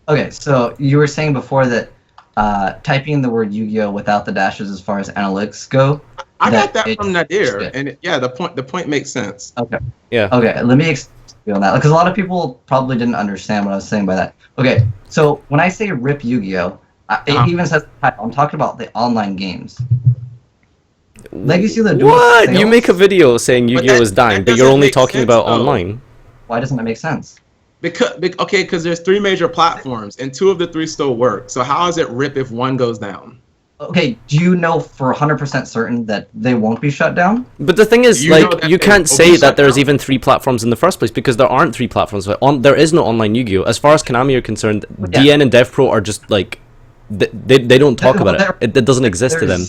Okay, so you were saying before that typing in the word Yu-Gi-Oh without the dashes as far as analytics go, I got that that it's from Nadir, shit. and yeah, the point makes sense. Okay. Yeah. Okay, let me explain on that because a lot of people probably didn't understand what I was saying by that. Okay, so when I say rip Yu-Gi-Oh, it even says I'm talking about the online games. Legacy of the Duelist What? You make a sales? video saying But Yu-Gi-Oh is dying, that but you're doesn't only make talking sense about though. online. Why doesn't that make sense? Because there's 3 major platforms, and 2 of the 3 still work. So how is it rip if one goes down? Okay, do you know for 100% certain that they won't be shut down? But the thing is, You know like, that you they can't will say be that shut there's down? even 3 platforms in the first place because there aren't 3 platforms. There is no online Yu-Gi-Oh. As far as Konami are concerned, Yeah. DN and DevPro are just like they don't talk about it. It doesn't exist to them.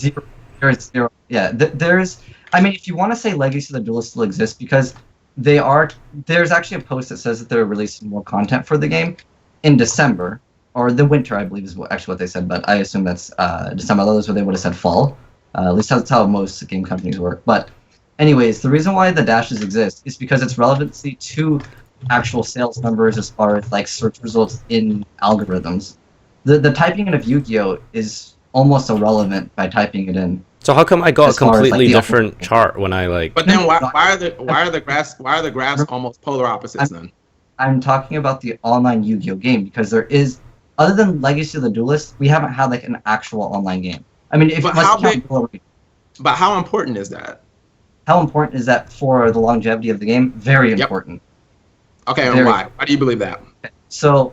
There's zero. Yeah, there's. I mean, if you want to say Legacy of the Duelist still exists, because they are. There's actually a post that says that they're releasing more content for the game in December or the winter, I believe is actually what they said. But I assume that's December. Otherwise, they would have said fall. At least that's how most game companies work. But, anyways, the reason why the dashes exist is because it's relevancy to actual sales numbers as far as like search results in algorithms. The typing in of Yu-Gi-Oh is almost irrelevant by typing it in. So how come I got a As far as, like, completely the different chart when I like? But then why are the graphs almost polar opposites then? I'm talking about the online Yu-Gi-Oh game because there is, other than Legacy of the Duelist, we haven't had like an actual online game. I mean, if But let's how count big? But how important is that? how important is that for the longevity of the game? Very important. Okay, and Very- why? Why do you believe that? So,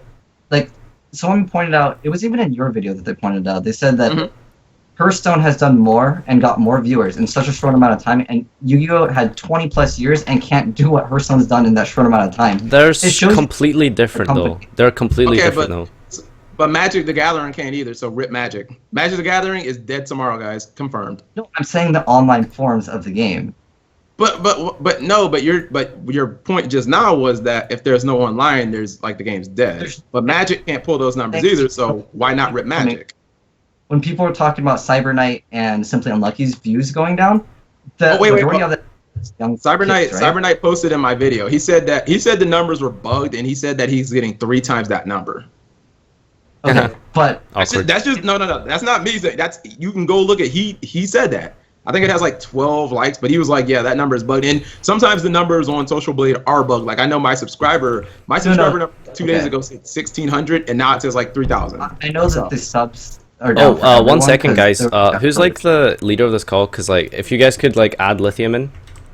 like, someone pointed out, it was even in your video that they pointed out. They said that Mhm. Hearthstone has done more and got more viewers in such a short amount of time, and Yu-Gi-Oh had 20 plus years and can't do what Hearthstone's done in that short amount of time. They're It shows completely different though. They're completely Okay, different though. But Magic the Gathering can't either, so rip Magic. Magic the Gathering is dead tomorrow, guys. Confirmed. No, I'm saying the online forms of the game. But your point just now was that if there's no online, there's like the game's dead. But Magic can't pull those numbers either, so why not rip Magic? When people were talking about Cyber Knight and Simply Unlucky's views going down, the Wait, majority of the young Cyber kids, right? Knight posted in my video. He said the numbers were bugged, and he said that he's getting 3 times that number. Okay, but That's just no. That's not me saying. That's you can go look at. He said that. I think it has like 12 likes, but he was like, yeah, that number is bugged. And sometimes the numbers on Social Blade are bugged. Like I know my subscriber number 2 days ago said 1,600, and now it says like 3,000. I know that the subs are down for Oh, everyone 1 second, 'cause guys. they're- Who's like the leader of this call? Because like, if you guys could like add Lithium in,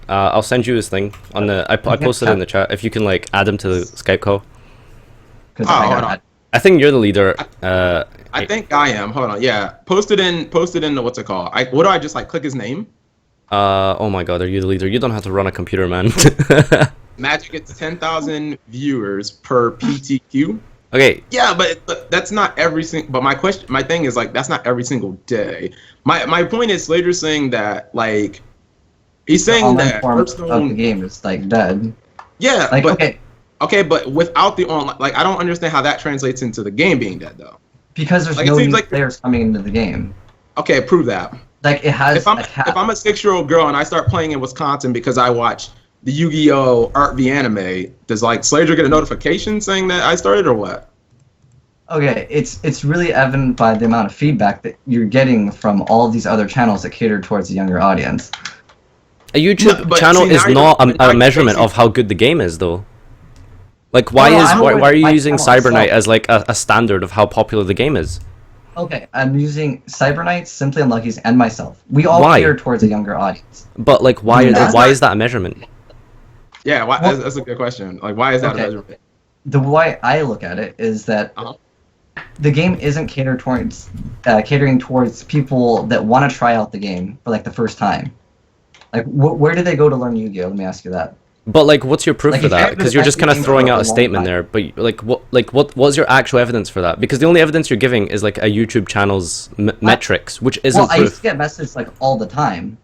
I'll send you his thing on the. I posted it in the chat. If you can like add him to the Skype call. 'cause hold on. I think you're the leader. I think I am. Hold on. Yeah, posted in the what's it called? What do I just like click his name? Oh my God, are you the leader? You don't have to run a computer, man. Magic gets 10,000 viewers per PTQ. Okay. Yeah, but that's not every single. But my thing is like that's not every single day. My point is Slaydra saying that like he's saying online that form of the Hearthstone. game is like dead. Yeah, Like but okay, but without the online, like I don't understand how that translates into the game being dead though. because there's Like, it no seems new like- players coming into the game. Okay, prove that. Like it has If I'm a cap. if I'm a 6-year-old girl and I start playing in Wisconsin because I watch the Yu-Gi-Oh Art v anime, does like Slaydra get a notification saying that I started or what? Okay, it's really evident by the amount of feedback that you're getting from all of these other channels that cater towards a younger audience. A YouTube No, but channel see, is now not you're- a measurement of how good the game is, though. Like, why No, is I don't why know are you my using channel Cyber Knight itself. as like a standard of how popular the game is? Okay, I'm using Cyber Knights, Simply Unlucky's, and myself. We all Why? cater towards a younger audience. But like, why That's why not- is that a measurement? Yeah, why, Well- that's a good question. Like, why is that Okay. a measurement? The way I look at it is that Uh-huh. the game isn't catering towards people that want to try out the game for like the first time. Like, where do they go to learn Yu-Gi-Oh? Let me ask you that. But like, what's your proof Like, for if that? you're Because you're just kind of investing throwing for out a a long statement time. there. But what's your actual evidence for that? Because the only evidence you're giving is like a YouTube channel's metrics, which isn't Well, I used proof. to get messages like all the time.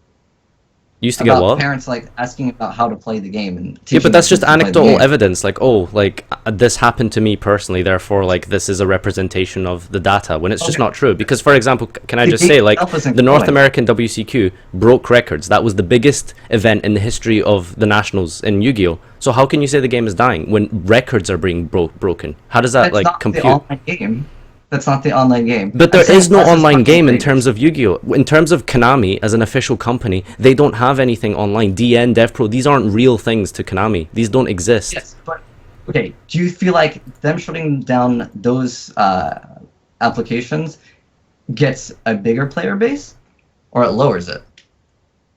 Used to get about what? parents like asking about how to play the game and Yeah, teaching but that's their just kids to play the anecdotal game. evidence. Like, oh, like this happened to me personally, therefore, like this is a representation of the data. When it's just Okay. not true. Because, for example, can I The just game say, like, itself isn't the North growing. American WCQ broke records. That was the biggest event in the history of the nationals in Yu-Gi-Oh. So how can you say the game is dying when records are being broken? How does that That's like not compute? the online game. That's not the online game. But I'm there saying is no us as online content game in creators. terms of Yu-Gi-Oh! In terms of Konami as an official company, they don't have anything online. DN, DevPro, these aren't real things to Konami. These don't exist. Yes, but okay. Do you feel like them shutting down those applications gets a bigger player base, or it lowers it?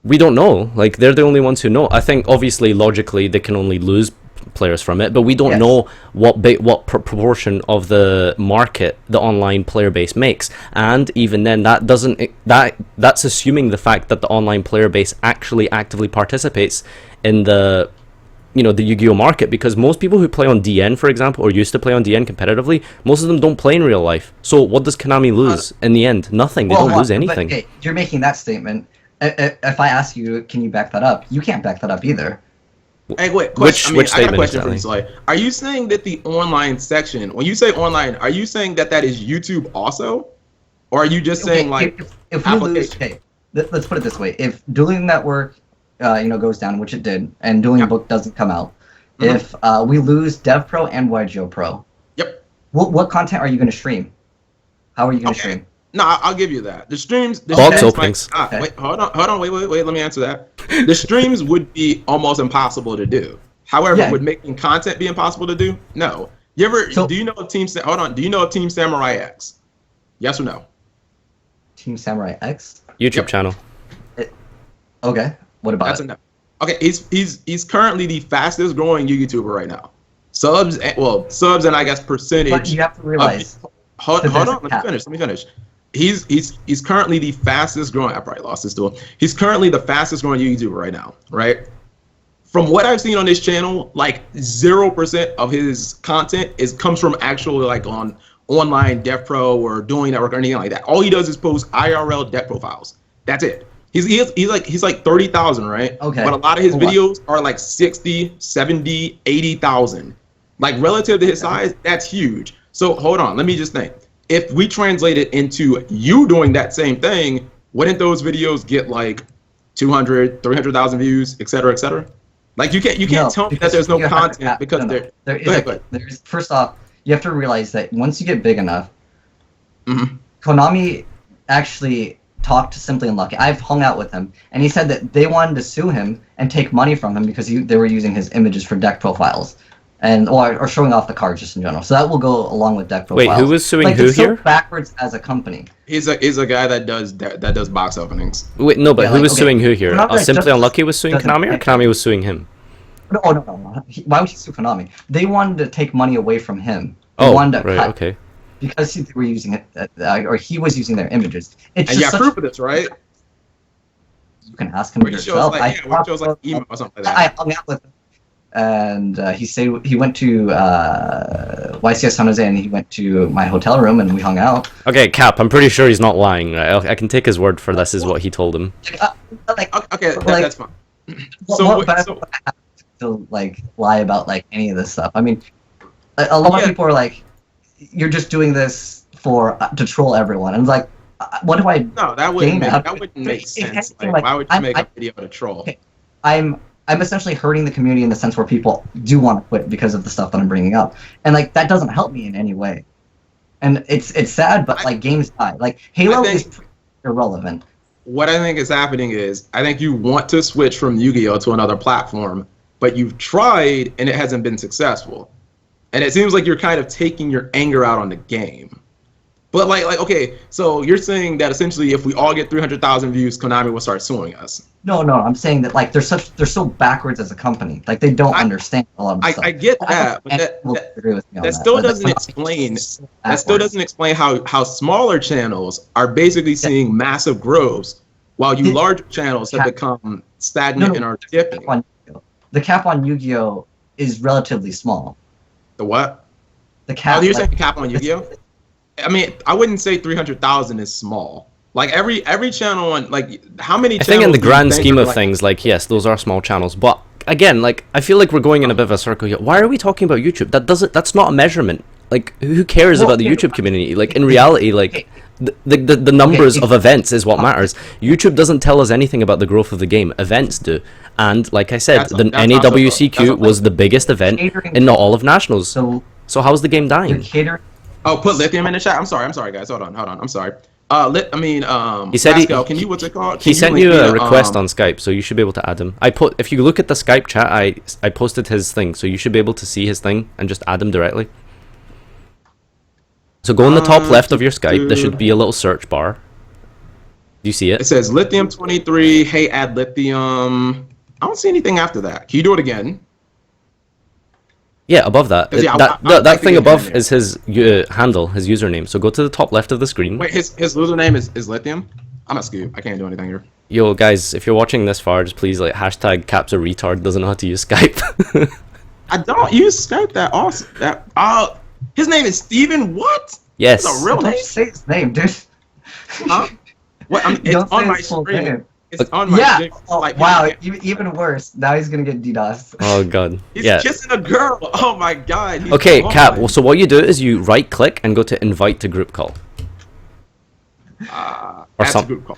We don't know. Like, they're the only ones who know. I think, obviously, logically, they can only lose players from it, but we don't Yes. know what proportion of the market the online player base makes. And even then, that's assuming the fact that the online player base actually actively participates in the the Yu-Gi-Oh market, because most people who play on DN, for example, or used to play on DN competitively, most of them don't play in real life. So what does Konami lose in the end? Nothing. They don't lose anything. But, okay, you're making that statement. If I ask you, can you back that up? You can't back that up either. Hey, wait, Which I got a statement question for you, exactly? Slay. Are you saying that the online section, when you say online, are you saying that that is YouTube also? Or are you just saying like if we lose, application? okay, let's put it this way: if Dueling Network, goes down, which it did, and Dueling Yep. Book doesn't come out, Mhm. if we lose Dev Pro and YGO Pro, Yep. what content are you going to stream? How are you going to Okay. stream? No, I'll give you that. The streams. Box streams openings. Okay. Wait, hold on, wait. Let me answer that. The streams would be almost impossible to do. However, Yeah. would making content be impossible to do? No. You ever? So- do you know of Team? Hold on. Do you know of Team Samurai X? Yes or no? Team Samurai X. YouTube Yep. channel. Okay, what about That's it? enough. Okay, he's currently the fastest growing YouTuber right now. Subs and I guess percentage. But you have to realize. Hold that on, there's a cap. let me finish. He's currently the fastest growing. I probably lost this duel. He's currently the fastest growing YouTuber right now, right? From what I've seen on this channel, like 0% of his content comes from actually like on online Dev Pro or Dueling Network or anything like that. All he does is post IRL dev profiles. That's it. He's like 30,000, right? Okay. But a lot of his Hold on. videos are like 60, 70, 80,000. Like relative to his size, that's huge. So hold on, let me just think. If we translate it into you doing that same thing, wouldn't those videos get like 200, 300,000 views, et cetera, et cetera? Like you can't tell me that because there's no you have to content cap- because no. there. There is Go ahead, go ahead. there's first off, you have to realize that once you get big enough, Mhm. Konami actually talked to Simply Unlucky. I've hung out with him, and he said that they wanted to sue him and take money from him because they were using his images for deck profiles, or showing off the cards just in general. So that will go along with deck profiles. Wait, who was suing like, who they're so here? backwards as a company. He's a guy that does box openings. Wait, no, but Yeah, who like, was okay, suing who here? Konami Simply just Unlucky was suing doesn't Konami, or pay. Konami was suing him? No. Why would he sue Konami? They wanted to take money away from him. They Oh, wanted to right, cut okay. because they were using it, or he was using their images. It's And just you have such, proof of this, right? you can ask him Where he shows yourself. like where he shows like email or something like I that. hung out with him, and he said he went to YCS San Jose, and he went to my hotel room, and we hung out. Okay, Cap, I'm pretty sure he's not lying, right? I can take his word for this is what he told him. Okay, like- that's fine. But I don't have to like lie about like any of this stuff. I mean, a lot of Yeah. people are like, "You're just doing this to troll everyone," and it's like, what do I? No, that wouldn't gain make, out that of it? wouldn't make It's sense. anything Like, like- why would you make I- a video to troll? Okay. I'm essentially hurting the community in the sense where people do want to quit because of the stuff that I'm bringing up, and like that doesn't help me in any way. And it's sad, but like games die. Like Halo think- is pretty irrelevant. What I think is happening is I think you want to switch from Yu-Gi-Oh to another platform, but you've tried and it hasn't been successful. And it seems like you're kind of taking your anger out on the game. But like okay, so you're saying that essentially if we all get 300,000 views, Konami will start suing us. No, I'm saying that like they're so backwards as a company. Like they don't understand a lot of I stuff. get that, but And that, will that, agree with me on that still but, like, doesn't Konami explain is so that still backwards. doesn't explain how smaller channels are basically seeing massive growths while you It- larger channels have become stagnant and are dipping. The cap on Yu-Gi-Oh is relatively small. The what? The cap. Oh, you're like, saying cap on Yu-Gi-Oh? I mean, I wouldn't say 300,000 is small. Like every channel on like how many? I think in the channels do you grand think scheme are, of like, things, like, yes, those are small channels, but again, like, I feel like we're going in a bit of a circle here. Why are we talking about YouTube? That's not a measurement. Like, who cares about the YouTube community? Like, in reality, like, the numbers of events is what matters. YouTube doesn't tell us anything about the growth of the game. Events do. And like I said, That's the also- NAWCQ was the biggest event in all of Nationals. So So how's the game dying? catering. Oh, put Lithium in the chat. I'm sorry, guys. Hold on. I'm sorry. He said Glasgow, can you what's it called? He Can sent link you me a the, request on Skype, so you should be able to add him. If you look at the Skype chat, I posted his thing, so you should be able to see his thing and just add him directly. So go in the top left of your Skype. There should be a little search bar. Do you see It it? says Lithium23. Hey, add Lithium. I don't see anything after that. Can you do it again? Yeah, above that. Yeah, That thing I above think is his handle, his username. So go to the top left of the screen. Wait, his username is Lithium. I'm a scoop. I can't do anything here. Yo, guys, if you're watching this far, just please like hashtag Cap's a retard doesn't know how to use Skype. I don't use Skype that awesome. His name is Steven. What? Yes. That's a real Don't name. say his name, dude. Huh? What? It's Don't on say my his full screen. name. It's on my Yeah. screen. Oh, Like, wow. people Even worse. Now he's gonna get DDoS. Oh god. He's Yeah. kissing a girl. Oh my god. He's Okay, blind. Cap. Well, so what you do is you right click and go to invite to group call. or That's some- a group call.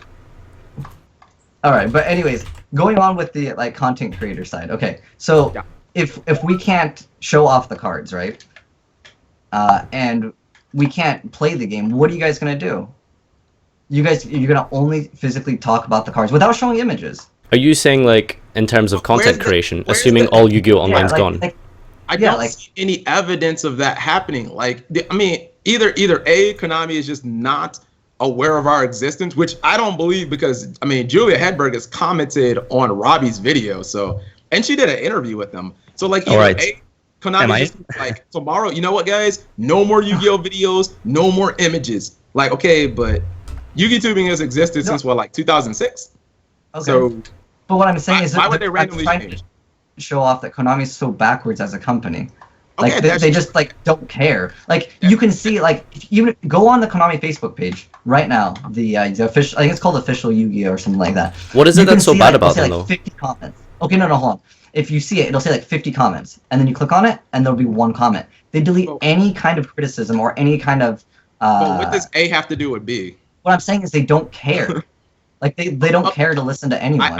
All right, but anyways, going on with the like content creator side. Okay, so Yeah. if we can't show off the cards, right? And we can't play the game, what are you guys gonna do? You're gonna only physically talk about the cards without showing images. Are you saying like in terms of content creation, where's assuming the- all Yu-Gi-Oh Online's like, gone? like, I Yeah, don't like- see any evidence of that happening. Like, I mean, either A, Konami is just not aware of our existence, which I don't believe because I mean, Julia Hedberg has commented on Robbie's video, so and she did an interview with them. So like, either Alright. A, Konami just like tomorrow. You know what, guys? No more Yu-Gi-Oh videos, no more images. Like, okay, but Yu-Gi Tubing has existed since what, like 2006? okay. So But what I'm saying is why that would they they're randomly trying change? to show off that Konami's so backwards as a company. Like Okay, they that's- just like don't care. Like you can see, like even go on the Konami Facebook page right now. The official, I think it's called official Yu-Gi-Oh or something like that. What is You it can that's so see, bad like, about it'll say, them like, though? 50 comments. Okay, no, hold on. If you see it, it'll say like 50 comments, and then you click on it, and there'll be one comment. They delete Oh. any kind of criticism or any kind of. But what does A have to do with B? What I'm saying is they don't care. Like they don't care to listen to anyone.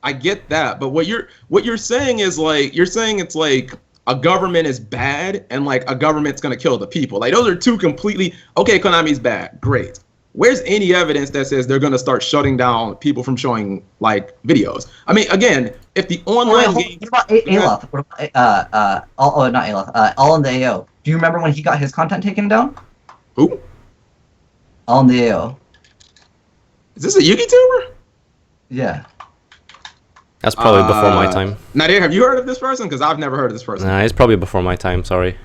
I get that, but what you're saying is like you're saying it's like a government is bad and like a government's gonna kill the people. Like those are two completely okay. Konami's bad, great. Where's any evidence that says they're gonna start shutting down people from showing like videos? I mean, again, if the online game, What about Aloth? What about, not Aloth. All in the AO. Do you remember when he got his content taken down? who All in the AO. is this a Yugi tuber? Yeah. That's probably before my time. Nadir, have you heard of this person? Because I've never heard of this person. Nah, it's probably before my time. Sorry.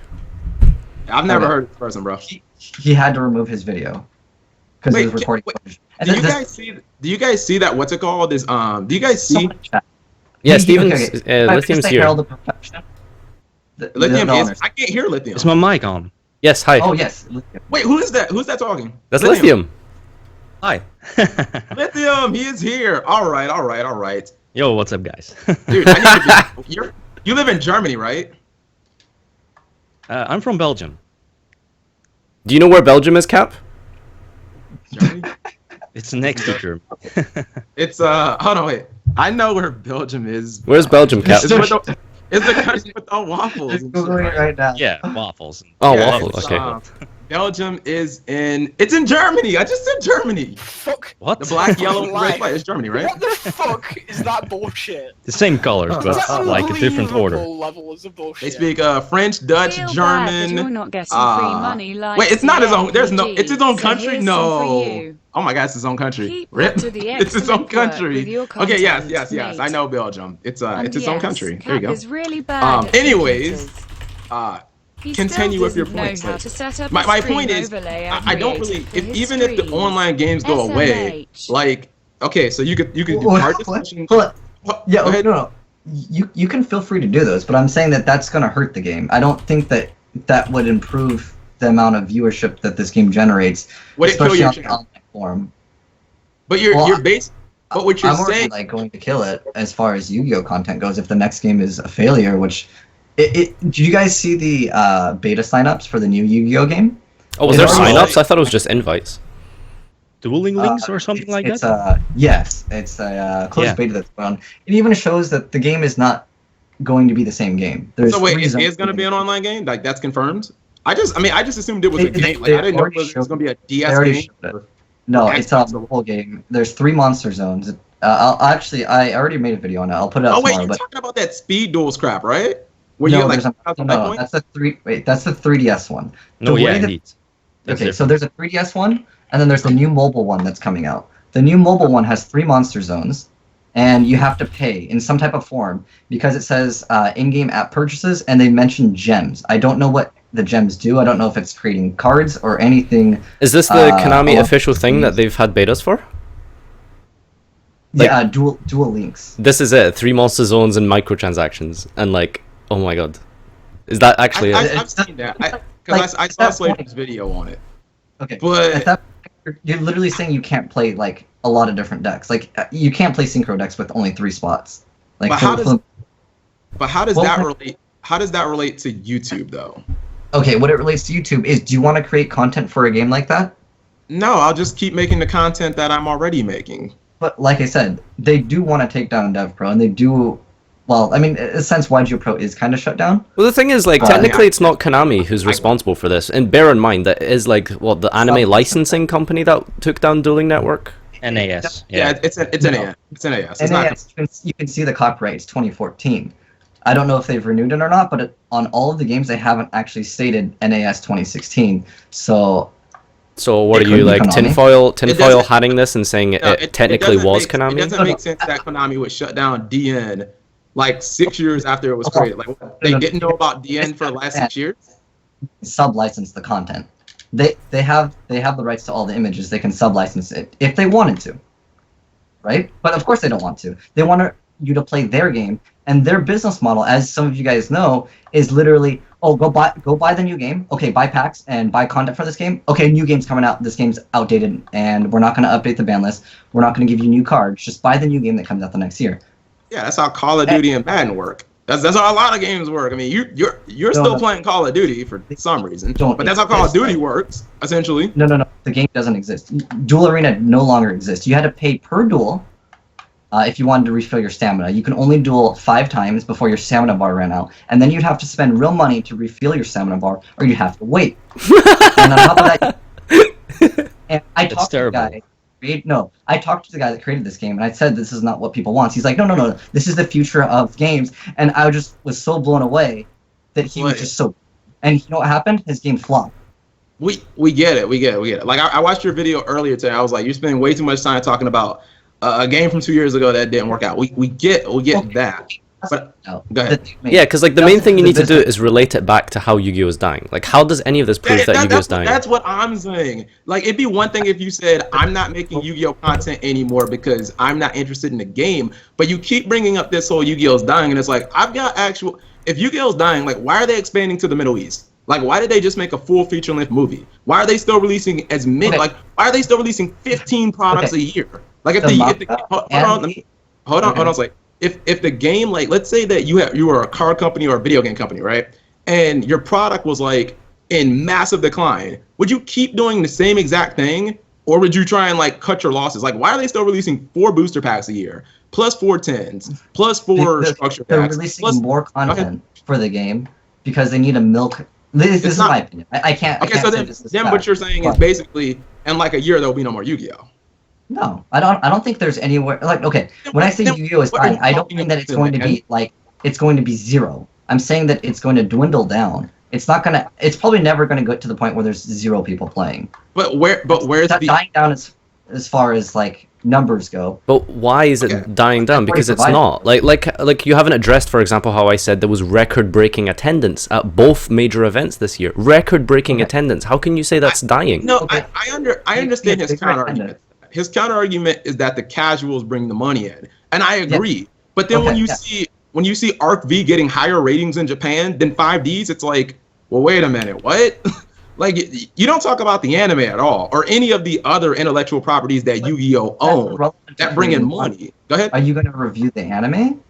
I've never Okay. heard of this person, bro. He had to remove his video because he Wait, was recording. wait, footage. And Do you this- guys see? Do you guys see that? What's it called? Is do you guys see? someone in chat. Yeah, He- Steven's okay, okay. Just Lithium's say here. Herald of Perfection. The Lithium is. honors. I can't hear Lithium. Is my mic on? Yes, hi. Oh yes. Lithium. Wait, who is that? Who's that talking? That's Lithium. Hi. Lithium, he is here. All right. Yo, what's up, guys? Dude, I need to be, you live in Germany, right? I'm from Belgium. Do you know where Belgium is, Cap? Germany? It's next to Germany. It's hold on, wait. I know where Belgium is. Where's Belgium, Cap? It's the country with the waffles. Just and shit, googling it right now. Yeah, waffles. Oh, Yeah, waffles. it's, Okay. Belgium is it's in Germany. I just said Germany. Fuck. What? The black, yellow, and Lie. red flag is Germany, right? What the fuck is that bullshit? The same colors, but That's like a different order. unbelievable levels of They bullshit. speak French, Dutch, Feel bad that German. you're not getting free money like Wait, it's not his own. There's no. the It's his own AG, country. so here's some No. for you. Oh my God, it's his own country. Keep Rip. up to the It's his own excellent work country. with your Okay, yes, content, yes, yes. I mate. know Belgium. It's And it's its own yes, country. There you Cap go. is really bad at Anyways, computers. continue He still with your doesn't know points. how Like, to set up my a screen point is, overlay I don't created really. for If his even if the screen. online games go away, SMH. like okay, so you could do Hold part on, discussion. hold on. Yeah, Go ahead. no. You can feel free to do those, but I'm saying that that's gonna hurt the game. I don't think that would improve the amount of viewership that this game generates, Would it kill especially your on the channel? online forum. But you're Well, you're base. But what you're I'm already saying, like going to kill it as far as Yu-Gi-Oh content goes if the next game is a failure. Which, did you guys see the beta signups for the new Yu-Gi-Oh game? Oh, was It there already- sign-ups? I thought it was just invites. Dueling Links or something like it's that? Yes, it's a closed Yeah. beta that's going on. It even shows that the game is not going to be the same game. There's so wait, three it zones is going to in be the an game. online game? Like that's confirmed? I just assumed it was a They- game. Like they I didn't know already it was showed- going to be a They DS already game. showed it. No, or it's a Xbox. full game. There's 3 monster zones. I already made a video on it. I'll put it out Oh wait, tomorrow. you're But talking about that speed duels crap, right? Where no, you like there's a, no, that's the 3DS one. No, The yeah, way that- indeed. That's Okay, so different. there's a 3DS one, and then there's the new mobile one that's coming out. The new mobile one has 3 monster zones, and you have to pay in some type of form because it says in-game app purchases, and they mention gems. I don't know what the gems do. I don't know if it's creating cards or anything. Is this the Konami or- official thing that they've had betas for? Like- Yeah, dual links. This is it. 3 monster zones and microtransactions, and like, oh my god, is that actually it? I've seen that. Because I saw Slaydra's video on it. Okay, But at that point, you're literally saying you can't play like a lot of different decks. Like you can't play synchro decks with only 3 spots. Like But how does Well, that like- relate? How does that relate to YouTube though? Okay, what it relates to YouTube is, do you want to create content for a game like that? No, I'll just keep making the content that I'm already making. But like I said, they do want to take down DevPro, and they do. Well, I mean, in a sense, YGO Pro is kind of shut down. Well, the thing is, like, Oh, technically, yeah. it's not Konami who's responsible for this, and bear in mind that it is like what the anime licensing company that took down Dueling Network. NAS. Yeah, Yeah. it's NAS. It's NAS. It's NAS, you can see the copyright. It's 2014. I don't know if they've renewed it or not, but on all of the games, they haven't actually stated NAS 2016. So So what It are could you be like Konami. tinfoil doesn't- hatting this and saying No, it technically doesn't was make- It Konami? doesn't make sense that Konami would shut down DN like 6 years after it was created. Like they didn't know about DN for the last 6 years. sub-license the content. They have the rights to all the images. They can sub-license it if they wanted to, right? But of course they don't want to. They want you to play their game, and their business model, as some of you guys know, is literally, oh, go buy the new game. Okay, buy packs and buy content for this game. Okay, new game's coming out. This game's outdated, and we're not going to update the ban list. We're not going to give you new cards. Just buy the new game that comes out the next year. Yeah, that's how Call of Duty and Madden work. That's how a lot of games work. I mean, you're still no. playing Call of Duty for some reason, Don't but that's how Call of exist, Duty right? works essentially. No. The game doesn't exist. Duel Arena no longer exists. You had to pay per duel if you wanted to refill your stamina. You can only duel 5 times before your stamina bar ran out, and then you'd have to spend real money to refill your stamina bar, or you'd have to wait. And on top of that, and I That's talked to the terrible. guy. I talked to the guy that created this game, and I said this is not what people want. He's like, no, this is the future of games, and I was so blown away that he was What? just so. And you know what happened? His game flopped. We get it. Like I watched your video earlier today. I was like, you're spending way too much time talking about a game from 2 years ago that didn't work out. We get that. But No. go ahead. Yeah, because like the main thing you need to do is relate it back to how Yu-Gi-Oh is dying. Like, how does any of this prove that Yu-Gi-Oh is dying? That's what I'm saying. Like, it'd be one thing if you said, I'm not making Yu-Gi-Oh content anymore because I'm not interested in the game. But you keep bringing up this whole Yu-Gi-Oh's dying, and it's like, I've got actual. If Yu-Gi-Oh's dying, like, why are they expanding to the Middle East? Like, why did they just make a full feature-length movie? Why are they still releasing as many? Okay. Like, why are they still releasing 15 products a year? Like, if The the manga hold and on, the- hold on, Okay. hold on. Like, if the game, like, let's say that you are a car company or a video game company, right? And your product was like in massive decline, would you keep doing the same exact thing, or would you try and like cut your losses? Like, why are they still releasing 4 booster packs a year, plus 4 10s, plus 4 structure They're packs? releasing plus, more content for the game because they need to milk. This is not- my opinion. I can't. I okay, can't so say then, this is then fact, what you're saying is but- basically, in like a year there will be no more Yu-Gi-Oh. No, I don't think there's anywhere like okay. When I say Then Yu-Gi-Oh is what are dying, you I don't talking mean that it's about, going to man? be like it's going to be zero. I'm saying that it's going to dwindle down. It's not gonna. It's probably never going to go to the point where there's 0 people playing. But where's It's the dying down as far as like numbers go. But why is it Okay. dying down? Because it's provided. not. Like you haven't addressed, for example, how I said there was record-breaking attendance at both major events this year. Record-breaking attendance. How can you say that's dying? No, Okay. I understand his Big counter argument. His counter argument is that the casuals bring the money in, and I agree. But then when Okay, you see Arc V getting higher ratings in Japan than 5Ds, it's like, well, wait a minute, what? Like, you don't talk about the anime at all, or any of the other intellectual properties that Yu-Gi-Oh own that bring in money. Go ahead. Are you going to review the anime?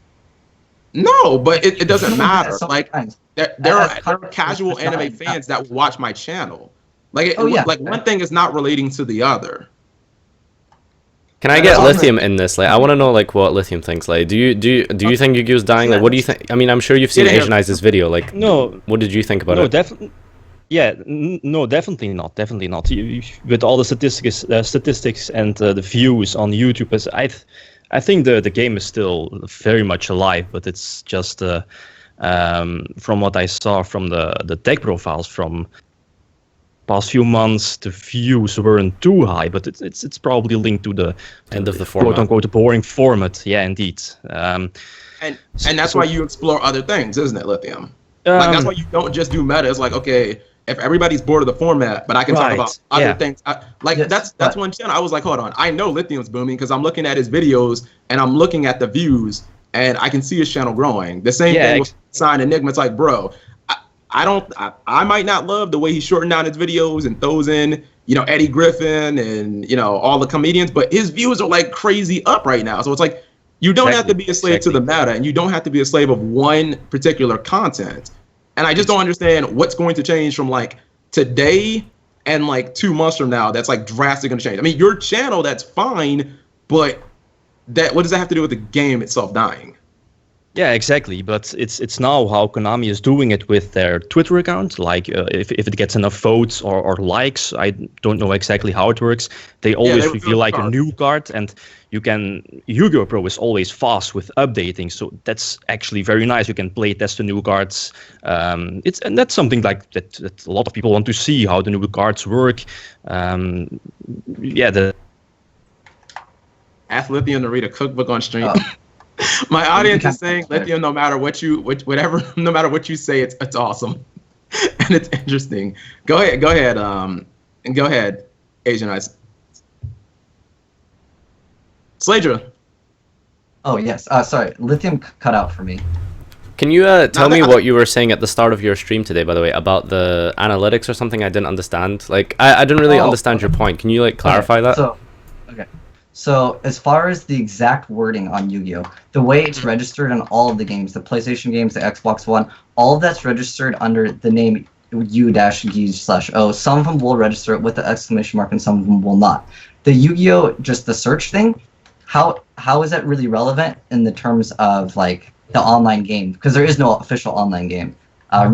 No, but it doesn't matter. So like, there are casual anime fans that will watch my channel. Like, one thing is not relating to the other. Can I get Lithium in this? Like, I want to know like what Lithium thinks. Like, do you think Yugioh's dying? Like, what do you think? I mean, I'm sure you've seen AznEyes' video. Like, no, what did you think about no, it? definitely. Yeah, no, definitely not. Definitely not. With all the statistics and the views on YouTube, I think the game is still very much alive. But it's just from what I saw from the tech profiles from past few months, the views weren't too high. But it's probably linked to the end of the format, quote unquote boring format. Yeah, indeed. And that's why you explore other things, isn't it, Lithium? Like, that's why you don't just do meta. It's like, okay, if everybody's bored of the format, but I can talk about other things. That's one channel. I was like, hold on. I know Lithium's booming because I'm looking at his videos and I'm looking at the views and I can see his channel growing. The same thing with Sign Enigma. It's like, bro, I might not love the way he shortened down his videos and throws in, Eddie Griffin and, all the comedians, but his views are like crazy up right now. So it's like, you don't have to be a slave to the meta and you don't have to be a slave of one particular content. And I just don't understand what's going to change from like today and like 2 months from now. That's like drastically going to change. I mean, your channel, that's fine, but what does that have to do with the game itself dying? Yeah, exactly. But it's now how Konami is doing it with their Twitter account. Like if it gets enough votes or likes, I don't know exactly how it works. They always reveal like a new card, and Yu-Gi-Oh! Pro is always fast with updating, so that's actually very nice. You can play test the new cards. And that's something like that a lot of people want to see how the new cards work. Ask Lithium to read a cookbook on stream. My audience is saying, Lithium, no matter what you say, it's awesome and it's interesting. Go ahead, and go ahead, AznEyes. Slaydra. Oh yes. Sorry, Lithium cut out for me. Can you tell me what you were saying at the start of your stream today, by the way, about the analytics or something? I didn't understand. Like, I didn't really understand your point. Can you like clarify that? So as far as the exact wording on Yu-Gi-Oh, the way it's registered in all of the games, the PlayStation games, the Xbox One, all of that's registered under the name U-Gi/O. Some of them will register it with the exclamation mark and some of them will not. The Yu-Gi-Oh, just the search thing, how is that really relevant in the terms of like the online game? Because there is no official online game. I'm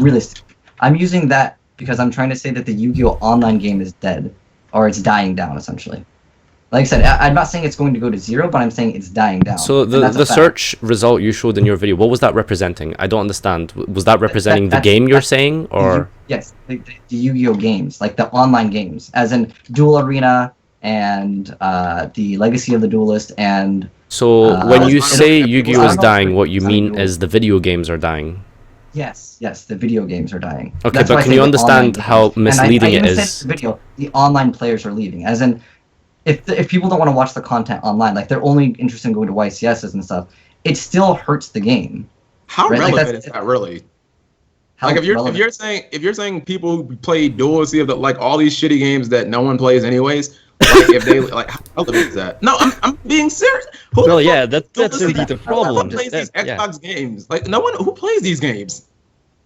using that because I'm trying to say that the Yu-Gi-Oh online game is dead, or it's dying down essentially. Like I said, I'm not saying it's going to go to zero, but I'm saying it's dying down. So the search result you showed in your video, what was that representing? I don't understand. Was that representing the game you're saying, or? Yes, the Yu-Gi-Oh games, like the online games, as in Duel Arena and the Legacy of the Duelist and... So when you say Yu-Gi-Oh is dying, what you mean is the video games are dying? Yes, the video games are dying. Okay, but can you understand how misleading it is? The online players are leaving, as in... If people don't want to watch the content online, like they're only interested in going to YCSs and stuff, it still hurts the game. How relevant is that really? Like if you're saying people who play Duel, see like all these shitty games that no one plays anyways, like if they like how relevant is that? No, I'm being serious. That's indeed the problem. Who plays these Xbox games? Like no one who plays these games.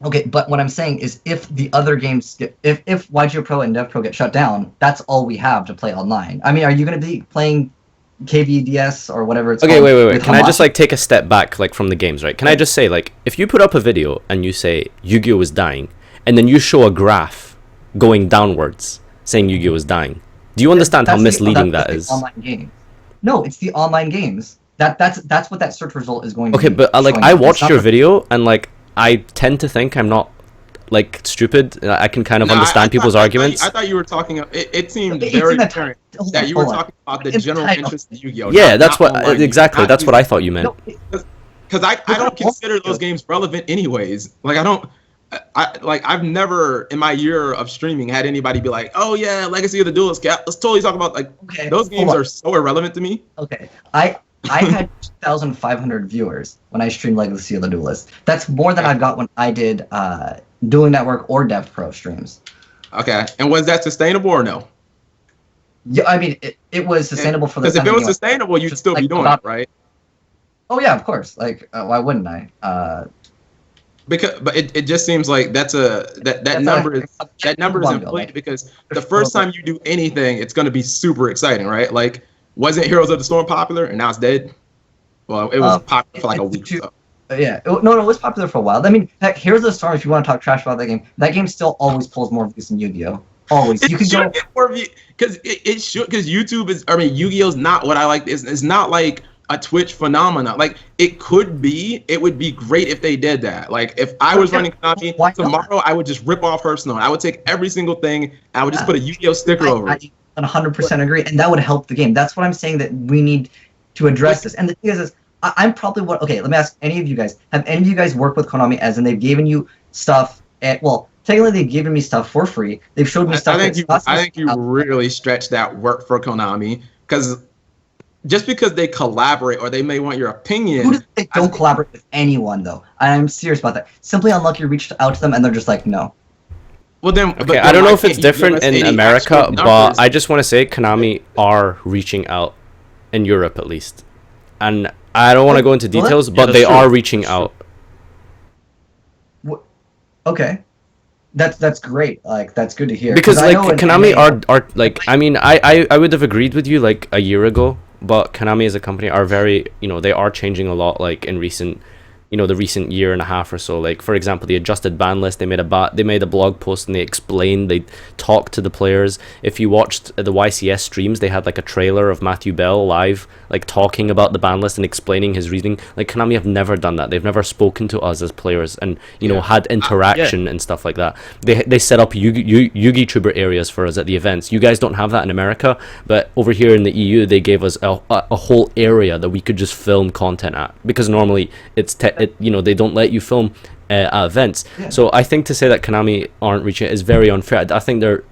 Okay, but what I'm saying is if the other games if YGO Pro and Dev Pro get shut down, that's all we have to play online. I mean, are you going to be playing KVDS or whatever it's called? Okay, wait. Can I just like take a step back like from the games, right? Can I just say like if you put up a video and you say Yu-Gi-Oh is dying and then you show a graph going downwards saying Yu-Gi-Oh is dying, do you understand how misleading that is? Online games. No, it's the online games. That's what that search result is going to be. Okay, but like I watched your video and like I tend to think I'm not like stupid. I can kind of understand people's arguments. I thought you were talking. It seemed very apparent that you were talking about the general interest in Yu-Gi-Oh. Yeah, that's what exactly. That's what I thought you meant. Because I don't consider those games relevant anyways. Like I've never in my year of streaming had anybody be like, oh yeah, Legacy of the Duelist. Let's totally talk about those games are so irrelevant to me. Okay, I had 2,500 viewers when I streamed Legacy of the Duelist. That's more than I got when I did Dueling Network or Dev Pro streams. Okay, and was that sustainable or no? Yeah, I mean, it was sustainable for the. Because if it was sustainable, you'd still be doing it, right? Oh yeah, of course. Like, why wouldn't I? But it just seems like that number is inflated because the first time you do anything, it's going to be super exciting, right? Like, wasn't Heroes of the Storm popular and now it's dead? Well, it was popular for like a week. Yeah, no, it was popular for a while. I mean, heck, Heroes of the Storm. If you want to talk trash about that game still always pulls more views than Yu-Gi-Oh. Always. You can go get more views because it should, because YouTube is. I mean, Yu-Gi-Oh's not what I like. It's not like a Twitch phenomenon. Like, it would be great if they did that. Like, if I was running Konami tomorrow, I would just rip off Hearthstone. I would take every single thing. I would just put a Yu-Gi-Oh sticker over it. I 100% agree, and that would help the game. That's what I'm saying, that we need to address this. And the thing is I'm probably okay, let me ask any of you guys. Have any of you guys worked with Konami, as in they've given you stuff technically they've given me stuff for free. They've showed me stuff. I think you really stretch that work for Konami, because just because they collaborate or they may want your opinion. They don't collaborate with anyone, though. I'm serious about that. Simply Unlucky reached out to them and they're just like, no. Well then, okay, I don't know if it's different in America, but I just want to say Konami are reaching out in Europe at least, and I don't want to go into details, but they are reaching out. Okay, that's great. Like, that's good to hear. Because like Konami are like, I mean, I would have agreed with you like a year ago, but Konami as a company are very, they are changing a lot, like in recent, the recent year and a half or so. Like, for example, the adjusted ban list, they made a blog post and they talked to the players. If you watched the YCS streams, they had like a trailer of Matthew Bell live, like talking about the ban list and explaining his reasoning. Like, Konami have never done that. They've never spoken to us as players and had interaction and stuff like that. They set up Yugi Tuber areas for us at the events. You guys don't have that in America, but over here in the EU, they gave us a whole area that we could just film content at, because normally it's they don't let you film at events. So I think to say that Konami aren't reaching it is very unfair. I think they're,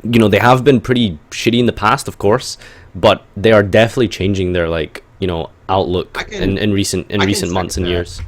they have been pretty shitty in the past, of course, but they are definitely changing their outlook in recent months and years.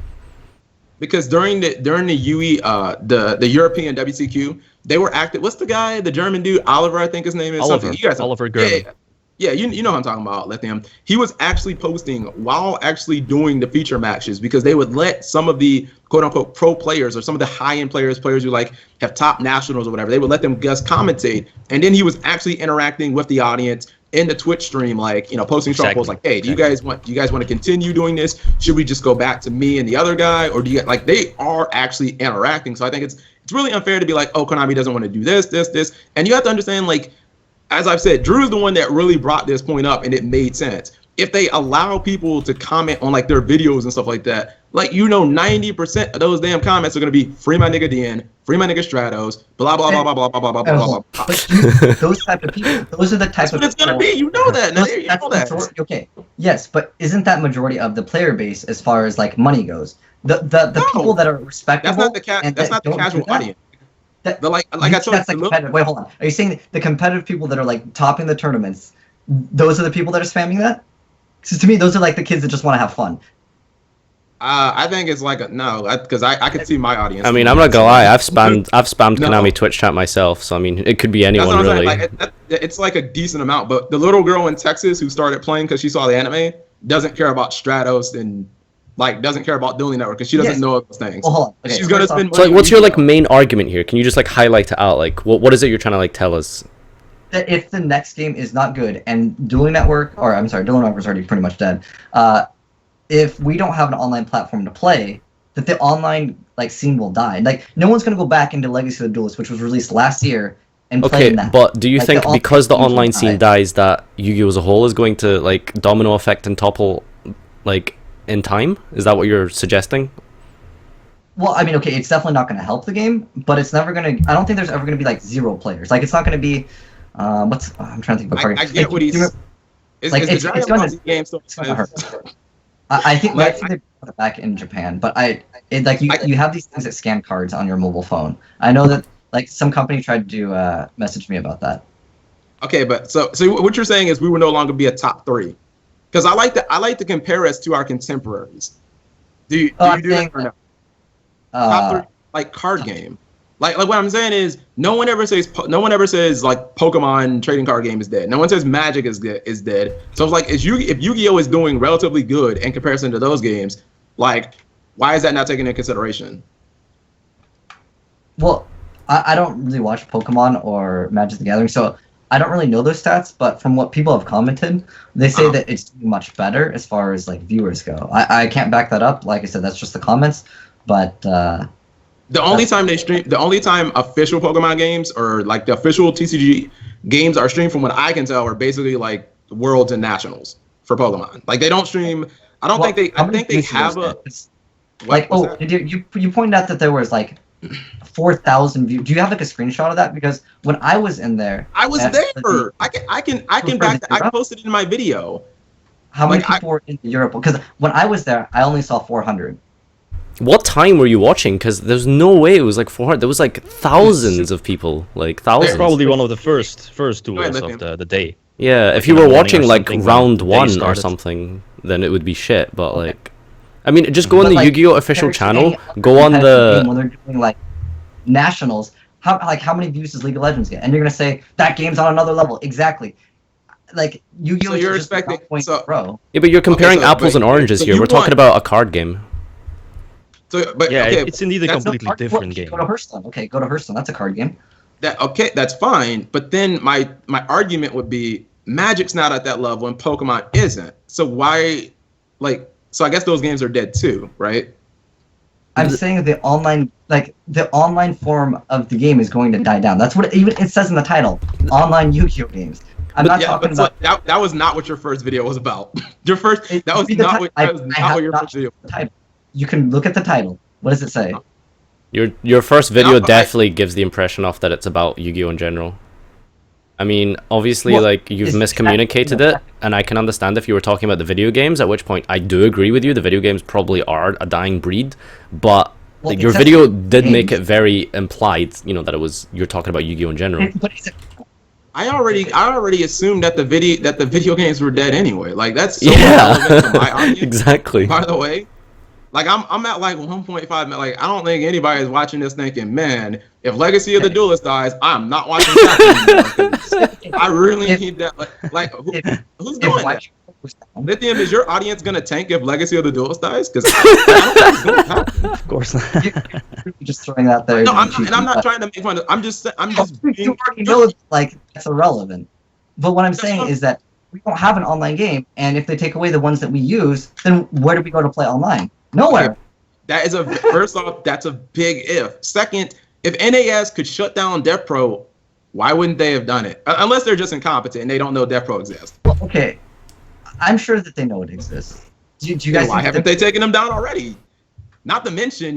Because during the UE, the European WCQ, they were active. What's the guy, the German dude, Oliver, I think his name is. Oliver. You guys, Oliver German. Yeah, you know what I'm talking about, Lithium. He was actually posting while actually doing the feature matches, because they would let some of the quote-unquote pro players or some of the high-end players who like have top nationals or whatever, they would let them guest commentate, and then he was actually interacting with the audience in the Twitch stream, like, posting short posts like, hey, do you guys want to continue doing this? Should we just go back to me and the other guy, or do you like, they are actually interacting. So I think it's really unfair to be like, oh, Konami doesn't want to do this, and you have to understand, like, as I've said, Drew's the one that really brought this point up, and it made sense. If they allow people to comment on like their videos and stuff like that, like, 90% of those damn comments are gonna be free my nigga DN, free my nigga Stratos, blah blah blah blah blah blah blah blah blah. Those type of people, those are the type of. It's gonna be, you know that. Okay, yes, but isn't that majority of the player base as far as like money goes? The people that are respectable. That's not the casual audience. I told you, wait, hold on. Are you saying the competitive people that are like topping the tournaments, those are the people that are spamming that? Because to me, those are like the kids that just want to have fun. I think it's like because I could see my audience. I mean, I'm not gonna lie, I've spammed Konami Twitch chat myself, so I mean, it could be anyone really. It's like a decent amount, but the little girl in Texas who started playing because she saw the anime doesn't care about Stratos and doesn't care about Dueling Network because she doesn't know those things. Well, hold on. Okay, she's gonna spend money. So, like, what's your main argument here? Can you just highlight it out? Like, what is it you're trying to tell us? That if the next game is not good and Dueling Network, or I'm sorry, Dueling Network is already pretty much dead. If we don't have an online platform to play, that the online scene will die. Like, no one's gonna go back into Legacy of the Duelist, which was released last year, and play that. But do you think because the online scene dies, that Yu-Gi-Oh as a whole is going to domino effect and topple in time? Is that what you're suggesting? Well, I mean, okay, it's definitely not going to help the game, but it's never going to. I don't think there's ever going to be 0 players. Like, it's not going to be. I'm trying to think of a target. I get what he's. It's going to hurt. I think they put it back in Japan, but you have these things that scan cards on your mobile phone. I know that some company tried to message me about that. Okay, but so what you're saying is we would no longer be a top 3. Because I like to compare us to our contemporaries. Do you do that or no? Top 3, card game. Like what I'm saying is, no one ever says like Pokemon trading card game is dead. No one says Magic is dead. So it's like, if Yu-Gi-Oh is doing relatively good in comparison to those games, like, why is that not taken into consideration? Well, I don't really watch Pokemon or Magic the Gathering, so I don't really know those stats. But from what people have commented, they say that it's doing much better as far as like viewers go. I can't back that up. Like I said, that's just the comments. But the only time official Pokemon games or like the official TCG games are streamed, from what I can tell, are basically like Worlds and Nationals for Pokemon. Like they don't stream. I think they have a. Like, you pointed out that there was like 4,000 views. Do you have like a screenshot of that? Because when I was in there, I was there. I can post it in my video. How many people were in Europe? Because when I was there, I only saw 400. What time were you watching? Because there's no way it was like 400. There was like thousands of people, like thousands. Probably one of the first duels of the day. Yeah, if you were watching like round 1 or something, then it would be shit. But like, I mean, just go on the Yu-Gi-Oh official channel. Go on the. When they're doing like nationals, how many views does League of Legends get? And you're gonna say that game's on another level. Exactly. Like Yu-Gi-Oh. So you're expecting. Yeah, but you're comparing apples and oranges here. We're talking about a card game. So, but yeah, okay, it's indeed a completely different game. Go to Hearthstone. Okay, go to Hearthstone. That's a card game. That's fine. But then my argument would be Magic's not at that level and Pokemon isn't. So why, like, so I guess those games are dead too, right? I'm saying the online form of the game is going to die down. That's what it says in the title. Online Yu-Gi-Oh games. I'm not talking about that was not what your first video was about. That was not what your first video was about. You can look at the title. What does it say? Your first video definitely gives the impression off that it's about Yu-Gi-Oh in general. I mean, obviously, like, you've miscommunicated it, and I can understand if you were talking about the video games, at which point I do agree with you. The video games probably are a dying breed, but your video did make it very implied, that you're talking about Yu-Gi-Oh in general. I already assumed that the video games were dead anyway. Like, that's so relevant to my audience. Exactly. By the way. Like, I'm at like 1.5. Like, I don't think anybody is watching this thinking, man, if Legacy of the Duelist dies, I'm not watching that anymore. I really need that. Who's doing that? Lithium, is your audience gonna tank if Legacy of the Duelist dies? Because I don't think it's gonna happen. Of course not. You're just throwing that there. No, I'm not trying to make fun of. I'm just. You already know, like, that's irrelevant. But what I'm saying is that we don't have an online game, and if they take away the ones that we use, then where do we go to play online? Nowhere. That is first off, that's a big if. Second, if NAS could shut down Death Pro, why wouldn't they have done it? Unless they're just incompetent and they don't know Death Pro exists. Well, okay, I'm sure that they know it exists. Do you guys? Why haven't they taken them down already? Not to mention,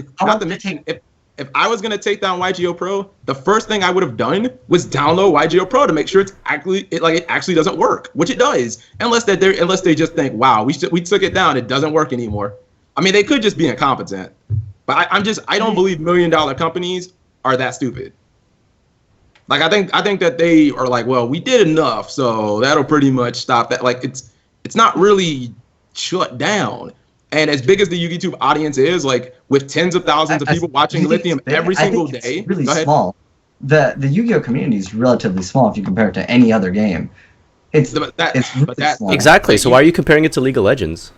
if I was gonna take down YGO Pro, the first thing I would have done was download YGO Pro to make sure it actually doesn't work, which it does. Unless they just think, wow, we took it down, it doesn't work anymore. I mean, they could just be incompetent, but I don't believe $1 million companies are that stupid. Like, I think that they are like, well, we did enough, so that'll pretty much stop that. Like, it's not really shut down. And as big as the YouTube audience is, like, with tens of thousands of people watching Lithium every single day, it's really small. The Yu-Gi-Oh community is relatively small if you compare it to any other game. It's really small. Exactly. So why are you comparing it to League of Legends?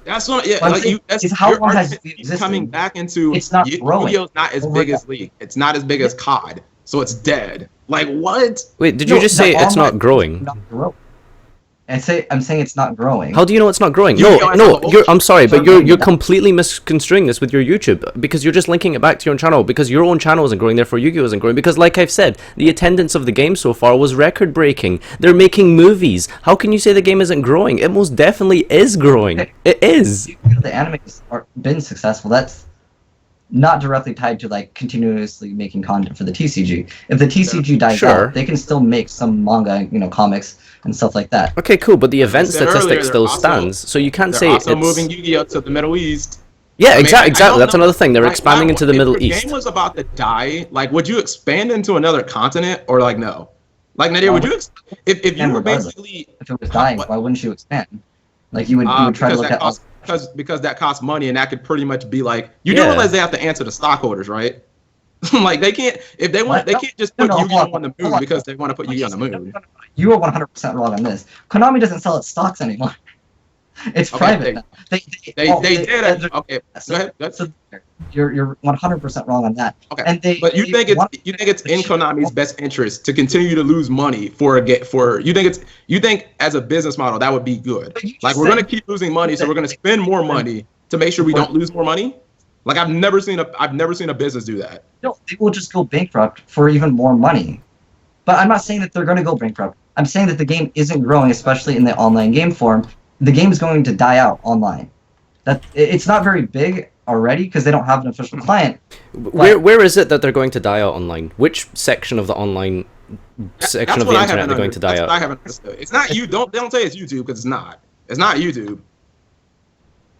That's what, yeah. Like, how long has it coming back into? It's not growing. Yu-Gi-Oh's not as big as League. It's not as big as COD, so it's dead. Like, what? Wait, did you just say it's not growing? I'm saying it's not growing. How do you know it's not growing? I'm sorry, but you're completely misconstruing this with your YouTube, because you're just linking it back to your own channel, because your own channel isn't growing, therefore Yu-Gi-Oh isn't growing, because like I've said, the attendance of the game so far was record breaking. They're making movies. How can you say the game isn't growing? It most definitely is growing. It is. The anime has been successful. That's not directly tied to like continuously making content for the TCG. If the TCG dies out, they can still make some manga, comics and stuff like that. Okay, cool, but the event statistic still stands, so you can't say it's moving Yu-Gi-Oh to the Middle East. Yeah, exactly. That's another thing. They're expanding into the Middle East. If the game was about to die, like, would you expand into another continent, or like no? Like, Nadir, would you? If you were basically, if it was dying, why wouldn't you expand? Like, you would try to look at because that costs money, and that could pretty much be like, you do realize they have to answer to stockholders, right? Like they can't if they want What? they can't just put No, Yu-Gi-Oh on hold the on. moon because they want to put Yu-Gi-Oh on the moon. No. You are 100% wrong on this. Konami doesn't sell its stocks anymore. It's Okay, private now. They did. Okay, So, go ahead. Go ahead. so you're 100% wrong on that. Okay, And but you think it's in Konami's best interest to continue to lose money for you think as a business model that would be good? Like we're gonna keep losing money, so we're gonna spend more money to make sure we don't lose more money. Like I've never seen a business do that. No, they will just go bankrupt for even more money. But I'm not saying that they're going to go bankrupt. I'm saying that the game isn't growing, especially in the online game form. The game is going to die out online. It's not very big already because they don't have an official client. Where is it that they're going to die out online? Which section of the online section of the internet they're going to die out? I haven't understood. It's not you. Don't say it's YouTube because it's not. It's not YouTube.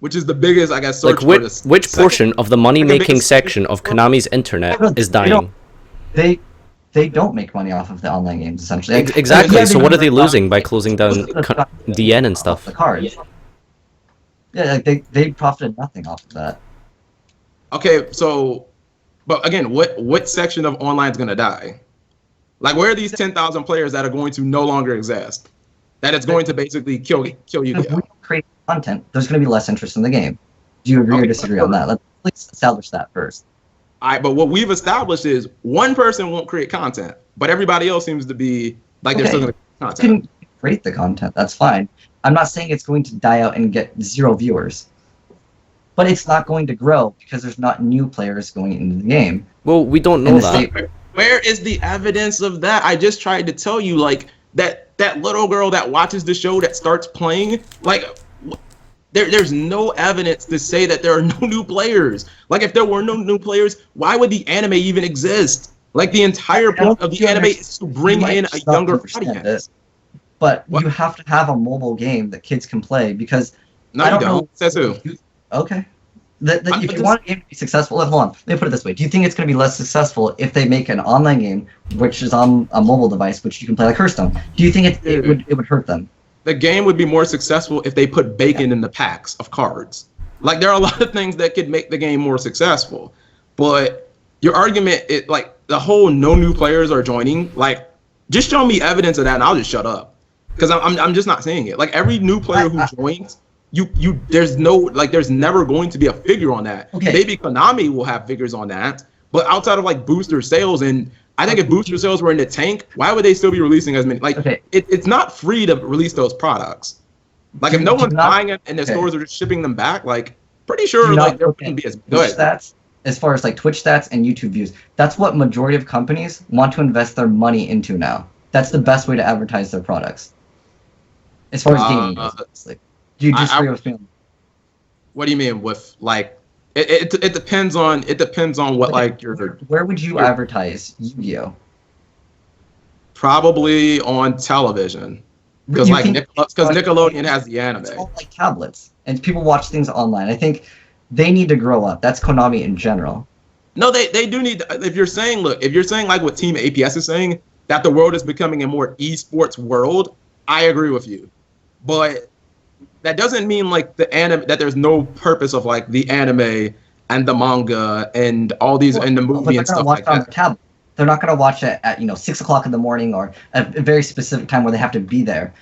Which is the biggest, I guess, search like which portion of the money-making section of Konami's internet is dying? They don't make money off of the online games, essentially. Exactly. Yeah, so what are they losing by closing down DN and stuff? The cards. Yeah, like they profited nothing off of that. Okay, so, but again, what section of online is gonna die? Like, where are these 10,000 players that are going to no longer exist? That it's going to basically kill If Yu-Gi-Oh. we create content, there's going to be less interest in the game. Do you agree or disagree on that? Let's establish that first. But what we've established is one person won't create content, but everybody else seems to be like they're still going to create You content. can create the content. That's fine. I'm not saying it's going to die out and get 0 viewers. But it's not going to grow because there's not new players going into the game. Well, we don't know that. Where is the evidence of that? I just tried to tell you, like, that little girl that watches the show that starts playing, like, there's no evidence to say that there are no new players. Like, if there were no new players, why would the anime even exist? Like, the entire point of the anime is to bring in a younger audience. But you have to have a mobile game that kids can play because no, you don't. Says who? Okay. If you want a game to be successful, hold on. Let me put it this way. Do you think it's going to be less successful if they make an online game, which is on a mobile device, which you can play like Hearthstone? Do you think it would hurt them? The game would be more successful if they put bacon in the packs of cards. Like, there are a lot of things that could make the game more successful. But your argument, like, the whole no new players are joining, like, just show me evidence of that and I'll just shut up. Because I'm just not seeing it. Like, every new player who joins, there's never going to be a figure on that. Okay. Maybe Konami will have figures on that, but outside of like booster sales, and I think if booster sales were in the tank, why would they still be releasing as many? Like, it's not free to release those products. Like, if no one's buying it and the stores are just shipping them back, like, pretty sure like there wouldn't be as good. Stats, as far as like Twitch stats and YouTube views, that's what majority of companies want to invest their money into now. That's the best way to advertise their products. As far as gaming goes, obviously. Do you disagree with me? What do you mean with like? It depends on what like your. Where would you advertise Yu-Gi-Oh? Probably on television, because Nickelodeon has the anime. It's all like tablets, and people watch things online. I think they need to grow up. That's Konami in general. No, they do need. If you're saying like what Team APS is saying, that the world is becoming a more esports world, I agree with you, but that doesn't mean like the anime that there's no purpose of like the anime and the manga and all these and the movie and stuff like that. Tablet. They're not going to watch it at 6 o'clock in the morning or a very specific time where they have to be there.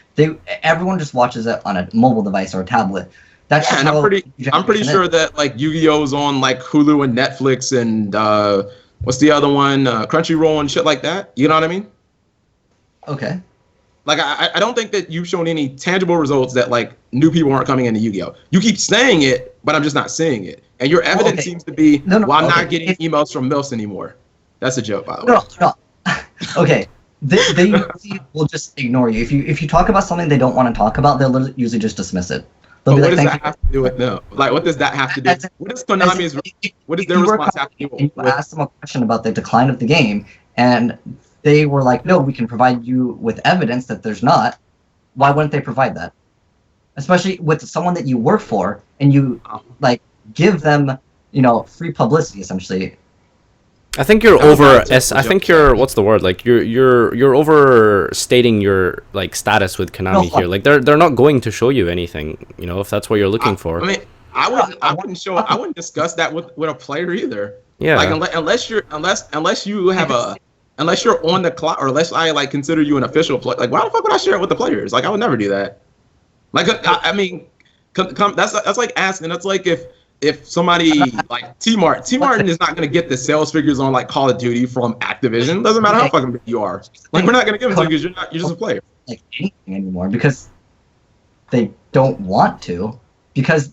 Everyone just watches it on a mobile device or a tablet. That's and I'm pretty sure that like Yu-Gi-Oh's on like Hulu and Netflix and what's the other one, Crunchyroll and shit like that. You know what I mean? Okay. Like, I don't think that you've shown any tangible results that, like, new people aren't coming into Yu-Gi-Oh! You keep saying it, but I'm just not seeing it. And your evidence seems to be, I'm not getting emails from MILFs anymore. That's a joke, by the way. No. Okay. They usually will just ignore you. If you talk about something they don't want to talk about, they'll usually just dismiss it. But what does that have to do with them? Like, what does that have to do? What does Konami's, what is their response have to do with? You asked them a question about the decline of the game, and they were like, no, we can provide you with evidence that there's not. Why wouldn't they provide that? Especially with someone that you work for and you like give them, free publicity essentially. I think you're what's the word? Like you're overstating your like status with Konami here. Like they're not going to show you anything, if that's what you're looking for. I mean, I wouldn't discuss that with a player either. Yeah. Like unless you're on the clock, or unless I like consider you an official player. Like, why the fuck would I share it with the players? Like, I would never do that. Like, I mean, that's like asking. That's like if somebody like T Martin is not going to get the sales figures on like Call of Duty from Activision. Doesn't matter how fucking big you are. Like, we're not going to give it to you because you're just a player. Like anything anymore because they don't want to. Because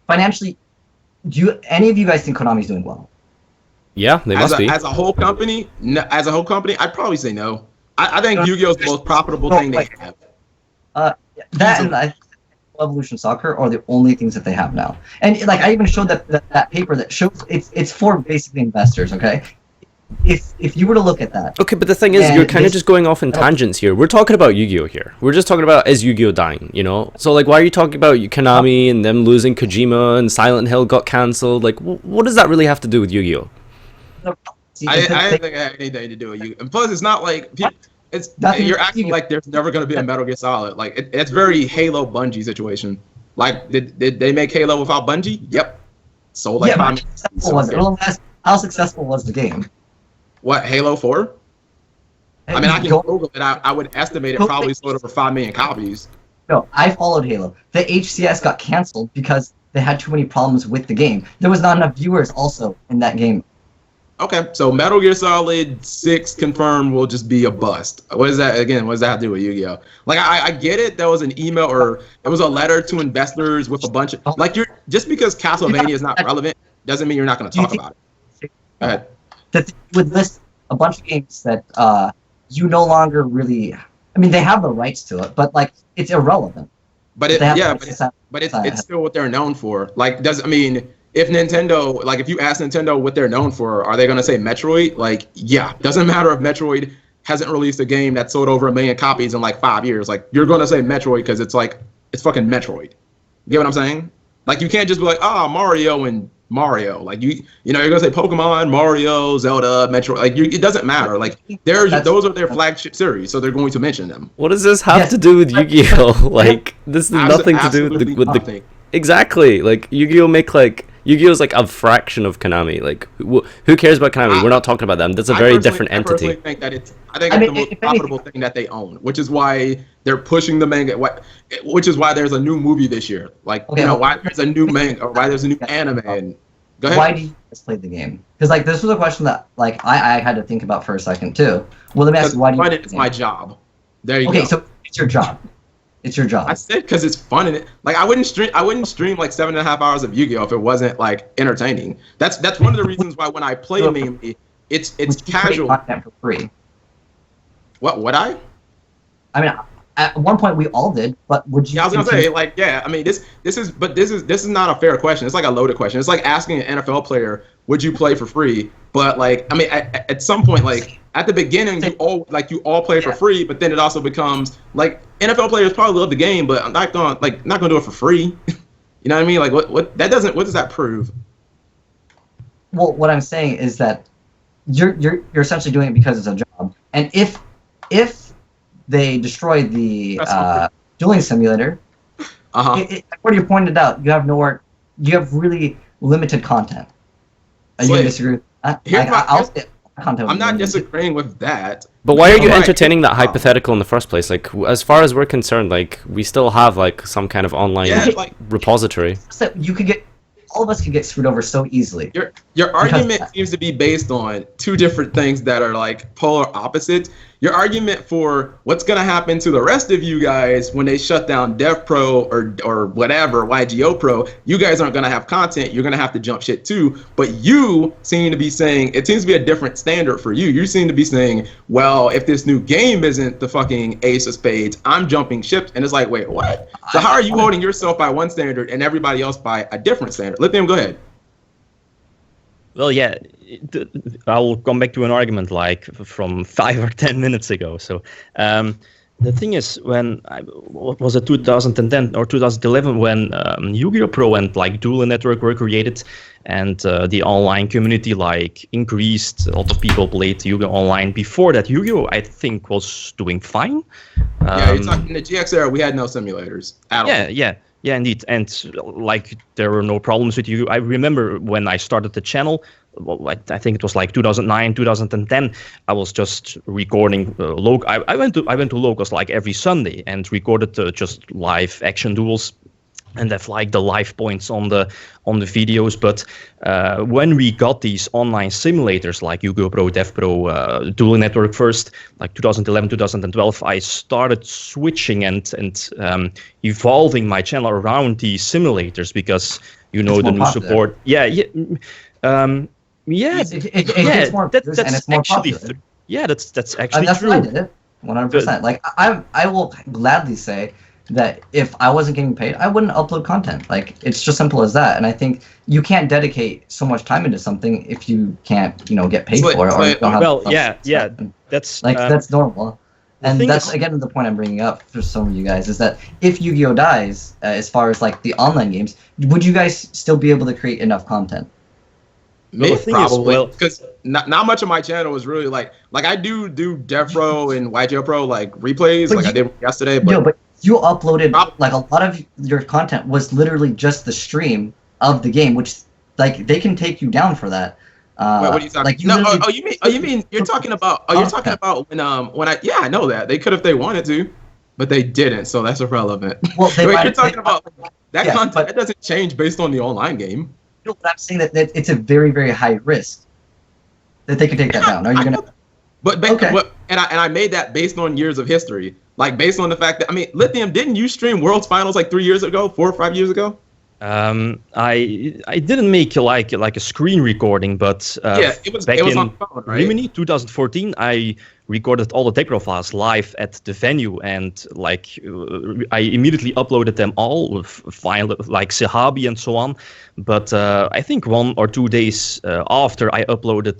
financially, do any of you guys think Konami's doing well? Yeah, they must be. As a whole company, I'd probably say no. I think Yu-Gi-Oh is the most profitable thing they have. That and Evolution Soccer are the only things that they have now. And like I even showed that paper that shows it's for basically investors. Okay, if you were to look at that. Okay, but the thing is, you're kind of just going off in tangents here. We're talking about Yu-Gi-Oh here. We're just talking about is Yu-Gi-Oh dying, you know? So like, why are you talking about Konami and them losing Kojima and Silent Hill got cancelled? Like, what does that really have to do with Yu-Gi-Oh? I don't think it had anything to do with you. And plus, it's not like you're acting like there's never going to be a Metal Gear Solid. Like it's very Halo Bungie situation. Like did they make Halo without Bungie? Yep. So like, how successful was the game? What, Halo 4? I mean, I can Google it. I would estimate it probably sold over 5 million copies. No, I followed Halo. The HCS got canceled because they had too many problems with the game. There was not enough viewers also in that game. Okay, so Metal Gear Solid 6 confirmed will just be a bust. What is that again? What does that have to do with Yu-Gi-Oh? Like, I get it. There was an email or it was a letter to investors with a bunch of like just because Castlevania is not relevant doesn't mean you're not going to talk about it. Go ahead. That would list a bunch of games that you no longer really. I mean, they have the rights to it, but like it's irrelevant. But it's still what they're known for. Like, if Nintendo, like, if you ask Nintendo what they're known for, are they going to say Metroid? Like, yeah, doesn't matter if Metroid hasn't released a game that sold over 1 million copies in like 5 years. Like, you're going to say Metroid because it's fucking Metroid. You get what I'm saying? Like, you can't just be like, Mario and Mario. Like, you're going to say Pokemon, Mario, Zelda, Metroid. Like, it doesn't matter. Like, those are their flagship series, so they're going to mention them. What does this have to do with Yu-Gi-Oh? Like, this has nothing to do with the. Exactly. Like, Yu-Gi-Oh's like a fraction of Konami. Like, who cares about Konami? We're not talking about them. That's a very different entity. I think it's the most profitable thing that they own, which is why they're pushing the manga. Which is why there's a new movie this year. Like, why there's a new manga or why there's a new anime. And go ahead. Why do you guys play the game? Because like this was a question that like I had to think about for a second too. Well, let me ask you, why do you? It's my job. There you go. Okay, so it's your job. It's your job. I said because it's fun in it. Like I wouldn't stream like 7.5 hours of Yu-Gi-Oh if it wasn't like entertaining. That's one of the reasons why when I play mainly, it's casual. Content for free. What would I? I mean, at one point we all did, but would you? Yeah, I was gonna say like I mean this is not a fair question. It's like a loaded question. It's like asking an NFL player, would you play for free? But like I mean at some point like. At the beginning, you all play for free, but then it also becomes like NFL players probably love the game, but I'm not gonna do it for free. You know what I mean? Like what does that prove? Well, what I'm saying is that you're essentially doing it because it's a job, and if they destroy the dueling simulator, what you pointed out, you have really limited content. Are you gonna disagree with that? I'm not disagreeing with that. But why are you entertaining that hypothetical in the first place? Like, as far as we're concerned, like, we still have like some kind of online repository. So all of us can get screwed over so easily. Your argument seems to be based on two different things that are like polar opposites. Your argument for what's gonna happen to the rest of you guys when they shut down Dev Pro or whatever, YGO Pro, you guys aren't gonna have content, you're gonna have to jump shit too. But you seem to be saying, it seems to be a different standard for you. You seem to be saying, well, if this new game isn't the fucking ace of spades, I'm jumping ships. And it's like, wait, what? So how are you holding yourself by one standard and everybody else by a different standard? Lithium, go ahead. Well, yeah, I'll come back to an argument like from 5 or 10 minutes ago. So the thing is, what was it 2010 or 2011 when Yu-Gi-Oh Pro and like Duel Network were created, and the online community like increased. A lot of people played Yu-Gi-Oh online. Before that, Yu-Gi-Oh I think was doing fine. Yeah, you're talking in the GX era. We had no simulators at all. Yeah. Yeah, indeed. And like there were no problems with you. I remember when I started the channel, I think it was like 2009, 2010. I was just recording I went to locals like every Sunday and recorded just live action duels and have like the live points on the videos. But when we got these online simulators like Yu-Gi-Oh! Pro, Dev Pro, Duel Network first, like 2011, 2012, I started switching and evolving my channel around these simulators because you know It's the more new popular. support. Yeah. It gets more views and it's more actually popular. that's actually That's true. why I did it, 100%. Like I will gladly say that if I wasn't getting paid, I wouldn't upload content. Like it's just simple as that. And I think you can't dedicate so much time into something if you can't, get paid for it. Or you don't have Well, stuff. yeah, that's Like that's normal. And thing that's is- again the point I'm bringing up for some of you guys is that if Yu-Gi-Oh dies, as far as like the online games, would you guys still be able to create enough content? Me, the thing is, probably, well- because not much of my channel is really like I do Dev Pro and YGO Pro like replays But like I you- did yesterday, but But you uploaded Prob- like a lot of your content was literally just the stream of the game, which like they can take you down for that. wait, what are you talking? Like, no, literally- you mean you're talking about when I know that they could if they wanted to, but they didn't, so that's irrelevant. Well, they Wait, might- you're talking about that Yeah, content but- that doesn't change based on the online game. No, but I'm saying that it's a very, very high risk that they can take that down. Are you gonna? Okay. And I made that based on years of history, like based on the fact that Lithium, didn't you stream World's Finals like 4 or 5 years ago? I didn't make like a screen recording, but it was back on in the phone, right? Rimini 2014, I recorded all the tech profiles live at the venue, and I immediately uploaded them all with file like Sehabi and so on. But I think 1 or 2 days after I uploaded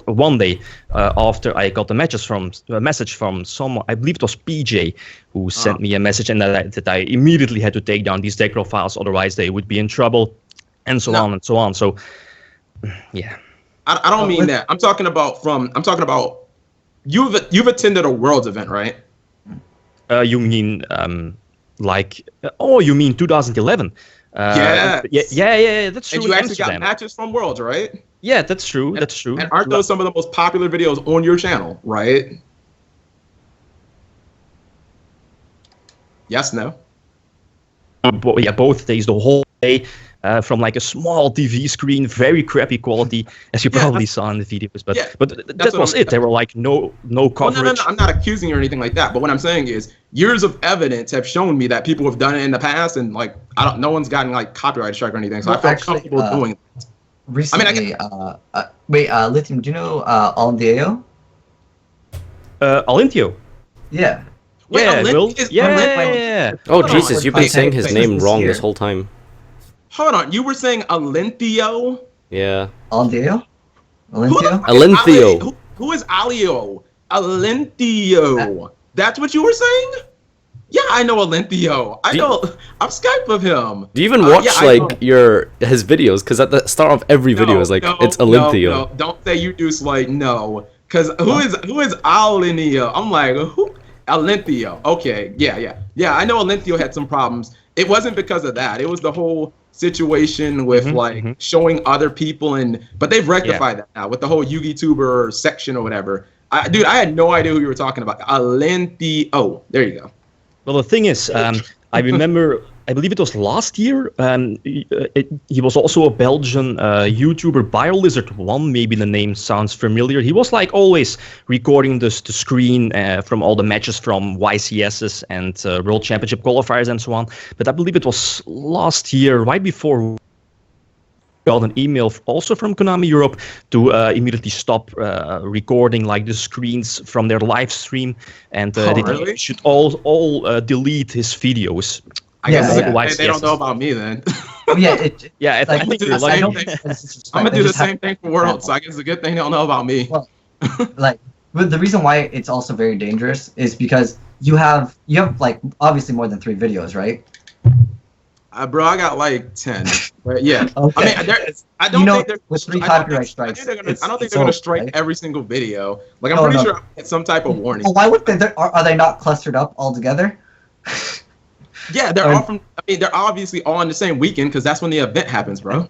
one day after I got a message from someone, I believe it was PJ, who sent me a message, and that I immediately had to take down these deck files, otherwise they would be in trouble, and so on and so on. So, yeah. I don't mean that. I'm talking about you've attended a Worlds event, right? You mean you mean 2011? Yes. Yeah, that's true. And you in actually got Amsterdam. matches from Worlds, right? Yeah, that's true. That's true. And aren't those some of the most popular videos on your channel, right? Yes, no? Both days, the whole day, from like a small TV screen, very crappy quality, as you probably saw in the videos. But that was it. There were like no coverage. No, I'm not accusing you or anything like that. But what I'm saying is, years of evidence have shown me that people have done it in the past, and like no one's gotten like copyright strike or anything. So I feel comfortable doing it. Recently, Lithium, do you know AznEyes? Alintio. Yeah. Wait, Yeah, Alintio Will. is- Yeah. Oh, Hold on, Jesus, you've been wait, saying his wait, name this wrong year. this whole time. Hold on, you were saying Alintio? Yeah. AznEyes? Who Alintio? Alintio. Who is Alio? Alintio. That's what you were saying? Yeah, I know Alintio. I've Skyped with him. Do you even watch yeah, I know. his videos? Because at the start of every video is like it's Alintio. No, don't say you do Slade. No, because who is Alintio? I'm like who? Alintio. Okay, yeah. I know Alintio had some problems. It wasn't because of that. It was the whole situation with showing other people, but they've rectified that now with the whole YugiTuber section or whatever. I had no idea who you were talking about. Alintio. There you go. Well, the thing is, I remember, I believe it was last year, he was also a Belgian YouTuber, BioLizard1, maybe the name sounds familiar. He was like always recording the screen from all the matches from YCSs and World Championship qualifiers and so on. But I believe it was last year, right before got an email also from Konami Europe to immediately stop recording like the screens from their live stream, and really? they should all delete his videos. I guess Yeah. they don't know about me then. Yeah, I think you're lucky. I'm gonna do the same thing for Worlds, so I guess it's a good thing they don't know about me. Well, but the reason why it's also very dangerous is because you have like obviously more than 3 videos, right? Bro, I got like 10. But yeah. Okay. I mean, I don't think they're with 3 I don't copyright think- strikes. I don't think they're it's gonna over, strike right? every single video. Like I'm pretty sure I'll get some type of warning. Well, why would they? Are they not clustered up all together? Yeah, they're all from. I mean, they're obviously all in the same weekend because that's when the event happens, bro.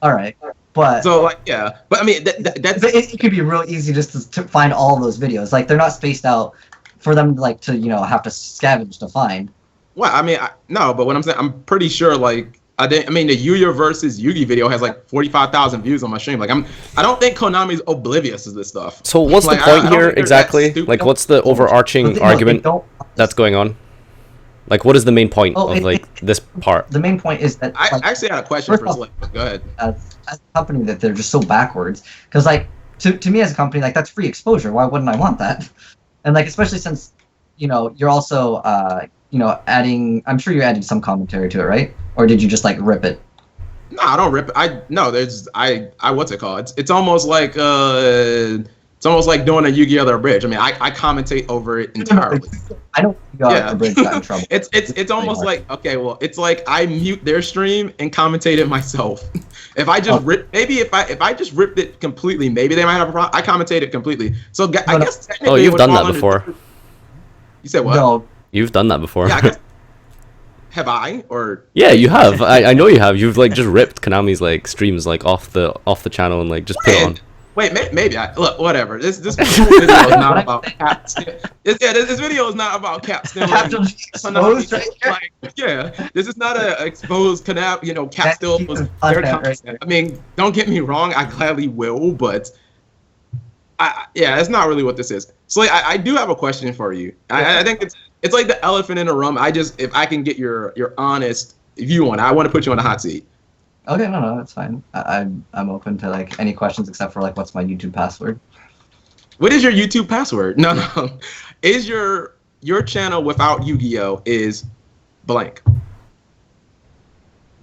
All right, but So like, yeah, but I mean, that's it could be real easy just to find all of those videos. Like they're not spaced out for them like to have to scavenge to find. well, I mean, no, but what I'm saying, I'm pretty sure like. I mean, the Yugioh versus Yugi video has like 45,000 views on my stream. Like, I don't think Konami's oblivious to this stuff. So what's like, the point I don't here think they're exactly? that stupid. Like, what's the overarching argument that's going on? Like, what is the main point of this part? The main point is that I actually had a question for Slade. Go ahead. As a company, that they're just so backwards. Because like to me as a company, like that's free exposure. Why wouldn't I want that? And like especially since you're also adding. I'm sure you're adding some commentary to it, right? Or did you just like rip it? No, I don't rip it. What's it called? It's almost like doing a Yu-Gi-Oh! The Bridge. I mean, I commentate over it entirely. I don't the Bridge got in trouble. It's almost like, okay, well, it's like I mute their stream and commentate it myself. If I just if I just ripped it completely, maybe they might have a problem. I commentate it completely. So I guess technically oh, you've done that before. You said what? No. You've done that before. Yeah, I guess, have I? Or yeah, you have. I know you have. You've like just ripped Konami's like streams like off the channel and like just put it on. Wait, maybe I look. Whatever. This video is not about cap. This video is not about cap stealing. Like, yeah, this is not a exposed cap steal. I mean, don't get me wrong. I gladly will, but yeah, that's not really what this is. So I do have a question for you. I think it's like the elephant in the room. If I can get your honest view on it, I want to put you on the hot seat. Okay, no, that's fine. I'm open to like any questions except for like what's my YouTube password. What is your YouTube password? No. Is your channel without Yu-Gi-Oh is blank?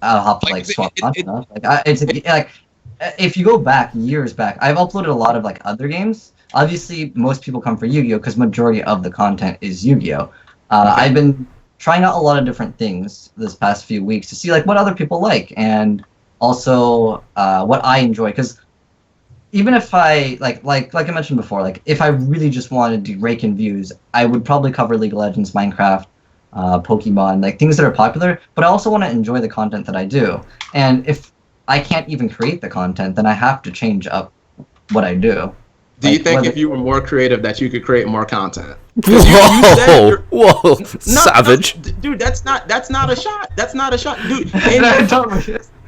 I'll have to like swap on. Like if you go back years back, I've uploaded a lot of like other games. Obviously, most people come for Yu-Gi-Oh because majority of the content is Yu-Gi-Oh. I've been trying out a lot of different things this past few weeks to see like what other people like and also what I enjoy. Because even if I like I mentioned before, like if I really just wanted to rake in views, I would probably cover League of Legends, Minecraft, Pokemon, like things that are popular. But I also want to enjoy the content that I do. And if I can't even create the content, then I have to change up what I do. Do you think if you were more creative that you could create more content? Whoa, savage. No, dude, that's not a shot. That's not a shot, dude.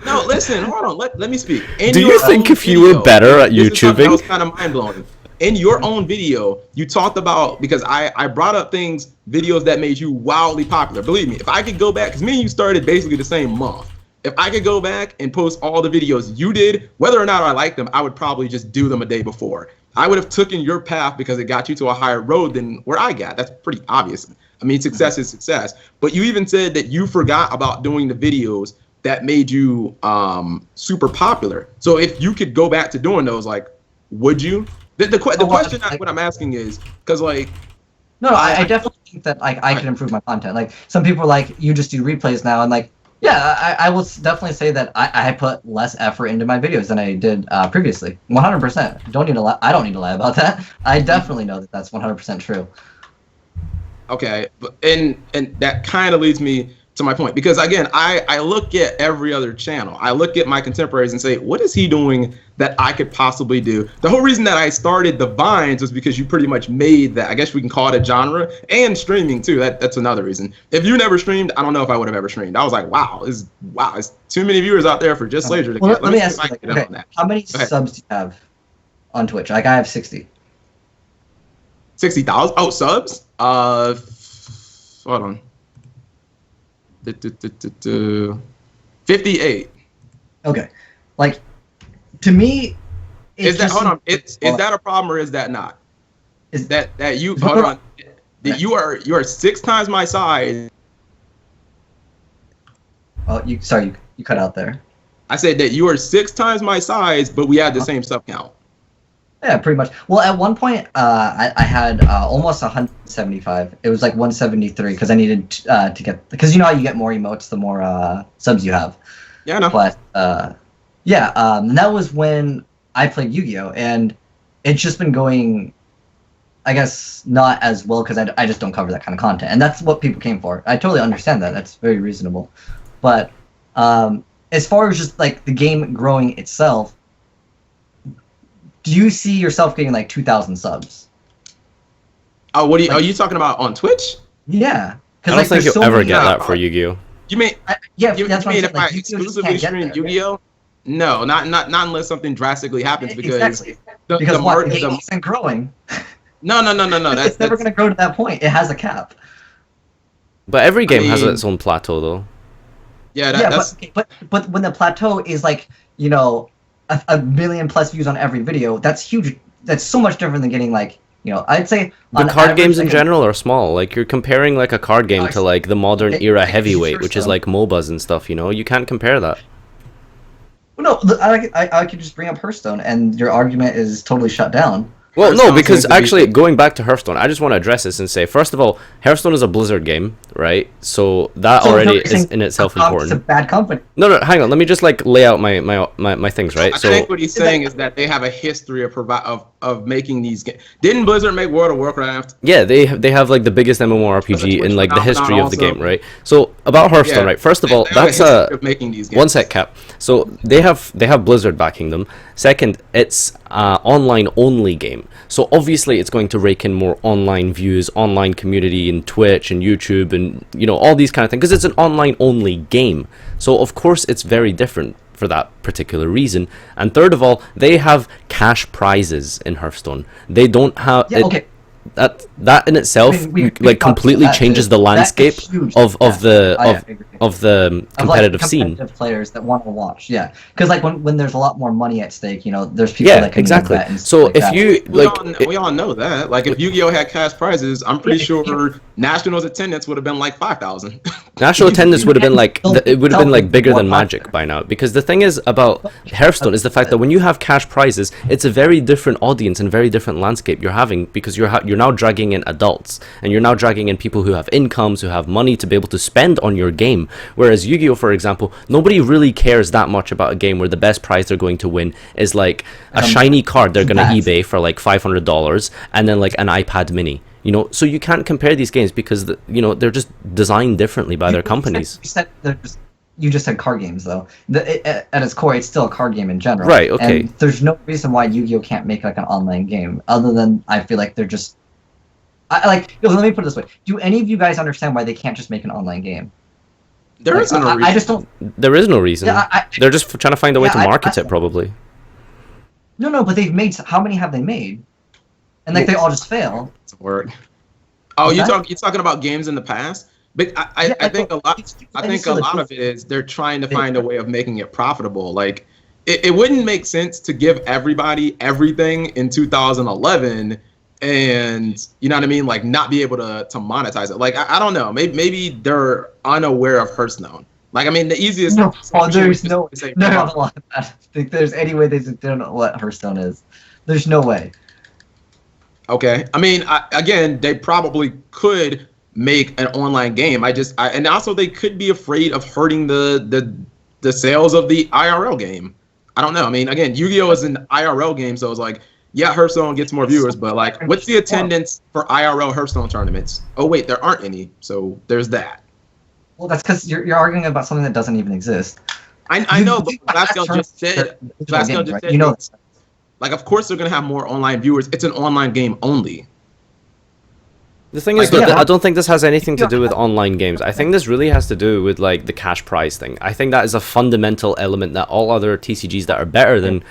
No, listen, hold on. Let me speak. Do you think if you were better at YouTubing? That was kind of mind blowing. In your own video, you talked about, because I brought up videos that made you wildly popular. Believe me, if I could go back, because me and you started basically the same month. If I could go back and post all the videos you did, whether or not I liked them, I would probably just do them a day before. I would have taken your path because it got you to a higher road than where I got. That's pretty obvious. I mean, success is success. But you even said that you forgot about doing the videos that made you super popular. So if you could go back to doing those, like, would you? The question what I'm asking is, because like, no, I definitely think that like I can improve my content. Like some people are like, you just do replays now, and like, yeah, I will definitely say that I put less effort into my videos than I did previously. 100%. I don't need to lie about that. I definitely know that that's 100% true. Okay, but and that kind of leads me to my point, because again, I look at every other channel. I look at my contemporaries and say, what is he doing that I could possibly do? The whole reason that I started the Vines was because you pretty much made that, I guess we can call it a genre, and streaming too. That's another reason. If you never streamed, I don't know if I would have ever streamed. I was like, wow, it's too many viewers out there for just Slaydra. Well, let me ask you, okay, how many subs do you have on Twitch? Like I have 60. 60,000? Oh, subs? Hold on. 58. Okay, like to me, is that a problem or is that not? Is that you hold on? That you are 6 times my size. Oh, you cut out there. I said that you are 6 times my size, but we had the same sub count. Yeah, pretty much. Well, at one point, I had almost 175. It was like 173 because I needed to get, because you know how you get more emotes the more subs you have. Yeah, I know. But that was when I played Yu-Gi-Oh, and it's just been going I guess not as well because I just don't cover that kind of content, and that's what people came for. I totally understand that. That's very reasonable. But as far as just like the game growing itself, do you see yourself getting like 2,000 subs? Oh, what are you talking about on Twitch? Yeah, I don't think you'll ever get that for Yu-Gi-Oh. You mean that's what I'm saying. if I exclusively stream Yu-Gi-Oh? No, not unless something drastically happens because exactly. the Because market the game isn't growing. No. It's never going to grow to that point. It has a cap. But every game has its own plateau, though. Yeah, but when the plateau is like, you know, a million plus views on every video, that's huge. That's so much different than getting like, you know, I'd say the card games in general are small. Like you're comparing like a card game to like the modern era heavyweight, which is like MOBAs and stuff. You know, you can't compare that. No, I could just bring up Hearthstone, and your argument is totally shut down. Well, no, because actually, going back to Hearthstone, I just want to address this and say, first of all, Hearthstone is a Blizzard game, right? So that already is in itself important. It's a bad company. No, hang on. Let me just like lay out my things, right? I think what he's saying is that they have a history of making these games. Didn't Blizzard make World of Warcraft? Yeah, they have like the biggest MMORPG in like the history of the game, right? So about Hearthstone, right? First of all, that's making these games. One sec, Cap. So they have Blizzard backing them. Second, it's online only game. So obviously it's going to rake in more online views, online community, and Twitch and YouTube, and you know all these kind of things because it's an online only game. So of course it's very different for that particular reason. And third of all, they have cash prizes in Hearthstone. They don't have that in itself completely changes the landscape of the competitive scene. Players that want to watch, because like when there's a lot more money at stake, you know, there's people that can exactly. Bet and so like if that. you we all know that. Like if Yu-Gi-Oh had cash prizes, I'm pretty sure Nationals attendance would have been like 5,000. National attendance would have been like it would have been like bigger than Magic by now, because the thing is about Hearthstone is the fact that when you have cash prizes, it's a very different audience and very different landscape you're having, because you're now dragging in adults, and you're now dragging in people who have incomes, who have money to be able to spend on your game. Whereas Yu-Gi-Oh, for example, nobody really cares that much about a game where the best prize they're going to win is like a shiny card they're going to eBay for like $500 and then like an iPad mini. You know, so you can't compare these games because they're just designed differently by their companies. You just said card games, though. At its core, it's still a card game in general. Right, okay. And there's no reason why Yu-Gi-Oh can't make like an online game, other than I feel like they're just... let me put it this way. Do any of you guys understand why they can't just make an online game? There is no reason. I just don't... There is no reason. They're just trying to find a way to market it, probably. No, but they've made... How many have they made? And like they all just fail. It's a word. Oh, you're talking about games in the past? But I think a lot of it is they're trying to find a way of making it profitable. Like it wouldn't make sense to give everybody everything in 2011 and you know what I mean, like not be able to monetize it. Like I don't know, maybe they're unaware of Hearthstone. Like I mean, the easiest. There's no I think there's any way they don't know what Hearthstone is. There's no way. Okay, I mean, again, they probably could make an online game. And also they could be afraid of hurting the sales of the IRL game. I don't know. I mean, again, Yu-Gi-Oh is an IRL game, so it's like, yeah, Hearthstone gets more viewers, but like, what's the attendance for IRL Hearthstone tournaments? Oh wait, there aren't any, so there's that. Well, that's because you're arguing about something that doesn't even exist. I know, but Glasgow just said. You know. Like, of course they're going to have more online viewers. It's an online game only. The thing is, I don't think this has anything to do with online games. I think this really has to do with, like, the cash prize thing. I think that is a fundamental element that all other TCGs that are better than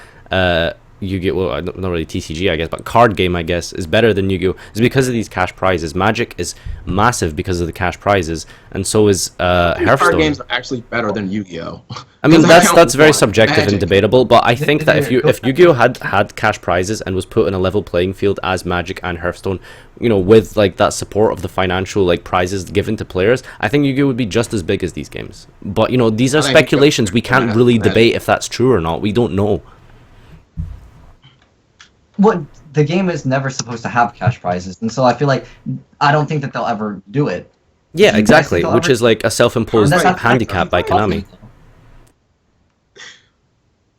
Yu-Gi-Oh! Well, not really TCG, I guess, but card game, I guess, is better than Yu-Gi-Oh! Is because of these cash prizes. Magic is massive because of the cash prizes, and so is Hearthstone. Card games are actually better than Yu-Gi-Oh! I mean, that's very subjective and debatable, but I think that if Yu-Gi-Oh! had cash prizes and was put in a level playing field as Magic and Hearthstone, you know, with like that support of the financial like prizes given to players, I think Yu-Gi-Oh! Would be just as big as these games. But you know, these are speculations. We can't really debate if that's true or not. We don't know. Well, the game is never supposed to have cash prizes, and so I feel like I don't think that they'll ever do it. Yeah, exactly, which is like a self-imposed handicap by Konami.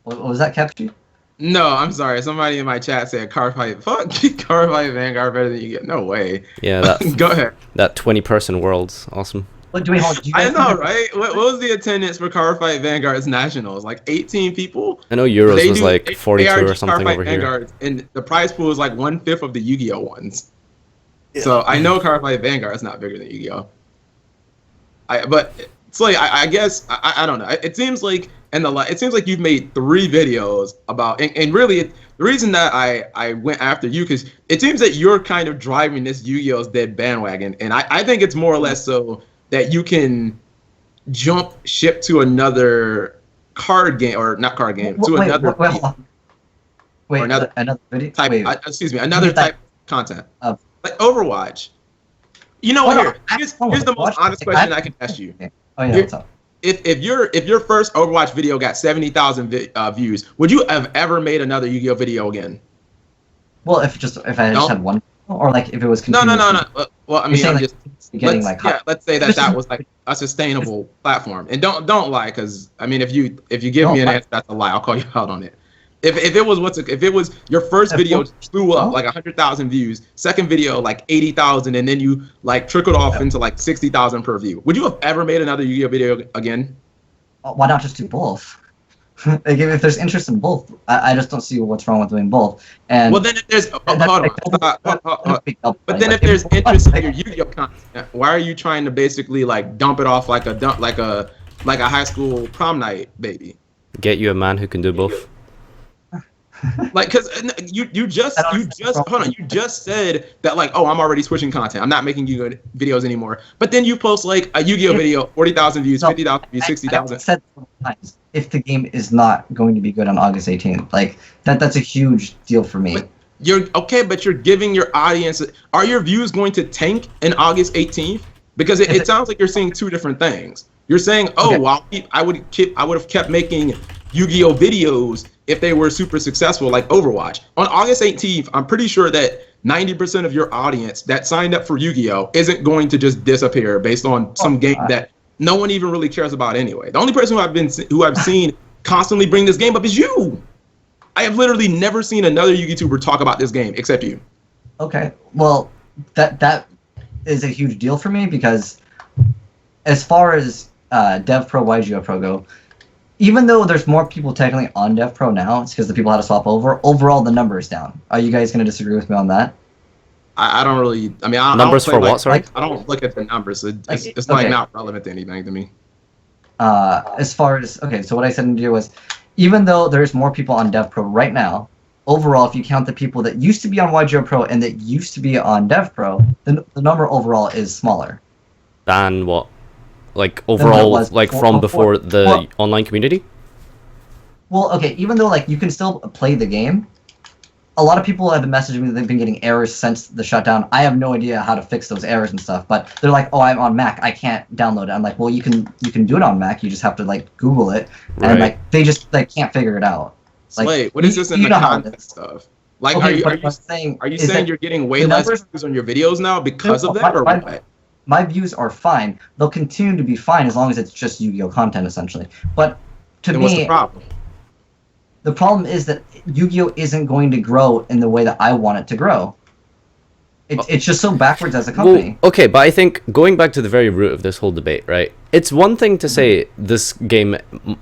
What was that, Capchi? No, I'm sorry. Somebody in my chat said car fight. Fuck, car fight Vanguard better than Yu-Gi-Oh. No way. Yeah, that Go ahead. that 20-person world's awesome. What do we hold? Do you I guys know, think right? What was the attendance for Car Fight Vanguard's nationals? Like 18 people. I know Euros They was do like 42 ARG or something Car Fight over here. Vanguard, and the prize pool is like 1/5 of the Yu-Gi-Oh ones. So I know Car Fight Vanguard is not bigger than Yu-Gi-Oh. But it's like I guess I don't know. It seems like it seems like you've made 3 videos about and really the reason that I went after you because it seems that you're kind of driving this Yu-Gi-Oh's dead bandwagon, and I think it's more or less so that you can jump ship to another card game or not card game to another hold on. Wait, or another video? type. Wait, Excuse me, another type of content of- like Overwatch. You know Hold what? on, Here's hold the on, most watch- honest question I can ask you. Oh yeah, Here- what's up? If your first Overwatch video got 70,000 views, would you have ever made another Yu-Gi-Oh video again? Well, if I just had one, or like if it was No. continuous- Well, I You're mean, saying, I'm like, just getting like let's say that was like a sustainable platform. And don't lie, because I mean, if you give me an answer that's a lie, I'll call you out on it. If it was your first video blew up like 100,000 views, second video like 80,000, and then you like trickled off into like 60,000 per view, would you have ever made another Yu-Gi-Oh video again? Why not just do both? Like if there's interest in both, I just don't see what's wrong with doing both. And Well, then if there's hold on. But then if there's interest in your Yu-Gi-Oh content, why are you trying to basically like dump it off like a high school prom night baby? Get you a man who can do both. Like, cause you just said that like, oh, I'm already switching content. I'm not making Yu-Gi-Oh videos anymore. But then you post like a Yu-Gi-Oh video, 40,000 views, 50,000 views, 60,000. I said times if the game is not going to be good on August 18th, like that's a huge deal for me. But you're giving your audience. Are your views going to tank in August 18th? Because it sounds like you're saying two different things. You're saying, oh, Okay. well, I would have kept making Yu-Gi-Oh videos if they were super successful like Overwatch. On August 18th, I'm pretty sure that 90% of your audience that signed up for Yu-Gi-Oh isn't going to just disappear based on some game that no one even really cares about anyway. The only person who I've seen constantly bring this game up is you. I have literally never seen another YouTuber talk about this game except you. Okay, well, that is a huge deal for me because as far as DevPro, YGO Pro go, even though there's more people technically on DevPro now, it's because the people had to swap over. Overall, the number is down. Are you guys going to disagree with me on that? I don't really. I mean, I Numbers don't for play, what? Sorry. I don't look at the numbers. It's okay. like not relevant to anything to me. As far as so what I said in here was, even though there's more people on DevPro right now, overall, if you count the people that used to be on YGO Pro and that used to be on DevPro, the number overall is smaller. Than what? Like overall, was like from before the online community? Well, okay, even though like you can still play the game, a lot of people have been messaging me that they've been getting errors since the shutdown. I have no idea how to fix those errors and stuff, but they're like, "Oh, I'm on Mac. I can't download it." I'm like, "Well, you can do it on Mac. You just have to like Google it." And Right. like they just like can't figure it out. Like, Slay, what is this in you the know how it content is. stuff? Like, Okay, are but you saying you're getting way the less numbers- views on your videos now because of that, or what? my views are fine. They'll continue to be fine as long as it's just Yu-Gi-Oh content essentially. But to Then me, what's the problem? the problem is that Yu-Gi-Oh isn't going to grow in the way that I want it to grow. It's just so backwards as a company. Well, okay, but I think going back to the very root of this whole debate, right? It's one thing to say this game,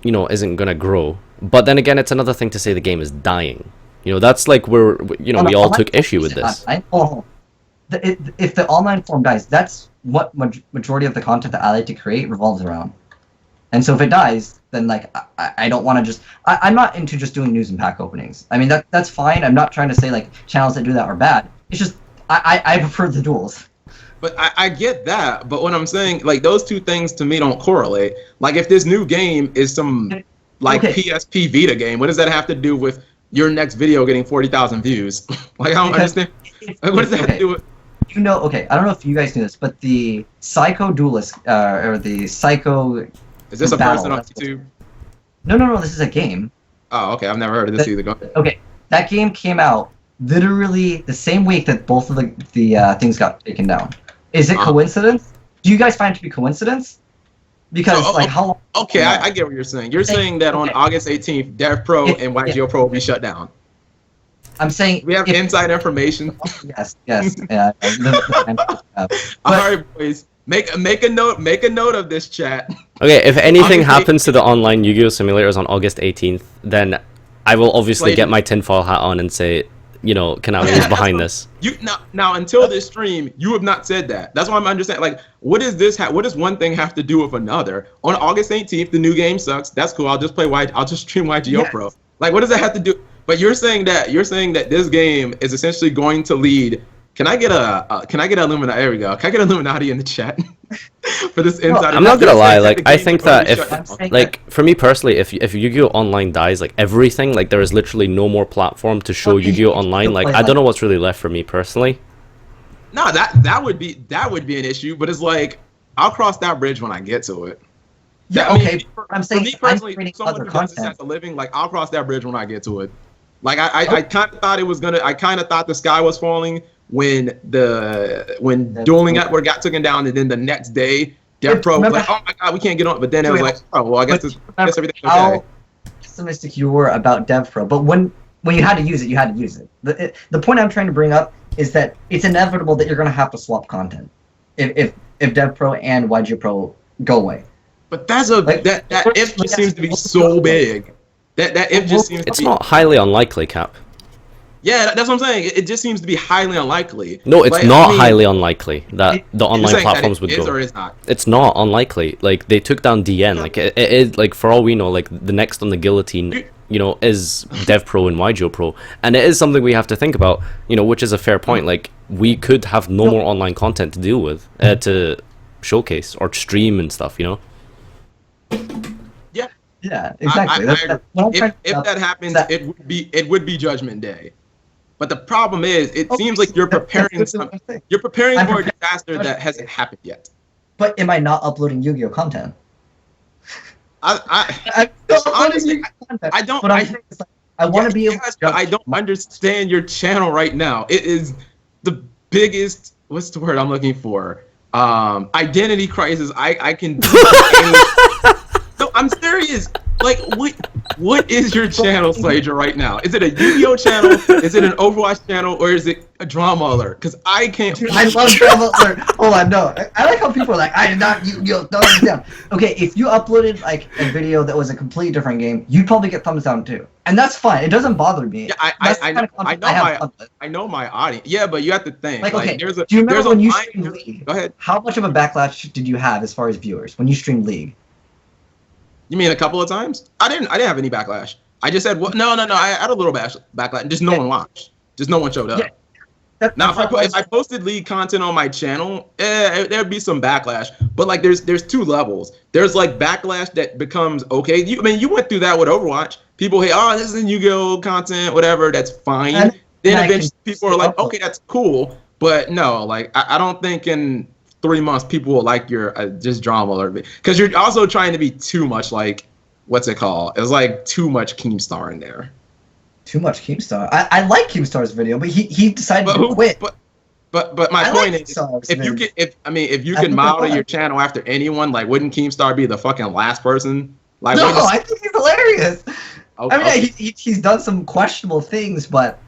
isn't gonna grow, but then again, it's another thing to say the game is dying. That's like where we all took issue with this. If the online form dies, that's what majority of the content that I like to create revolves around. And so if it dies, then like I don't want to just I'm not into just doing news and pack openings. I mean that's fine. I'm not trying to say like channels that do that are bad. It's just I prefer the duels. But I get that. But what I'm saying, like those two things to me don't correlate. Like if this new game is some like Okay. PSP Vita game, what does that have to do with your next video getting 40,000 views? Like I don't understand. Like, what does that have to do with? Okay, I don't know if you guys knew this, but the Psycho Duelist, or the Psycho... Is this a Battle, person on that's what- YouTube? No, this is a game. Oh, okay. I've never heard of this either. Go. Okay, that game came out literally the same week that both of the things got taken down. Is it coincidence? Do you guys find it to be coincidence? Because So, like how long? Okay, I get what you're saying. You're saying that on August 18th, DevPro and YGO Pro will be shut down. I'm saying We have inside information. Yes, yeah. All right, boys. Make a note of this, chat. Okay, if anything August happens to the online Yu-Gi-Oh simulators on August 18th, then I will obviously Slaydra. get my tinfoil hat on and say, you know, Konami is behind this. You now until this stream, you have not said that. That's why I'm understanding. Like, what does this? What does one thing have to do with another? On August 18th, the new game sucks. That's cool. I'll just stream YGO Pro. Like, what does that have to do? But you're saying that this game is essentially going to lead. Can I get Illuminati? There we go. Can I get Illuminati in the chat for this insider? I'm not gonna lie, like I think that if if like for me personally, if Yu-Gi-Oh Online dies, like everything, like there is literally no more platform to show Yu-Gi-Oh Online. Like I don't know what's really left for me personally. no, that would be an issue. But it's like I'll cross that bridge when I get to it. Yeah, I mean, okay. I'm for saying me personally, creating someone other who does this content. as a living, like I'll cross that bridge when I get to it. Like I kind of thought it was gonna. I kind of thought the sky was falling when Dueling Network got taken down, and then the next day, DevPro was like, "Oh my God, we can't get on." But then it was like, "Oh well, I guess everything's okay." How pessimistic you were about DevPro, but when you had to use it, you had to use it. The point I'm trying to bring up is that it's inevitable that you're going to have to swap content if DevPro and YG Pro go away. But that's that if just seems to be so big. That if just seems. It's not highly unlikely, Cap. Yeah, that's what I'm saying. It just seems to be highly unlikely. No, it's like, not I mean, highly unlikely that the online platforms would is go. or is not. It's not unlikely. Like they took down DN. Like it is like for all we know, like the next on the guillotine, you know, is DevPro and YGO Pro, and it is something we have to think about. You know, which is a fair point. Like we could have no more online content to deal with to showcase or stream and stuff. You know. Yeah, exactly. If that happens, it would be Judgment Day. But the problem is, it seems like you're preparing for a disaster that hasn't happened yet. But am I not uploading Yu-Gi-Oh content? Honestly, I don't. But I'm saying is, like, I want to be able. But I don't understand your channel right now. It is the biggest. What's the word I'm looking for? Identity crisis. I can. No, I'm serious. Like, what is your channel, Slaydra, right now? Is it a Yu-Gi-Oh channel? Is it an Overwatch channel? Or is it a drama alert? Because I can't. Dude, I love drama alert. Hold on, no. I like how people are like, I did not Yu-Gi-Oh thumbs down. Okay, if you uploaded like a video that was a completely different game, you'd probably get thumbs down too, and that's fine. It doesn't bother me. Yeah, I know my audience. Yeah, but you have to think. Like, okay, there's do you remember when you line- streamed League? Go ahead. How much of a backlash did you have as far as viewers when you streamed League? You mean a couple of times? I didn't have any backlash. I just said, well, no. I had a little backlash. Just no one watched. Just no one showed up. Yeah. Now, if I posted League content on my channel, there'd be some backlash. But like, there's two levels. There's like backlash that becomes okay. You went through that with Overwatch. People hate, oh, this is Yu-Gi-Oh content, whatever. That's fine. And then eventually people are like, okay, that's cool. But no, like I don't think in 3 months people will like your just drama alert, because you're also trying to be too much like, what's it called? It's like too much Keemstar in there. Too much Keemstar. I like Keemstar's video, but he decided to quit. But my point is, if you can model your channel after anyone, like, wouldn't Keemstar be the fucking last person? Like, no, I think he's hilarious. Okay. I mean, he's done some questionable things, but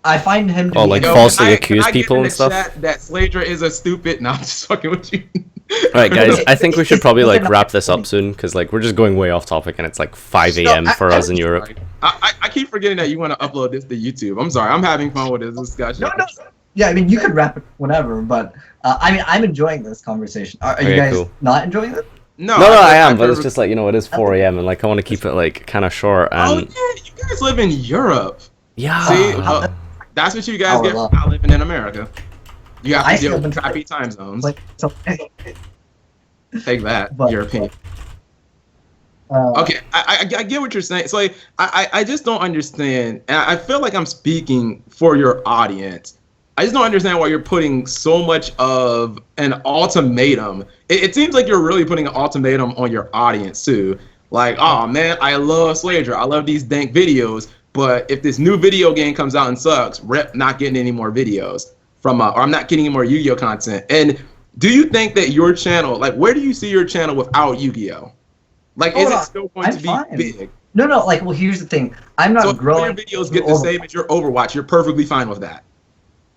I find him to be like falsely accuse people and stuff. That Slaydra is a stupid. No, I'm just fucking with you. All right, guys. I think we should probably like wrap this up soon, because like we're just going way off topic, and it's like 5 a.m. for us in Europe. I keep forgetting that you want to upload this to YouTube. I'm sorry. I'm having fun with this discussion. No. Yeah, I mean, you could wrap it whenever, but I mean, I'm enjoying this conversation. Are you guys not enjoying it? No, I am, but it's just like, you know, it is 4 a.m. and like I want to keep it like kind of short. And oh yeah, you guys live in Europe. Yeah. See, that's what you guys get for not living in America. You have to deal with crappy time zones. Like, so, Take that, but, European. Okay, I get what you're saying. It's like I just don't understand. And I feel like I'm speaking for your audience. I just don't understand why you're putting so much of an ultimatum. It seems like you're really putting an ultimatum on your audience too. Like, oh man, I love Slaydra. I love these dank videos. But if this new video game comes out and sucks, rep not getting any more videos from, or I'm not getting any more Yu-Gi-Oh content. And do you think that your channel, like, where do you see your channel without Yu-Gi-Oh? Like, is it still going to be fine. big? No, like, well, here's the thing. I'm not So if growing. your videos get the same as your Overwatch, you're perfectly fine with that.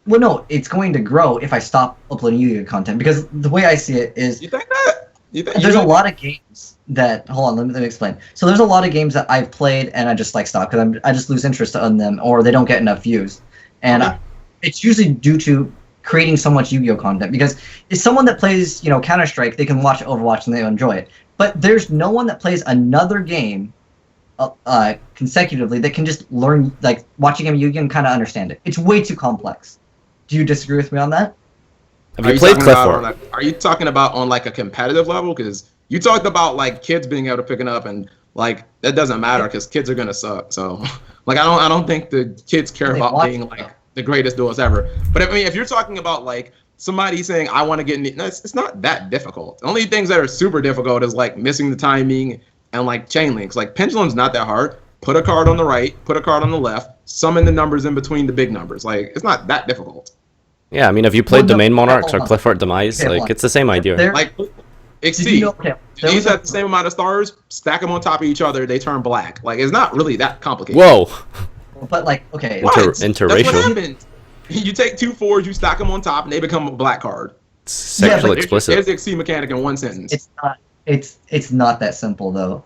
Well, no, it's going to grow if I stop uploading Yu-Gi-Oh content, because the way I see it is, You think that? there's a lot of games that, hold on, let me explain. So there's a lot of games that I've played and I just like stop because I just lose interest in them, or they don't get enough views, and it's usually due to creating so much Yu-Gi-Oh content. Because it's someone that plays, you know, Counter-Strike, they can watch Overwatch and they enjoy it, but there's no one that plays another game consecutively that can just learn, like, watching a Yu-Gi-Oh and kind of understand it. It's way too complex. Do you disagree with me on that? Have you played Clifford? Are you talking about on like a competitive level? Because you talked about like kids being able to pick it up, and like that doesn't matter because kids are gonna suck. So like I don't think the kids care about being like the greatest duelist ever. But I mean, if you're talking about like somebody saying I want to get in, it's not that difficult. The only things that are super difficult is like missing the timing and like chain links. Like Pendulum's not that hard. Put a card on the right, put a card on the left, summon the numbers in between the big numbers. Like, it's not that difficult. Yeah, I mean, have you played Domain Monarchs or Clifford Demise? Like, it's the same idea. Like, Exceed. These have the same amount of stars, stack them on top of each other, they turn black. Like, it's not really that complicated. Whoa! But, like, okay. Interracial. That's what happens. You take 2 4s, you stack them on top, and they become a black card. It's sexually explicit. There's the Exceed mechanic in one sentence. It's not that simple, though.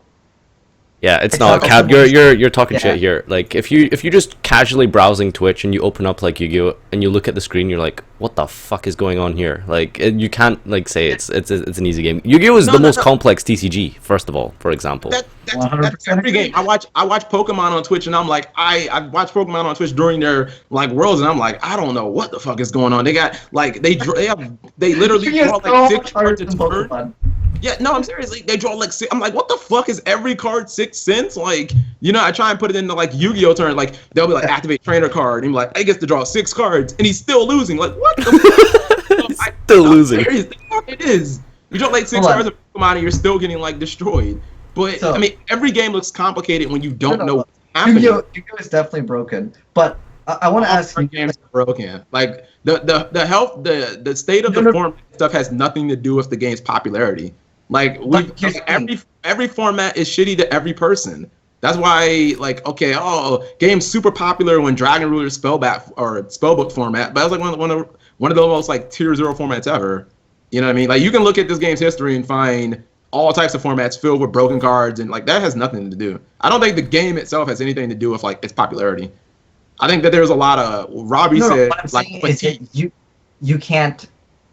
Yeah, it's not. Cap, you're talking shit here. Like, if you're just casually browsing Twitch and you open up like Yu-Gi-Oh and you look at the screen, you're like, what the fuck is going on here? Like, you can't like say it's an easy game. Yu-Gi-Oh is the most complex TCG, first of all, for example. That's every game. I watch Pokemon on Twitch, and I'm like, I watch Pokemon on Twitch during their like worlds, and I'm like, I don't know what the fuck is going on. They got like they literally draw like 6 cards a turn. Yeah, no, I'm serious. Like, they draw like 6. I'm like, what the fuck is every card 6 cents? Like, you know, I try and put it into like Yu-Gi-Oh turn. Like, they'll be like, activate trainer card, and be like, I gets to draw 6 cards, and he's still losing. Like, what the fuck? Still losing. It is. You draw like 6 cards of Pokemon, and you're still getting like destroyed. But I mean, every game looks complicated when you don't know what's happening. Yu-Gi-Oh is definitely broken. But I want to ask you, games are broken. Like the health, the state of the format stuff has nothing to do with the game's popularity. Like every format is shitty to every person. That's why, like, okay, game's super popular when Dragon Ruler Spellbook format, but that's like one of the most like tier 0 formats ever. You know what I mean? Like, you can look at this game's history and find all types of formats filled with broken cards, and like that has nothing to do. I don't think the game itself has anything to do with like its popularity. I think that there's a lot of Robbie said what I'm like saying is you can't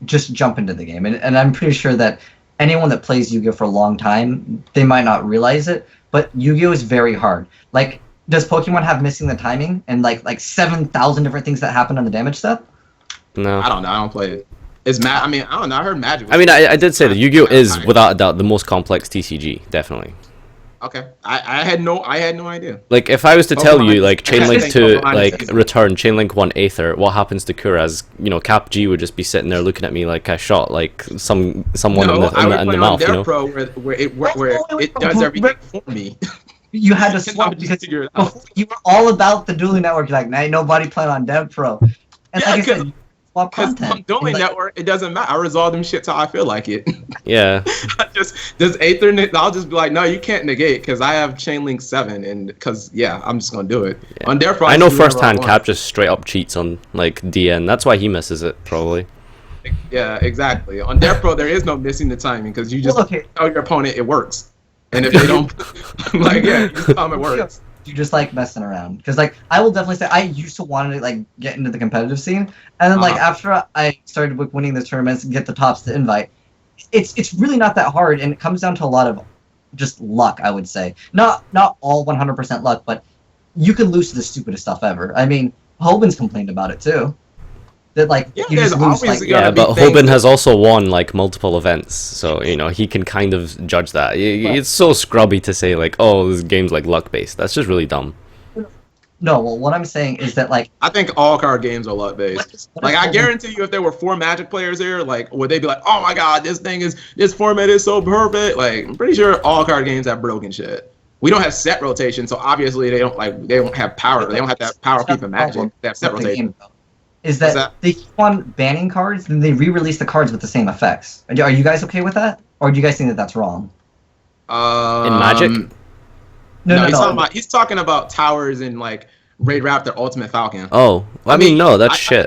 just jump into the game, and I'm pretty sure that anyone that plays Yu-Gi-Oh for a long time, they might not realize it, but Yu-Gi-Oh is very hard. Like, does Pokemon have missing the timing and like 7,000 different things that happen on the damage stuff? No, I don't know. I don't play it. It's I mean, I don't know. I heard Magic. I mean, I did say that Yu-Gi-Oh is without a doubt the most complex TCG, definitely. Okay, I had no idea. Like, if I was to tell you, like, Chainlink to, like, return Chainlink 1 Aether, what happens to Kuraz? You know, Cap G would just be sitting there looking at me like I shot, like, someone in the mouth, you know? Pro where it does everything for me. You had to swap because you were all about the dueling network. Like, ain't nobody playing on Dev Pro. And like I said, because on Dueling Network, it doesn't matter. I resolve them shits how I feel like it. Yeah. just Aether, I'll just be like, no, you can't negate because I have Chainlink 7, and because I'm just gonna do it. Yeah. On their I know firsthand Cap just straight up cheats on like DN. That's why he misses it probably. Yeah, exactly. On Death Pro, there is no missing the timing because you just tell your opponent it works, and if they don't, like you just tell them it works. You just like messing around, because like I will definitely say I used to want to like get into the competitive scene, and then like after I started winning the tournaments and get the tops to invite, it's really not that hard, and it comes down to a lot of just luck, I would say. Not all 100% luck, but you can lose to the stupidest stuff ever. I mean, Hoban's complained about it too. That like you just lose, like, but Hoban has also won like multiple events, so you know he can kind of judge that. It's so scrubby to say like, oh, this game's like luck based. That's just really dumb. No, well, what I'm saying is that like I think all card games are luck based. Like I guarantee you, if there were 4 Magic players there, like would they be like, oh my god, this format is so perfect? Like I'm pretty sure all card games have broken shit. We don't have set rotation, so obviously they don't have power. They don't have that power keeping Magic. They have set rotation. is What's that that? they keep on banning cards, and they re-release the cards with the same effects. Are you guys okay with that, or do you guys think that that's wrong? In Magic? No, he's talking about towers and like Raid Raptor Ultimate Falcon. Oh, I mean, no, that's shit.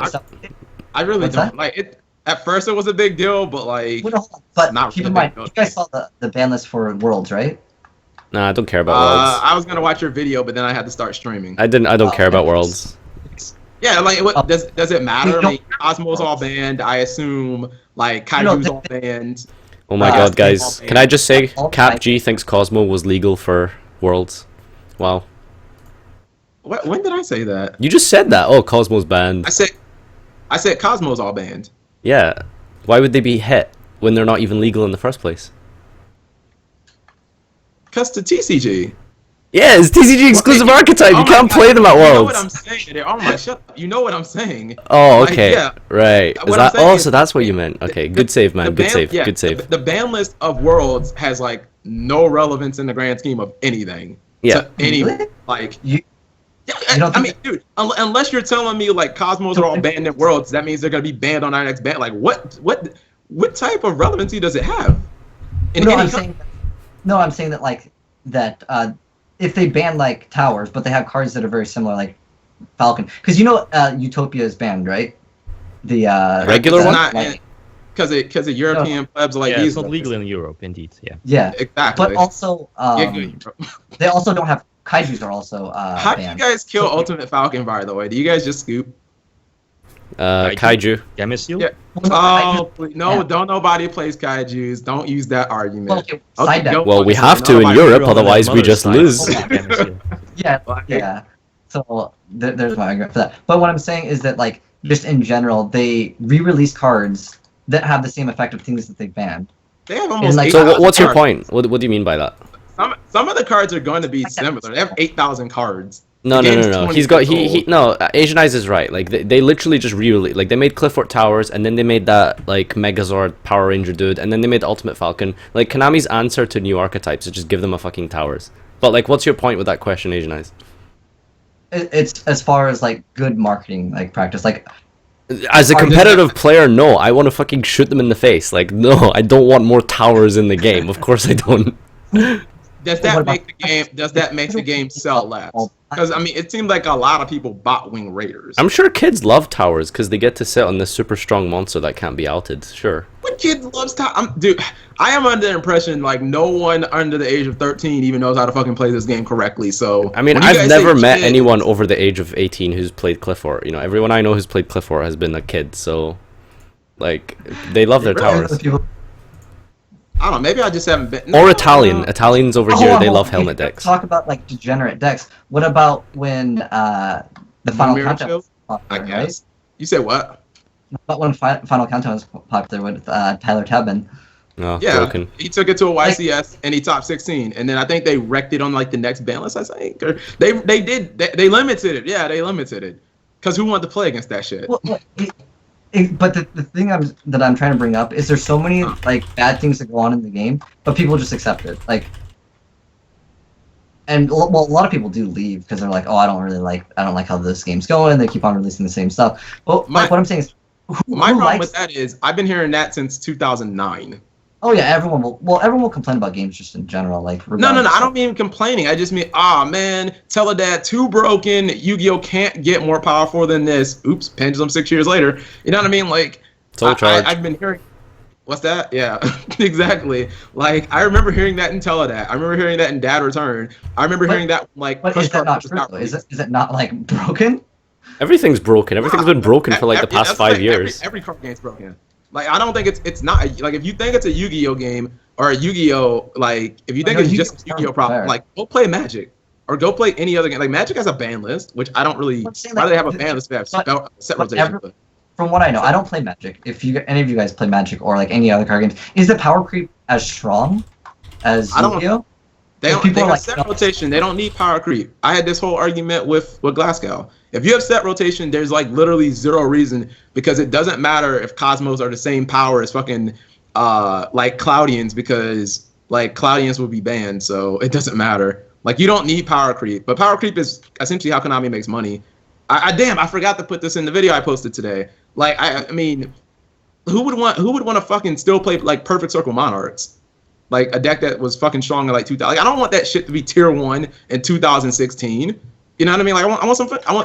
I really What's don't that? like it. At first, it was a big deal, but like, Well, no, but not keep really in a mind, big deal. you guys saw the ban list for Worlds, right? Nah, I don't care about Worlds. I was gonna watch your video, but then I had to start streaming. I don't care about Worlds. Yeah, like what does it matter? I No. mean, Cosmo's all banned. I assume like Kaiju's all banned. Oh my god, guys. Can I just say, CapG thinks Cosmo was legal for Worlds. Wow. What? When did I say that? You just said that. Oh, Cosmo's banned. I said Cosmo's all banned. Yeah. Why would they be hit when they're not even legal in the first place? Cause to TCG. Yeah, it's TCG exclusive archetype. You can't play them at You know Worlds. what I'm saying? Oh my, shut up. You know what I'm saying? Oh, Like, okay. yeah. Right. Is What I'm that? saying Oh, is so that's what you meant. Okay. Good save, man. Good save. Yeah, Good save. The ban list of Worlds has like no relevance in the grand scheme of anything. Yeah. To any Really? like. You don't I think mean, dude, unless you're telling me like Cosmos are all banned in Worlds, that means they're gonna be banned on our next ban. Like, what type of relevancy does it have? I'm saying that like that if they ban like towers, but they have cards that are very similar, like Falcon, because Utopia is banned, right? The Regular one? Because of European plebs like Yeah, these. it's not legal in Europe, indeed. Yeah. Yeah, Exactly. but also they also don't have Kaijus are also How do you banned. guys kill Ultimate Falcon, by the way? Do you guys just scoop? Kaiju. Gameciel? Yeah. Well, Please, no, don't nobody plays Kaijus. Don't use that argument. Well, okay, side deck. don't Well, we fucking have say to in nobody- Europe, You're on the otherwise we mother's just side. lose. Yeah. So there's my argument for that. But what I'm saying is that like just in general, they re-release cards that have the same effect of things that they banned. They have almost like- 8,000 So what's your cards. point? What do you mean by that? Some of the cards are going to be similar. They have 8,000 cards. No, The no, game's no, no. 20 He's got years old. no. AznEyes is right. Like they literally just re-released. Like they made Clifford Towers, and then they made that like Megazord Power Ranger dude, and then they made Ultimate Falcon. Like Konami's answer to new archetypes is just give them a fucking towers. But like, what's your point with that question, AznEyes? It's as far as like good marketing like practice. Like As a competitive player, no. I want to fucking shoot them in the face. Like, no, I don't want more towers in the game. Of course I don't. Does that make the game? Does that make the game sell less? Because I mean, it seemed like a lot of people bought Wing Raiders. I'm sure kids love towers because they get to sit on this super strong monster that can't be outed. Sure. What kid loves dude, I am under the impression like no one under the age of 13 even knows how to fucking play this game correctly. So I mean, when you I've guys never say met kid- anyone over the age of 18 who's played Clifford. You know, everyone I know who's played Clifford has been a kid. So, like, they love their towers. I don't know. Maybe I just haven't been. Or No, Italian. no. Italians over Hold here, on, they hold love on. helmet You decks. Talk about like degenerate decks. What about when the Final Mirror Countdown Show? was I popular, right? guess. You said what? But when Final Countdown was popular with Tyler Tabin. Oh, Yeah, broken. he took it to a YCS and he top 16, and then I think they wrecked it on like the next ban list. I think or they limited it. Yeah, they limited it because who wanted to play against that shit? Well, but the thing that I'm trying to bring up is there's so many like bad things that go on in the game, but people just accept it. Like, and well, a lot of people do leave because they're like, oh, I don't like how this game's going. They keep on releasing the same stuff. Well, like what I'm saying is, My who problem likes, with that is I've been hearing that since 2009. oh yeah, everyone will complain about games just in general. Like, No, regardless I of- don't mean complaining. I just mean, man, Teledad too broken. Yu-Gi-Oh can't get more powerful than this. Oops, Pendulum 6 years later. You know what I mean? Like, Soul Charge. I've been hearing. What's that? Yeah, exactly. Like, I remember hearing that in Teledad. I remember hearing that in Dad Return. I remember hearing that like. But Crush is that Card not was true? Though? released. Is it not like broken? Everything's broken. Everything's been broken for like the past That's 5 like years. Every card game's broken. Like, I don't think it's not like if you think it's a Yu-Gi-Oh game or a Yu-Gi-Oh like if you think No, it's Yu-Gi-Oh's just a Yu-Gi-Oh problem, fair. like go play Magic or go play any other game. Like Magic has a ban list, which I don't really. I'm saying, Why do like, they have a ban list? They have set but rotation. But From what I know, I don't play Magic. If any of you guys play Magic or like any other card games, is the power creep as strong as I don't- Yu-Gi-Oh? they don't. people They are have like, set no. rotation. They don't need power creep. I had this whole argument with Glasgow. If you have set rotation, there's like literally zero reason because it doesn't matter if Cosmos are the same power as fucking like Cloudians because like Cloudians will be banned, so it doesn't matter. Like you don't need power creep, but power creep is essentially how Konami makes money. Damn, I forgot to put this in the video I posted today. Like, I mean, who would want to fucking still play like Perfect Circle Monarchs? Like a deck that was fucking strong in like 2000. Like, I don't want that shit to be tier 1 in 2016. You know what I mean? Like, I want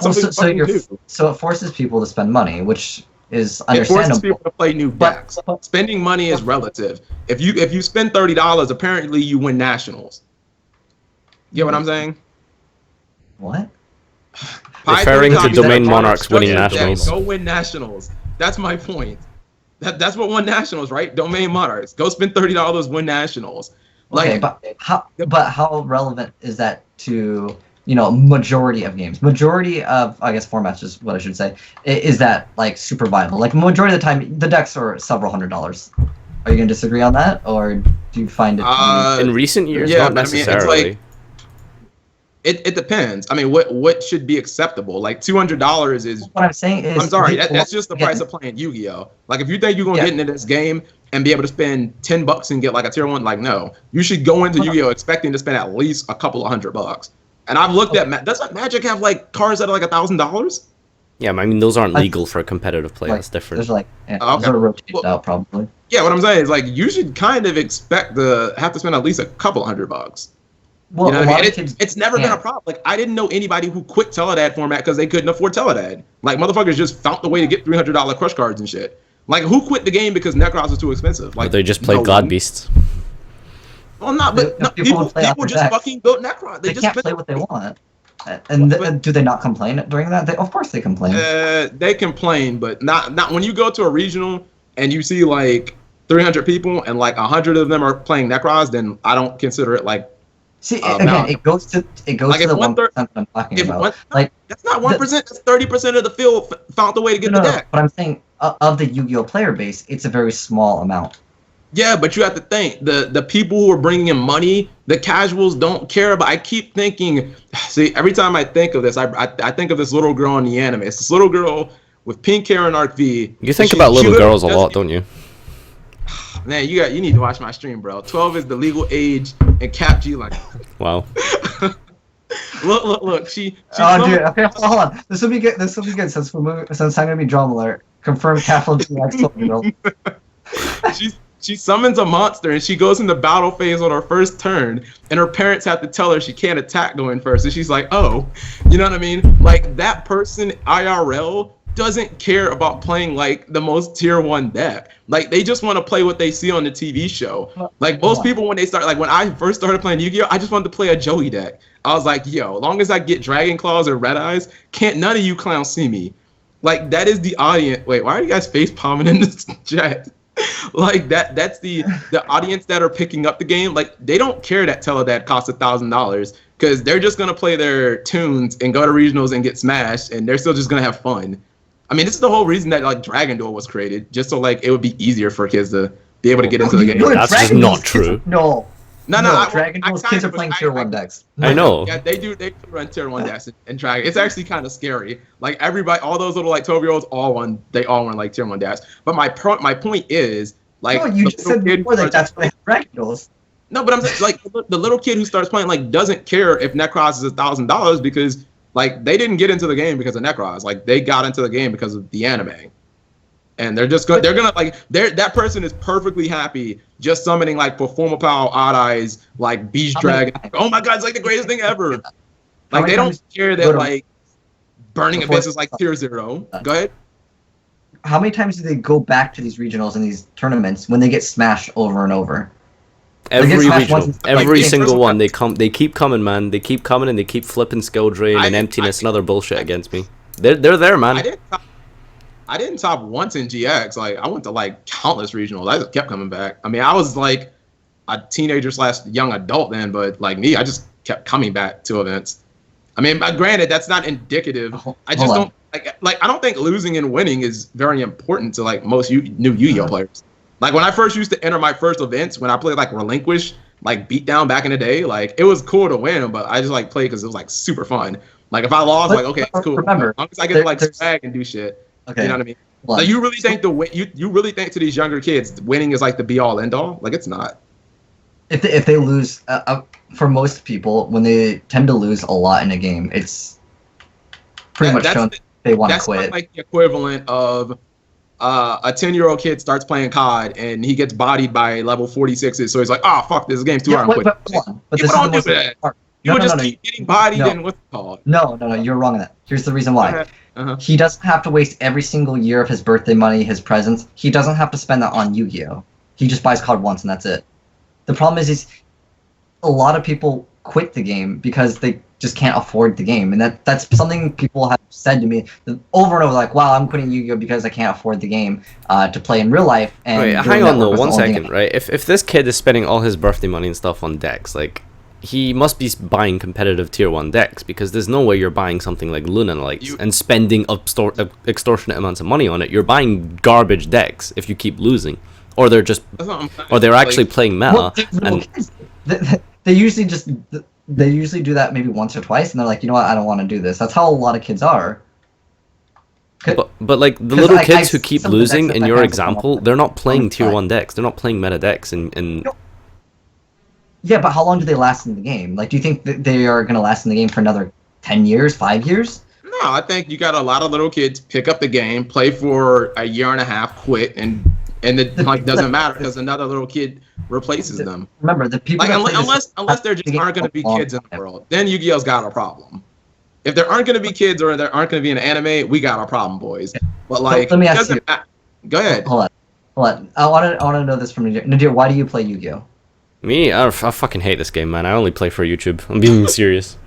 something new. So it forces people to spend money, which is It forces understandable. people to play new decks. Spending money is relative. If you spend $30, apparently you win nationals. You get what I'm saying? What? Referring to Domain Monarchs winning Yeah, nationals. Go win nationals. That's my point. That's what won nationals, right? Domain Monarchs. Go spend $30, win nationals. Like, Okay, but how relevant is that to, you know, majority of games? Majority of, I guess, formats is what I should say. Is that like super viable? Like majority of the time, the decks are several $100s. Are you gonna disagree on that, or do you find it? In recent years, yeah, not but I mean, it's necessarily. like, it depends. I mean, what should be acceptable? Like $200 is. What I'm saying is, I'm sorry, that's just the price of playing Yu-Gi-Oh. Like, if you think you're gonna get into this game and be able to spend $10 and get like a tier 1, like, no, you should go into Yu-Gi-Oh expecting to spend at least a couple of $100. And I've looked at doesn't Magic have like cards that are like $1,000? Yeah, I mean, those aren't legal for competitive play. like, That's different. There's like, those are rotated out probably. Yeah, what I'm saying is like you should kind of expect to have to spend at least a couple of $100. Well, You know a what I lot mean? of kids It's never been a can't. problem. Like, I didn't know anybody who quit Teledad format because they couldn't afford Teledad. Like, motherfuckers just found the way to get $300 crush cards and shit. Like, who quit the game because Necros was too expensive? Like, They just played no God one. Beasts. Well, not, but no, People play people other just decks. fucking built Necron. They just can't spent- play what they want. And do they not complain during that? Of course they complain. They complain, but not when you go to a regional and you see like 300 people and like 100 of them are playing Necros, then I don't consider it like. See, again, it goes to Like, the if 1% that I'm talking about. Like, that's not 1%. That's 30% of the field found the way to get the deck. But I'm saying of the Yu-Gi-Oh player base, it's a very small amount. Yeah, but you have to think the people who are bringing in money, the casuals don't care about. I keep thinking, see, every time I think of this, I think of this little girl in the anime. It's this little girl with pink hair and Arc V. You think about little girls a lot, don't you? Man, you need to watch my stream, bro. 12 is the legal age, and Cap G like. Wow. Look. She Oh, dude. Okay, hold on. This will be good. This will be good since I'm gonna be drama alert. Confirmed capital G X girl. She summons a monster and she goes into battle phase on her first turn, and her parents have to tell her she can't attack going first, and she's like, oh, you know what I mean? Like, that person IRL doesn't care about playing like the most tier 1 deck. Like, they just want to play what they see on the TV show. Like, most people when I first started playing Yu-Gi-Oh, I just wanted to play a Joey deck. I was like, yo, as long as I get Dragon Claws or Red Eyes, can't none of you clowns see me. Like, that is the audience. Wait, why are you guys face palming in this chat? Like, that's the audience that are picking up the game. Like, they don't care that Teledad costs $1,000 because they're just gonna play their tunes and go to regionals and get smashed, and they're still just gonna have fun. I mean, this is the whole reason that like Dragon Duel was created, just so like it would be easier for kids to be able to get into the game. That's just not true. No. No, Dragon Duel's kids are playing tier 1 decks. I know. Yeah, they do run tier 1 decks and Dragon. It's actually kind of scary. Like, everybody, all those little like 12-year-olds all run like tier 1 decks. But my point is, like, No, you just said before that that's why Dragon Duels. No, but I'm saying, like, the little kid who starts playing like doesn't care if Necros is $1,000 because like they didn't get into the game because of Necros. Like, they got into the game because of the anime. And they're gonna like that person is perfectly happy just summoning like Performa Power, Odd Eyes, like Beast Dragon. Oh my god, it's like the greatest thing ever. Like, they don't care that like Burning Abyss is like tier 0. Go ahead. How many times do they go back to these regionals and these tournaments when they get smashed over and over? Every Smash regional, once- every like, single one, they keep coming, man. They keep coming and they keep flipping skill drain and emptiness and other bullshit against me. They're there, man. I didn't top once in GX. Like, I went to like countless regionals. I just kept coming back. I mean, I was like a teenager / young adult then, but like me, I just kept coming back to events. I mean, granted, that's not indicative. I just don't like. I don't think losing and winning is very important to like most new Yu-Gi-Oh players. Like, when I first used to enter my first events, when I played like Relinquish, like Beatdown back in the day, like it was cool to win, but I just like played because it was like super fun. Like, if I lost, like, okay, it's cool. Remember, as long as I get to like swag and do shit. Okay. You know what I mean? Like, you really think you really think to these younger kids winning is like the be all end all? Like, it's not. If they lose, for most people, when they tend to lose a lot in a game, pretty much shown they want to That's quit. like the equivalent of a 10-year-old kid starts playing COD and he gets bodied by level 46s, so he's like, "Oh fuck, this game's too hard." But this is the most important part. You would just keep getting bodied and what's it called? No, you're wrong on that. Here's the reason why. He doesn't have to waste every single year of his birthday money, his presents. He doesn't have to spend that on Yu-Gi-Oh! He just buys COD once and that's it. The problem is a lot of people quit the game because they just can't afford the game, and that's something people have said to me over and over, like, "Wow, I'm quitting Yu-Gi-Oh! Because I can't afford the game to play in real life." And wait, hang on though, 1 second, right? If this kid is spending all his birthday money and stuff on decks, like, he must be buying competitive tier 1 decks, because there's no way you're buying something like Luna Lights and spending extortionate amounts of money on it. You're buying garbage decks if you keep losing, or they're just, or they're actually playing meta. They usually do that maybe once or twice, and they're like, you know what, I don't want to do this. That's how a lot of kids are. But like the little kids who keep losing, in your example, they're not playing tier 1 decks. They're not playing meta decks, and yeah, but how long do they last in the game? Like, do you think that they are going to last in the game for another 10 years, 5 years? No, I think you got a lot of little kids pick up the game, play for a year and a half, quit, and it like doesn't matter because another little kid replaces them. Remember, the people like, unless there just aren't going to be kids in the world, then Yu-Gi-Oh's got a problem. If there aren't going to be kids or there aren't going to be an anime, we got a problem, boys. But like, let me ask you. Go ahead. Hold on. I want to know this from Nadir. Nadir, why do you play Yu-Gi-Oh? Me, I fucking hate this game, man. I only play for YouTube. I'm being serious.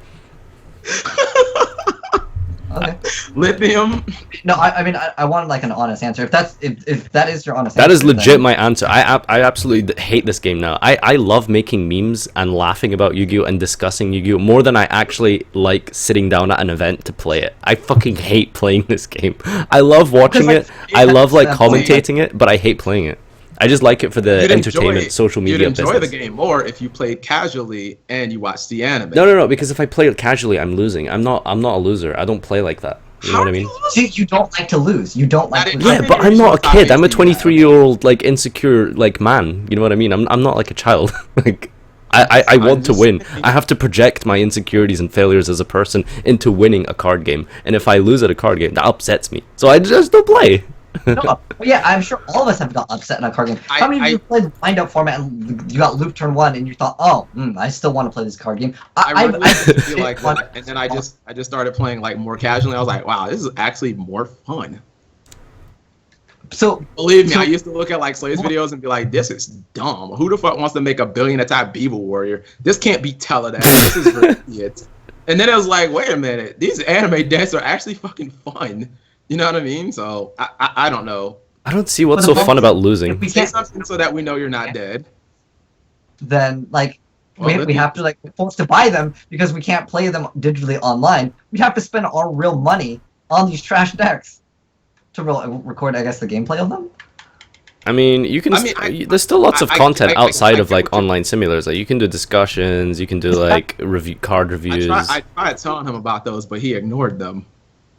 Okay. Lithium. No, I mean, I want like an honest answer. If that is your honest that answer, is legit my answer. I absolutely hate this game now. I love making memes and laughing about Yu-Gi-Oh! And discussing Yu-Gi-Oh! More than I actually like sitting down at an event to play it. I fucking hate playing this game. I love watching it. I love like commentating it, but I hate playing it. I just like it for the entertainment, social media business. You'd enjoy the game more if you played casually and you watched the anime. No, because if I play it casually, I'm losing. I'm not a loser. I don't play like that. You know what I mean? See, you don't like to lose. You don't like to lose. Yeah, but I'm not a kid. I'm a 23-year-old like insecure like man. You know what I mean? I'm not like a child. Like I want to win. I have to project my insecurities and failures as a person into winning a card game. And if I lose at a card game, that upsets me. So I just don't play. No, yeah, I'm sure all of us have got upset in a card game. How many of you played the wind-up format and you got loop turn 1 and you thought, oh, I still want to play this card game? I feel like that, and then I just started playing like more casually. I was like, wow, this is actually more fun. So believe me, I used to look at like Slay's videos and be like, this is dumb. Who the fuck wants to make a billion attack Beaver Warrior? This can't be Teledash. This is for idiots. And then I was like, wait a minute, these anime decks are actually fucking fun. You know what I mean? So I don't know. I don't see what's so fun about losing. We say something so that we know you're not dead. Then like we have to like force to buy them because we can't play them digitally online. We have to spend our real money on these trash decks to record, I guess, the gameplay of them. I mean, you can. There's still lots of content outside of like online simulators. Like you can do discussions, you can do like card reviews. I tried telling him about those, but he ignored them.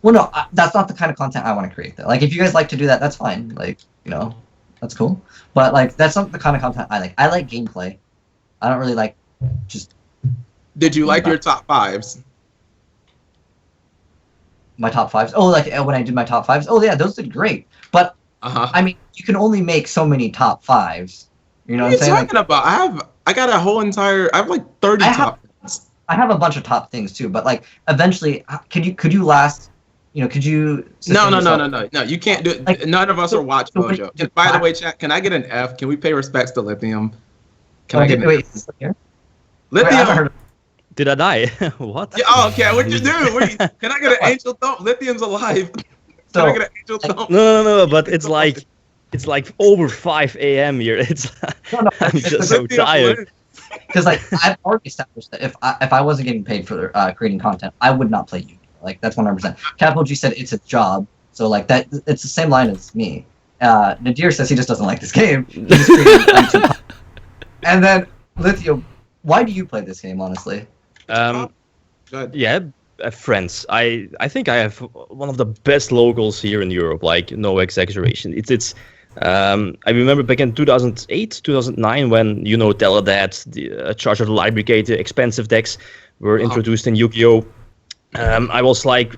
Well, no, that's not the kind of content I want to create. Though. Like, if you guys like to do that, that's fine. Like, you know, that's cool. But like, that's not the kind of content I like. I like gameplay. I don't really like just. Did you like your top 5s? My top 5s? Oh, like when I did my top 5s? Oh, yeah, those did great. But I mean, you can only make so many top 5s. You know what I'm saying? What are you talking about? I got a whole entire. I have like 30 top. I have a bunch of top things too. But like, eventually, could you last? You know, could you? No, you can't do it. Like, none of us are watch Mojo. By the way, chat, can I get an F? Can we pay respects to Lithium? Can I get wait, is this here? Lithium? Did I die? What? Yeah, oh, okay, what you doing? Can I get an angel thump? Lithium's alive. Can I get an angel thump? No, but it's like over 5 a.m. here. It's I'm just so tired. Because like I've already established that if I wasn't getting paid for creating content, I would not play Yu-Gi-Oh! Like that's 100%. CapitalG said it's a job, so like that it's the same line as me. Nadir says he just doesn't like this game. And then Lithium, why do you play this game, honestly? Yeah, friends. I think I have one of the best locals here in Europe. Like no exaggeration. It's. I remember back in 2008, 2009 when Teledad, the Charge of the Light Brigade, the expensive decks were introduced in Yu-Gi-Oh. I was like,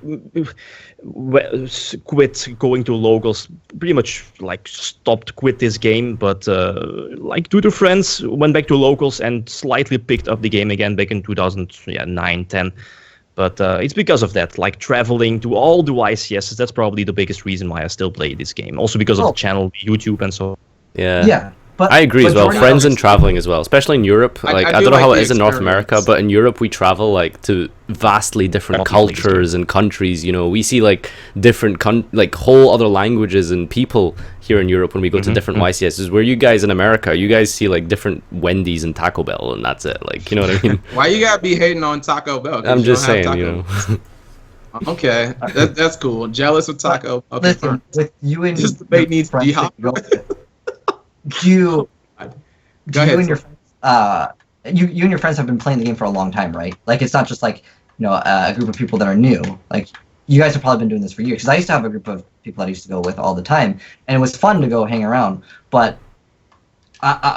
quit going to locals. Pretty much like quit this game. But like 2 friends went back to locals and slightly picked up the game again back in 2009, 10. But it's because of that, like traveling to all the YCSs. That's probably the biggest reason why I still play this game. Also because of the channel, YouTube, and so. Yeah. Yeah. But I agree as well. majority Friends of and traveling as well, especially in Europe. Like I feel don't know like how the it is in North America, experience- but in Europe we travel like to vastly different cultures and countries. You know, we see like different like whole other languages and people here in Europe when we go to different YCSs. Where you guys in America, you guys see like different Wendy's and Taco Bell, and that's it. Like, you know what I mean? Why you gotta be hating on Taco Bell? 'Cause I'm you just don't have saying, you Taco know. Okay, that's cool. Jealous of Taco. Okay, listen, with you and this debate your needs to friends be that hot. you go with, do you Go ahead. and your friends, you and your friends have been playing the game for a long time, right? Like it's not just like a group of people that are new. Like you guys have probably been doing this for years. Because I used to have a group of people that I used to go with all the time, and it was fun to go hang around. But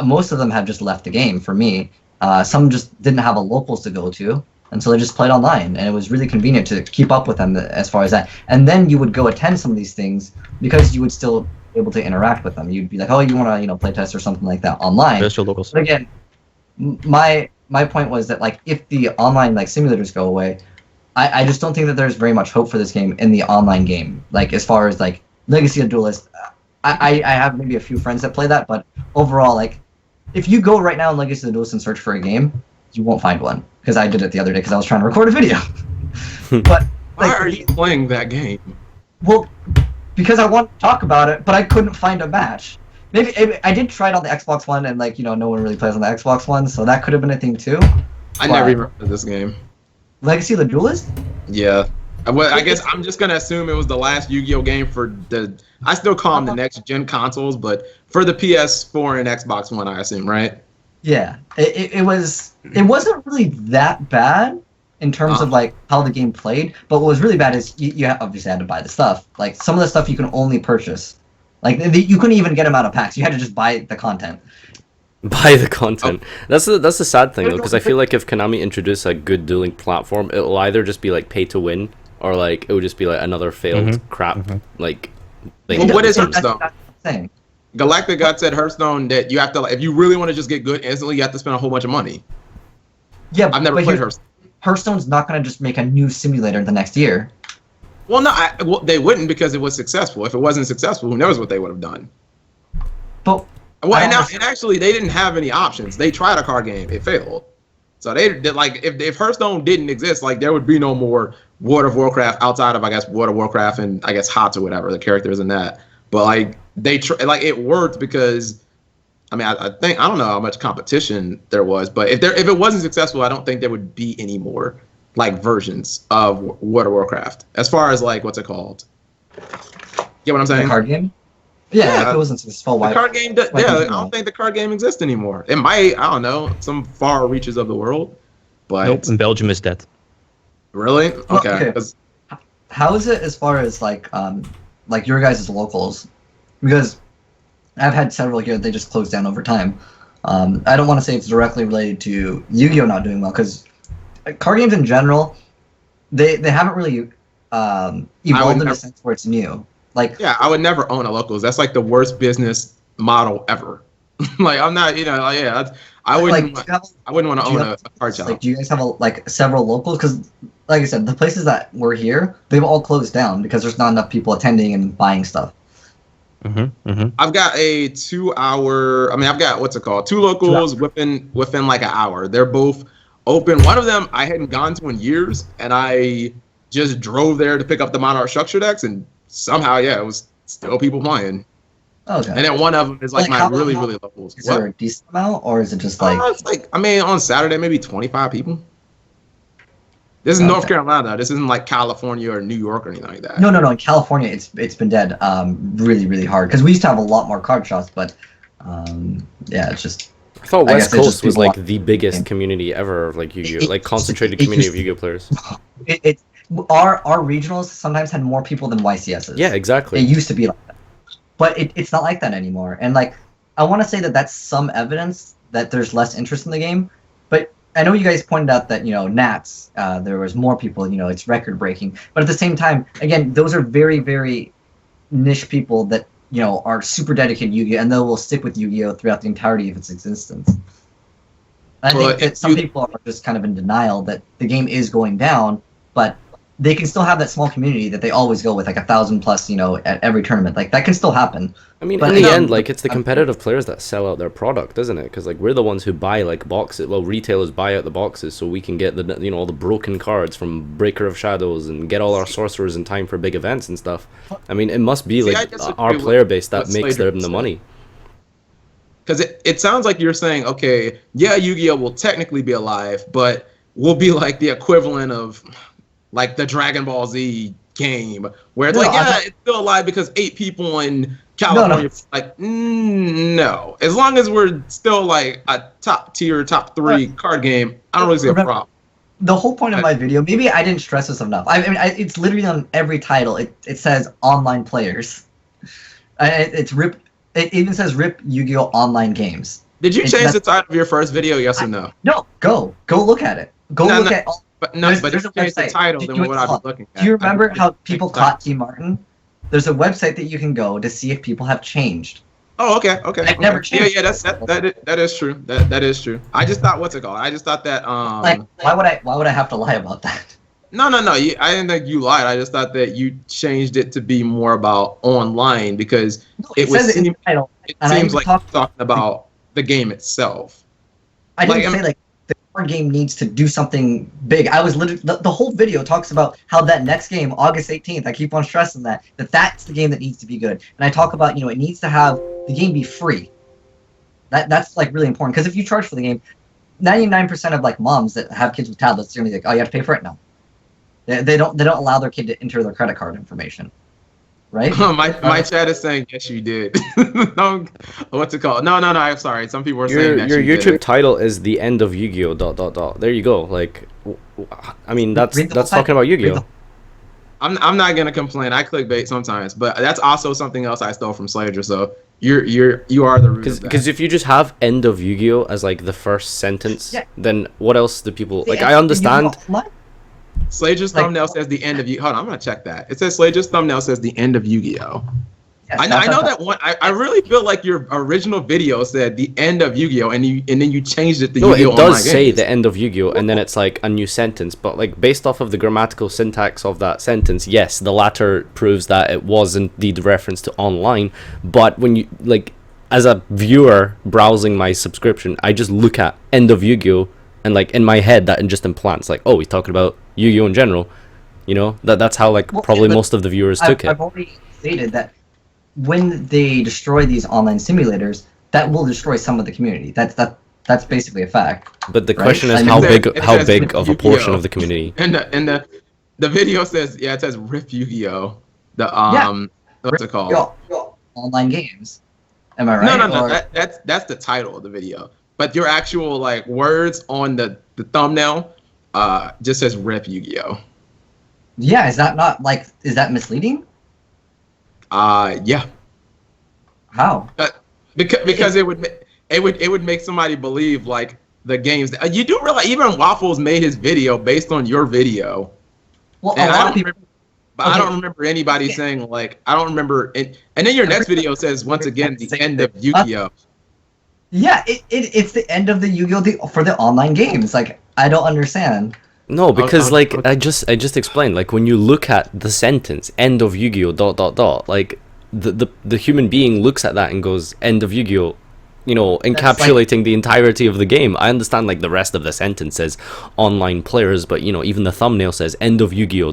most of them have just left the game. For me, some just didn't have a locals to go to, and so they just played online, and it was really convenient to keep up with them as far as that. And then you would go attend some of these things because you would still be able to interact with them. You'd be like, oh, you want to play test or something like that online. Virtual locals. But again, my point was that like if the online like simulators go away, I just don't think that there's very much hope for this game in the online game. Like as far as like Legacy of Duelist, I have maybe a few friends that play that, but overall, like if you go right now in Legacy of Duelist and search for a game, you won't find one because I did it the other day because I was trying to record a video. But Why like, are you playing that game? well, because I want to talk about it, but I couldn't find a match. Maybe I did try it on the Xbox One, and like no one really plays on the Xbox One, so that could have been a thing too. I never even heard of this game. Legacy of the Duelist? Yeah. Well, I guess I'm just gonna assume it was the last Yu-Gi-Oh game for the. I still call them the next gen consoles, but for the PS4 and Xbox One, I assume, right? Yeah, it wasn't really that bad in terms of like how the game played, but what was really bad is you obviously had to buy the stuff. Like some of the stuff you can only purchase. Like you couldn't even get them out of packs. You had to just buy the content. Buy the content. That's the sad thing though, because I feel like if Konami introduced a good dueling platform, it'll either just be like pay to win, or like it would just be like another failed crap like thing. Well, what is That's Hearthstone? the thing. Galactic God said Hearthstone that you have to, if you really want to just get good instantly, you have to spend a whole bunch of money. Yeah, I've never but played Hearthstone. Hearthstone's not going to just make a new simulator the next year. Well, no, they wouldn't because it was successful. If it wasn't successful, who knows what they would have done? But Well, and actually, they didn't have any options. They tried a card game, it failed. So they like if Hearthstone didn't exist, like there would be no more World of Warcraft outside of I guess World of Warcraft and I guess HOTS or whatever the characters in that. But like like it worked because. I mean, I think I don't know how much competition there was, but if it wasn't successful, I don't think there would be any more like versions of World of Warcraft. As far as like what's it called? Get what I'm saying? the card game? Yeah, if it wasn't successful, The why? card game, I don't think the card game exists anymore. It might, I don't know, some far reaches of the world, but Nope, in Belgium is dead. really, Well, okay. okay. 'Cause- How is it as far as like your guys' locals? Because I've had several here, they just closed down over time. I don't want to say it's directly related to Yu-Gi-Oh not doing well, because card games in general, they haven't really evolved in a sense where it's new. Like Yeah, I would never own a locals. That's like the worst business model ever. Like I'm not, I wouldn't. like, I wouldn't want to do you own have- a card shop. like, do you guys have several locals? Because, like I said, the places that were here, they've all closed down because there's not enough people attending and buying stuff. I've got a 2-hour. I mean, I've got what's it called? 2 locals within like an hour. They're both open. One of them I hadn't gone to in years, and I just drove there to pick up the Monarch structure decks, and somehow, it was still people playing. Okay. And then one of them is like my how- really, how- really locals. Is there a decent amount, or is it just like? It's like, I mean, on Saturday, maybe 25 people. This is North Carolina. This isn't like California or New York or anything like that. No. In California, it's been dead. Really, really hard because we used to have a lot more card shops, but it's just. I thought I West guess it's just Coast was people like want- the biggest community ever of like Yu-Gi-Oh, like concentrated community of Yu-Gi-Oh players. Our regionals sometimes had more people than YCSs. Yeah, exactly. It used to be like that, but it's not like that anymore. And like, I want to say that that's some evidence that there's less interest in the game, but I know you guys pointed out that Nats, there was more people. It's record breaking, but at the same time, again, those are very, very niche people that are super dedicated to Yu-Gi-Oh, and they will stick with Yu-Gi-Oh throughout the entirety of its existence. I think that some people are just kind of in denial that the game is going down, but they can still have that small community that they always go with, like 1,000 plus, at every tournament. Like that can still happen. I mean, but in the end, like it's the competitive players that sell out their product, isn't it? Because like we're the ones who buy like boxes. Well, retailers buy out the boxes so we can get the all the broken cards from Breaker of Shadows and get all our sorcerers in time for big events and stuff. I mean, it must be like our player base that makes them the money. Because it sounds like you're saying, okay, yeah, Yu-Gi-Oh will technically be alive, but will be like the equivalent of like the Dragon Ball Z game, where it's it's still alive because 8 people in California. Like, no. As long as we're still like a top tier, top 3 card game, I don't really see a problem. The whole point of my video, maybe I didn't stress this enough. I mean, it's literally on every title. It says online players. It's RIP. It even says RIP Yu-Gi-Oh! Online games. Did you change the title of your first video? Yes or no? No. Go look at it. Go look at all. But there's a website. The title than what I've been looking at. Do you remember how people caught T. Martin? There's a website that you can go to see if people have changed. Oh, okay. I've never changed. Yeah, that is true. That is true. I just thought, what's it called? I just thought that like, why would I have to lie about that? No. I didn't think you lied. I just thought that you changed it to be more about online because it seems like talking about the game itself. I didn't say like the card game needs to do something big. I was literally the whole video talks about how that next game, August 18th. I keep on stressing that's the game that needs to be good. And I talk about it needs to have the game be free. That's like really important because if you charge for the game, 99% of like moms that have kids with tablets, they're gonna be like, oh, you have to pay for it? No. They don't allow their kid to enter their credit card information, right? my chat is saying yes, you did. No, what's it called? No. I'm sorry. Some people are saying that your YouTube title is the end of Yu-Gi-Oh. ... There you go. Like, I mean that's talking about Yu-Gi-Oh. I'm not gonna complain. I clickbait sometimes, but that's also something else I stole from Slaydra. So you are the root of that. Because if you just have end of Yu-Gi-Oh as like the first sentence, then what else do people like? I understand. Slaydra's thumbnail says the end of Yu. Hold on, I'm gonna check that. It says Slaydra's thumbnail says the end of Yu-Gi-Oh. Yes, I know that one. I really feel like your original video said the end of Yu-Gi-Oh, and then you changed it to Yu-Gi-Oh! It does say the end of Yu-Gi-Oh, and then it's like a new sentence. But like based off of the grammatical syntax of that sentence, yes, the latter proves that it was indeed a reference to online. But when you like, as a viewer browsing my subscription, I just look at end of Yu-Gi-Oh, and like in my head that just implants like, oh, he's talking about Yu-Gi-Oh in general. That's how like probably most of the viewers took it. I've already stated that when they destroy these online simulators, that will destroy some of the community. That's basically a fact. But the question is how big of a portion of the community. And the video says it says RIP Yu-Gi-Oh. What's it called? Yu-Gi-Oh! Online games. Am I right? No. That's the title of the video. But your actual like words on the thumbnail just says RIP Yu-Gi-Oh. Yeah, is that misleading? Yeah. How? Because it would make somebody believe like the games. You do realize even Waffles made his video based on your video. Well, a lot of people. But I don't remember anybody saying like I don't remember it. And then your next video says once again the end of Yu-Gi-Oh. Yeah, it's the end of the Yu-Gi-Oh! For the online games. Like, I don't understand. No, because like I just explained. Like when you look at the sentence "end of Yu-Gi-Oh!" Like the human being looks at that and goes "end of Yu-Gi-Oh!" Encapsulating the entirety of the game. I understand like the rest of the sentence says online players, but even the thumbnail says "end of Yu-Gi-Oh!" ...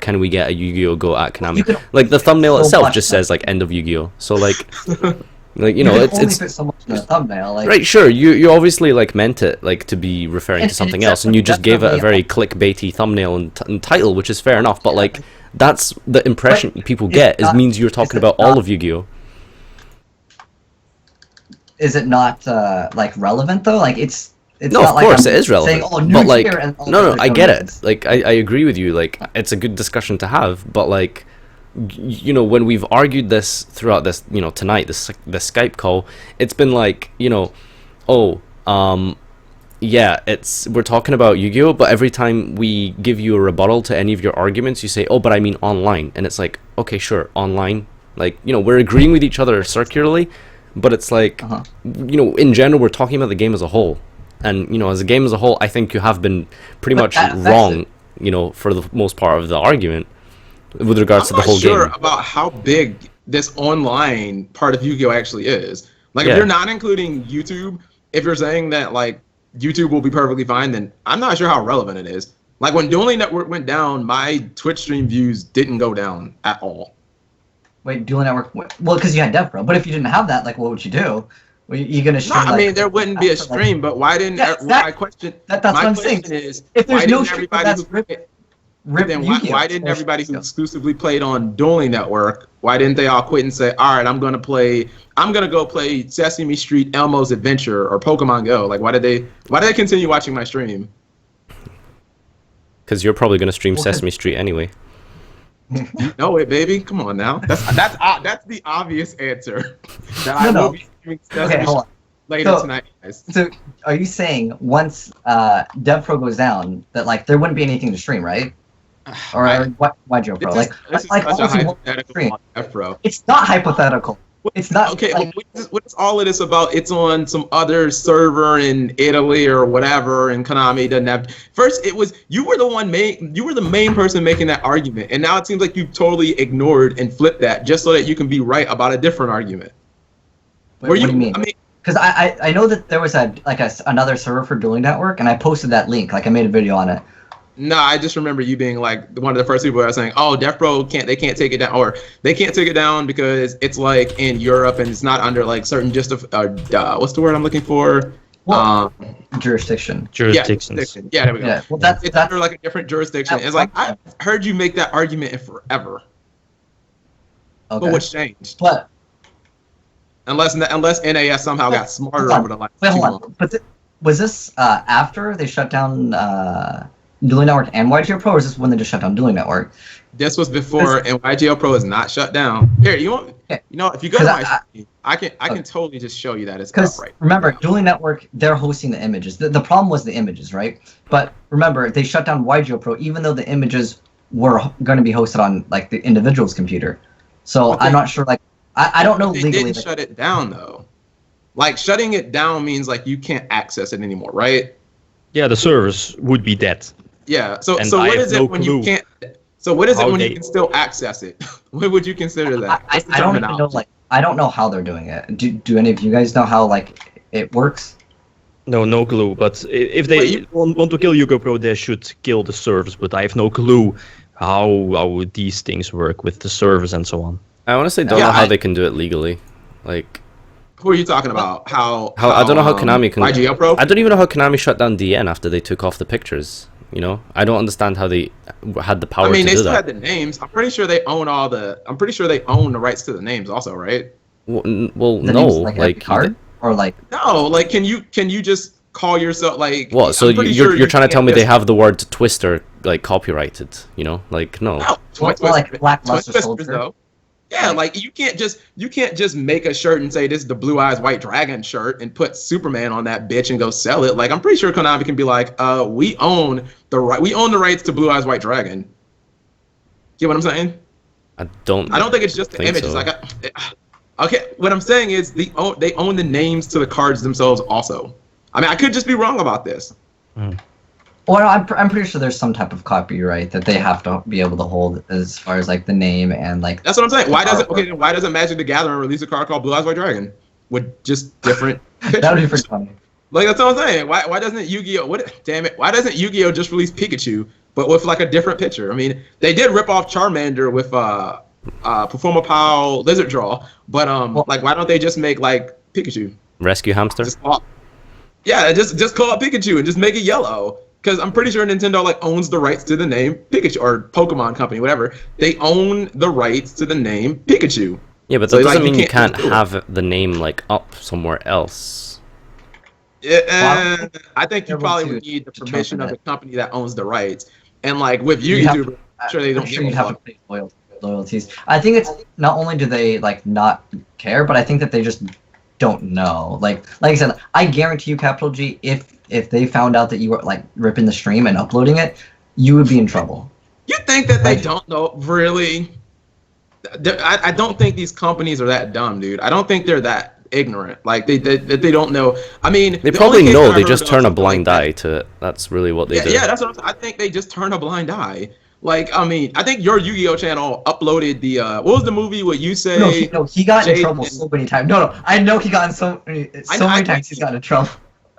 Can we get a Yu-Gi-Oh! Go at Konami? Like the thumbnail itself just says like "end of Yu-Gi-Oh!" So like. It's put so much in the thumbnail, like, right. Sure, you obviously like meant it like to be referring to something else, and you just gave it a very clickbaity thumbnail and title, which is fair enough. But like that's the impression people get. It means you're talking about all of Yu-Gi-Oh. Is it not like relevant though? Like it's no, not of like course I'm it is relevant. Saying, but like no, I get it. Like I agree with you. Like it's a good discussion to have. But like. When we've argued this throughout this, tonight, this Skype call, it's been like, yeah, we're talking about Yu-Gi-Oh, but every time we give you a rebuttal to any of your arguments, you say, "Oh, but I mean online," and it's like, okay, sure, online. Like, we're agreeing with each other circularly, but it's like, in general, we're talking about the game as a whole, and as a game as a whole, I think you have been pretty much wrong, for the most part of the argument with regards to the whole game. I'm not sure about how big this online part of Yu-Gi-Oh actually is. Like, if you're not including YouTube, if you're saying that like YouTube will be perfectly fine, then I'm not sure how relevant it is. Like, when Dueling Network went down, my Twitch stream views didn't go down at all. Wait, Dueling Network? Well, because you had DevPro. But if you didn't have that, like, what would you do? Were you gonna stream? No, I mean, there wouldn't be a stream. But why didn't? My question. That's what I'm saying. Is, if there's why no didn't everybody then why didn't everybody who exclusively played on Dueling Network? Why didn't they all quit and say, "All right, I'm gonna go play Sesame Street, Elmo's Adventure, or Pokemon Go"? Like, why did they continue watching my stream? Because you're probably gonna stream Sesame Street anyway. You know it, baby. Come on now. That's the obvious answer. That I will be streaming Sesame Street later tonight, guys. So, are you saying once DevPro goes down, that like there wouldn't be anything to stream, right? Or YGO Pro? This is such a hypothetical on DevPro. It's not hypothetical. It's not. Okay, what's all of this about? It's on some other server in Italy or whatever, and Konami doesn't have. First, you were the main person making that argument, and now it seems like you've totally ignored and flipped that just so that you can be right about a different argument. What do you mean? I mean, because I know that there was another server for Dueling Network, and I posted that link. Like, I made a video on it. No, I just remember you being like one of the first people that was saying, "Oh, DevPro can't take it down, or they can't take it down because it's like in Europe and it's not under like certain what's the word I'm looking for? Jurisdiction. Jurisdictions. Yeah, there we go. Yeah, well, it's under like a different jurisdiction. It's like I've heard you make that argument in forever. Okay. But what's changed? What? Unless NAS somehow got smarter over the last 2 months. But was this after they shut down Dueling Network and YGO Pro, or is this when they just shut down Dueling Network? This was before, and YGO Pro is not shut down. Here, if you go to my stream, I can totally just show you that it's not right. Remember, Dueling Network, they're hosting the images. The problem was the images, right? But remember, they shut down YGO Pro, even though the images were going to be hosted on like the individual's computer. So I'm not sure. Like, I don't know legally. They didn't shut it down though. Like, shutting it down means like you can't access it anymore, right? Yeah, the servers would be dead. Yeah. So what is it when you can't? So what is it when you can still access it? What would you consider that? I don't even know. Like, I don't know how they're doing it. Do any of you guys know how like it works? No clue. But if they want to kill Yu-Gi-Oh Pro, they should kill the servers. But I have no clue how these things work with the servers and so on. I honestly don't know how they can do it legally. Like, who are you talking about? How I don't know how Konami can. YGO Pro? I don't even know how Konami shut down DN after they took off the pictures. I don't understand how they had the power to do that. I mean, they still had the names. I'm pretty sure they own I'm pretty sure they own the rights to the names also, right? Well, the no, names, like card or like. No, like can you just call yourself like? What? So you're trying to tell me they have the word Twister like copyrighted? Like no. Well, like Lackluster Soldier. Though. Yeah, like you can't just make a shirt and say this is the Blue Eyes White Dragon shirt and put Superman on that bitch and go sell it. Like, I'm pretty sure Konami can be like, we own the rights to Blue Eyes White Dragon. Get what I'm saying? I don't think it's just the images. So. Okay, what I'm saying is they own the names to the cards themselves also. I mean, I could just be wrong about this. Well, no, I'm pretty sure there's some type of copyright that they have to be able to hold as far as like the name and like. That's what I'm saying. Why doesn't Magic the Gathering release a card called Blue Eyes White Dragon with just different? That would be pretty funny. Like, that's what I'm saying. Why doesn't Yu-Gi-Oh? Damn it! Why doesn't Yu-Gi-Oh just release Pikachu but with like a different picture? I mean, they did rip off Charmander with Performa Pow Lizard Draw, but like, why don't they just make like Pikachu? Rescue Hamster. Just call it Pikachu and just make it yellow. Because I'm pretty sure Nintendo like owns the rights to the name Pikachu, or Pokemon Company, whatever. They own the rights to the name Pikachu. Yeah, but that doesn't mean you can't have the name like up somewhere else. Yeah, I think you probably would need the permission of the company that owns the rights. And like with YouTube, I'm sure they don't. You'd have to pay loyalties. I think it's not only do they like not care, but I think that they just don't know. Like I said, I guarantee you, Capital G, if they found out that you were like ripping the stream and uploading it, you would be in trouble. You think that they don't know? Really? I don't think these companies are that dumb, dude. I don't think they're that ignorant. Like they don't know. I mean, They probably know. They just turn a blind eye to it. That's really what they do. Yeah, that's what I think. They just turn a blind eye. Like, I mean, I think your Yu-Gi-Oh channel uploaded the what was the movie what you say? No, he got in trouble so many times. No, I know he got in so many times he's got in trouble.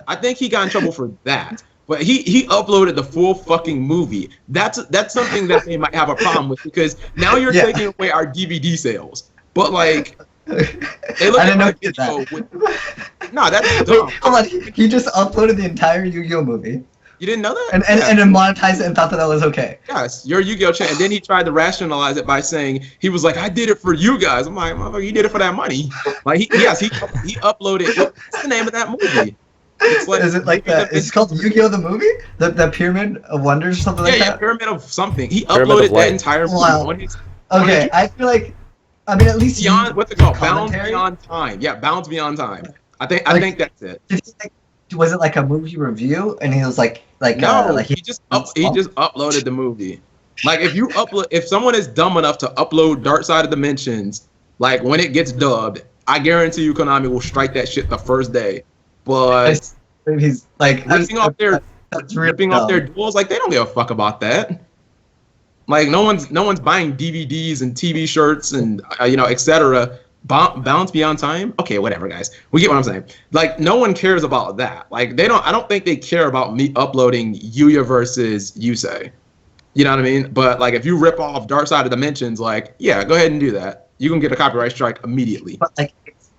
I think he got in trouble for that. But he uploaded the full fucking movie. That's something that they might have a problem with, because now you're taking away our DVD sales. But like, they look I didn't know at he did that. No, that's dumb. Hold on, he just uploaded the entire Yu-Gi-Oh movie. You didn't know that? And then monetized it and thought that was okay. Yes, your Yu-Gi-Oh channel. And then he tried to rationalize it by saying he was like, I did it for you guys. I'm like, motherfucker, you did it for that money. Like he uploaded. What's the name of that movie? It's like, is it like that? It's called Yu-Gi-Oh the movie? The Pyramid of Wonders or something like that? Yeah, Pyramid of something. He Pyramid uploaded of that Light. entire movie on his. Okay, I feel like, I mean, at least Beyond what's it called? Bounds commentary? Beyond Time. Yeah, Bounds Beyond Time. I think that's it. Was it like a movie review? And he was like No, like he just uploaded the movie. Like if someone is dumb enough to upload Dark Side of Dimensions, like when it gets dubbed, I guarantee you Konami will strike that shit the first day. But he's like ripping off their duels, like they don't give a fuck about that. Like no one's buying DVDs and TV shirts and etc. Bounce Beyond Time. Okay, whatever, guys. We get what I'm saying. Like no one cares about that. Like I don't think they care about me uploading Yugioh versus Yusei. You know what I mean? But like if you rip off Dark Side of Dimensions, like yeah, go ahead and do that. You can get a copyright strike immediately. But like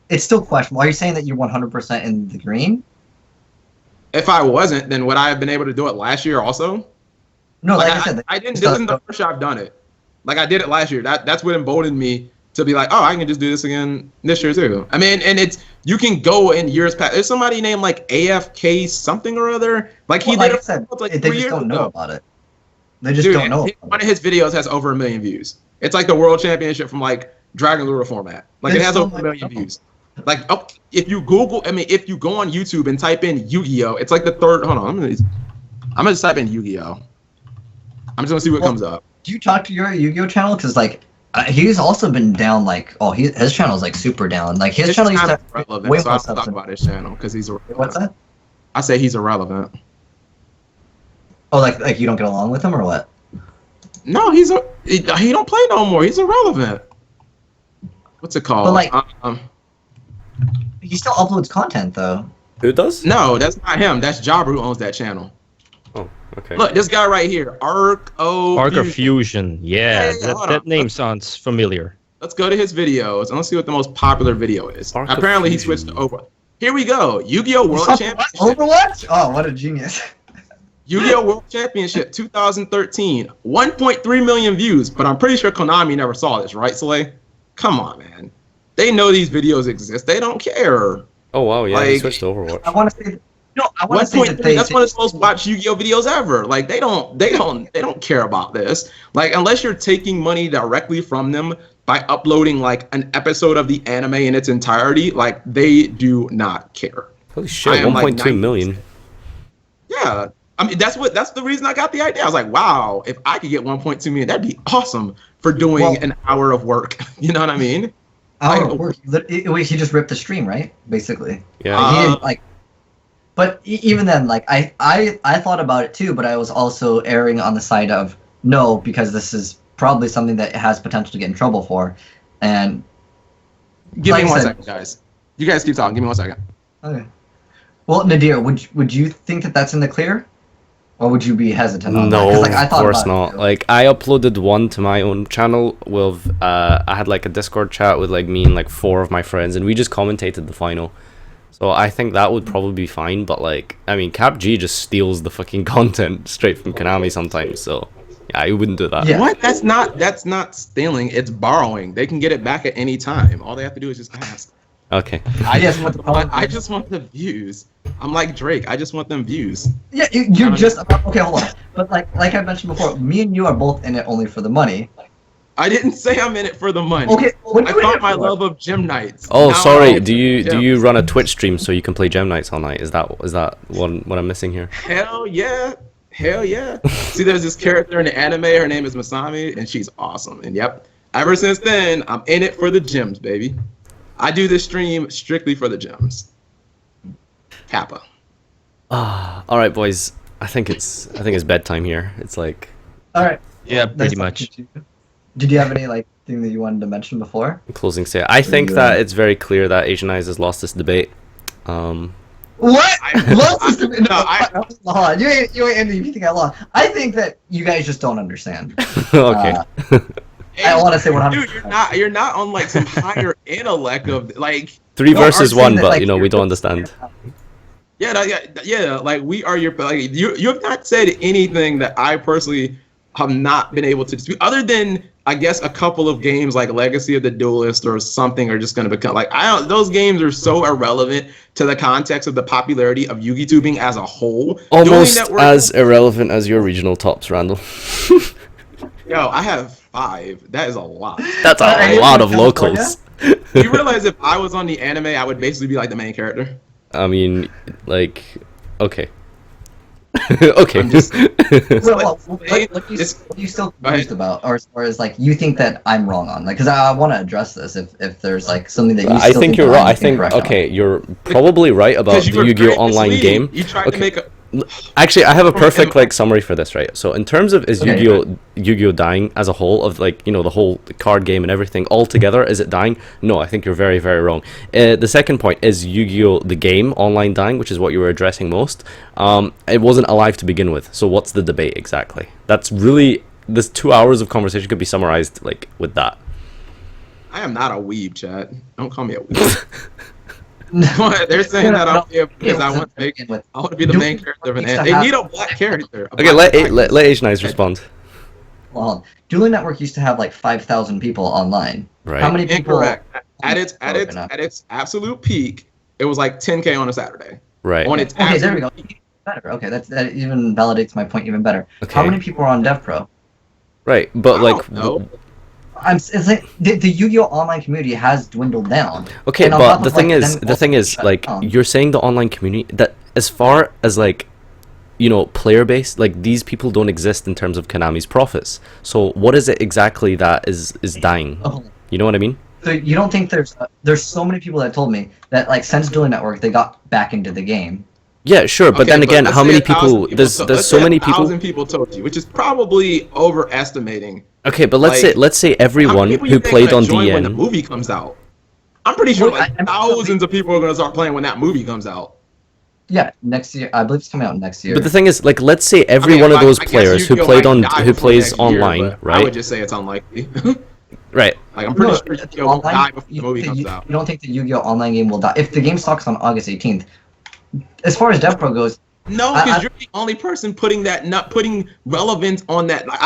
it's still questionable. Are you saying that you're 100% in the green? If I wasn't, then would I have been able to do it last year also? No, like I said, I didn't. This isn't the first year I've done it. Like I did it last year. That's what emboldened me to be like, oh, I can just do this again this year too. I mean, and you can go in years past. There's somebody named like AFK something or other. Like he did it like 3 they just years don't ago. know about it. They just don't know. One of his videos has over 1 million views. It's like the World Championship from like Dragon Lure format. Like it has over 1 million views. Like if you if you go on YouTube and type in Yu-Gi-Oh, it's like the third. Hold on, I'm gonna just type in Yu-Gi-Oh. I'm just gonna see what comes up. Do you talk to your Yu-Gi-Oh channel? Because like he's also been down. Like his channel is like super down. Like his channel used to have relevant, way so I more don't talk subs. about his channel because he's irrelevant. What's that? I say he's irrelevant. Oh, like you don't get along with him or what? No, he don't play no more. He's irrelevant. What's it called? But like, he still uploads content though. Who does? No, that's not him. That's Jabber who owns that channel. Oh, okay. Look, this guy right here, Arc Fusion. Yeah, that name sounds familiar. Let's go to his videos and let's see what the most popular video is. Arc Apparently, he Fusion. switched to Overwatch. Here we go. Yu-Gi-Oh! World Championship. Overwatch? Oh, what a genius! Yu-Gi-Oh! World Championship 2013. 1.3 million views, but I'm pretty sure Konami never saw this, right, Slay? Come on, man. They know these videos exist. They don't care. Oh wow, yeah, he Like, switched to Overwatch. I want to say, I want to say that that's one of the most watched Yu-Gi-Oh videos ever. Like they don't care about this. Like unless you're taking money directly from them by uploading like an episode of the anime in its entirety, like they do not care. Holy shit, 1.2 million. Yeah. I mean that's the reason I got the idea. I was like, wow, if I could get 1.2 million, that'd be awesome for doing an hour of work. You know what I mean? Hour of work. He just ripped the stream, right? Basically. Yeah. He didn't, like. But even then, like I thought about it too, but I was also erring on the side of no, because this is probably something that has potential to get in trouble for, and. Give me 1 second, guys. You guys keep talking. Give me 1 second. Okay. Well, Nadir, would you think that that's in the clear? Or would you be hesitant on that? No, 'Cause, like, I of thought course about it, not. too. Like I uploaded one to my own channel with I had like a Discord chat with like me and like 4 of my friends, and we just commentated the final. So I think that would probably be fine. But like, I mean, CapG just steals the fucking content straight from Konami sometimes. So yeah, I wouldn't do that. Yeah. What? That's not stealing. It's borrowing. They can get it back at any time. All they have to do is just ask. Okay. I just want the views. I'm like Drake. I just want them views. Yeah, you're just about, okay. Hold on, but like I mentioned before, me and you are both in it only for the money. I didn't say I'm in it for the money. Okay, what I are you in found it my for? love of gem nights. Oh, Now sorry. I Do you gems. run a Twitch stream so you can play Gem Nights all night? Is that what I'm missing here? Hell yeah. Hell yeah. See, there's this character in the anime. Her name is Masami, and she's awesome. And yep, ever since then, I'm in it for the gems, baby. I do this stream strictly for the gems. Kappa. All right, boys. I think it's bedtime here. It's like All right. Yeah, Nice pretty talking much. to you. Did you have any like thing that you wanted to mention before? closing say. I think that it's very clear that AznEyes has lost this debate. What? I- Lost is the, no, I- hold on. You ain't if you think I lost. I think that you guys just don't understand. Okay. I want to say 100. Dude, you're not on like some higher intellect of like. 3 No, versus I'm saying 1, that, but like, you know we you're- don't understand. Yeah. Like we are your like you have not said anything that I personally have not been able to dispute, other than I guess a couple of games like Legacy of the Duelist or something are just going to become like those games are so irrelevant to the context of the popularity of Yu-Gi-Tubing as a whole. Almost Dueling Network- as irrelevant as your regional tops, Randall. Yo, I have 5. That is a lot. That's Are a you lot from of locals. You realize if I was on the anime, I would basically be like the main character. I mean, like, okay. Okay. I'm just- What It's- are you still Go ahead. confused about, or is like you think that I'm wrong on? Like, because I want to address this if there's like something that you. I still think you're that right. I'm I think incorrect on. okay, you're probably right about Because the you were Yu-Gi-Oh very online misleading. game. You tried Okay. to make a. Actually, I have a perfect like summary for this, right? So in terms of is Okay. Yu-Gi-Oh dying as a whole, of like, you know, the whole card game and everything all together, is it dying? No, I think you're very, very wrong. The second point is Yu-Gi-Oh the game online dying, which is what you were addressing most. It wasn't alive to begin with. So what's the debate exactly? That's really, this 2 hours of conversation could be summarized like with that. I am not a weeb, Chad. Don't call me a weeb. They're saying that I'm here because I want to be the main character of an anime. They need a black character. Okay, let AznEyes respond. Well, Dueling Network used to have like 5,000 people online. Right. How many people? Incorrect. At its absolute peak, it was like 10K on a Saturday. Right. On its Okay, there we absolute go. Better. Okay, that even validates my point even better. Okay. How many people are on DevPro? Right, but like, no. It's like the Yu-Gi-Oh online community has dwindled down. okay, And on but top the of, thing like, is, them the thing also is, shut like, down. you're saying the online community, that as far as like, you know, player base, like these people don't exist in terms of Konami's profits. So what is it exactly that is dying? Oh. You know what I mean? So you don't think there's so many people that told me that like since Dueling Network they got back into the game. Yeah, sure, but Okay, then again, let's how say many 1,000 people? There's let's so say many people. 1,000 people told you, which is probably overestimating. Okay, but let's like, say How everyone many people you who think played gonna on join when the DN. movie comes out? I'm pretty sure Well, like I'm- thousands of people are gonna start playing when that movie comes out. Yeah, next year. I believe it's coming out next year. But the thing is, like, let's say every I mean, one of I- those I guess players who Yu-Gi-Oh played might on die who before plays next year, online, but I would right? just say it's unlikely. Right. Like I'm pretty No, sure Yu-Gi-Oh won't online- die before the you- movie you- comes out. You don't think the Yu-Gi-Oh online game will die if the game stocks on August 18th? As far as DevPro goes, No, I- because you're the only person putting relevance on that. Like,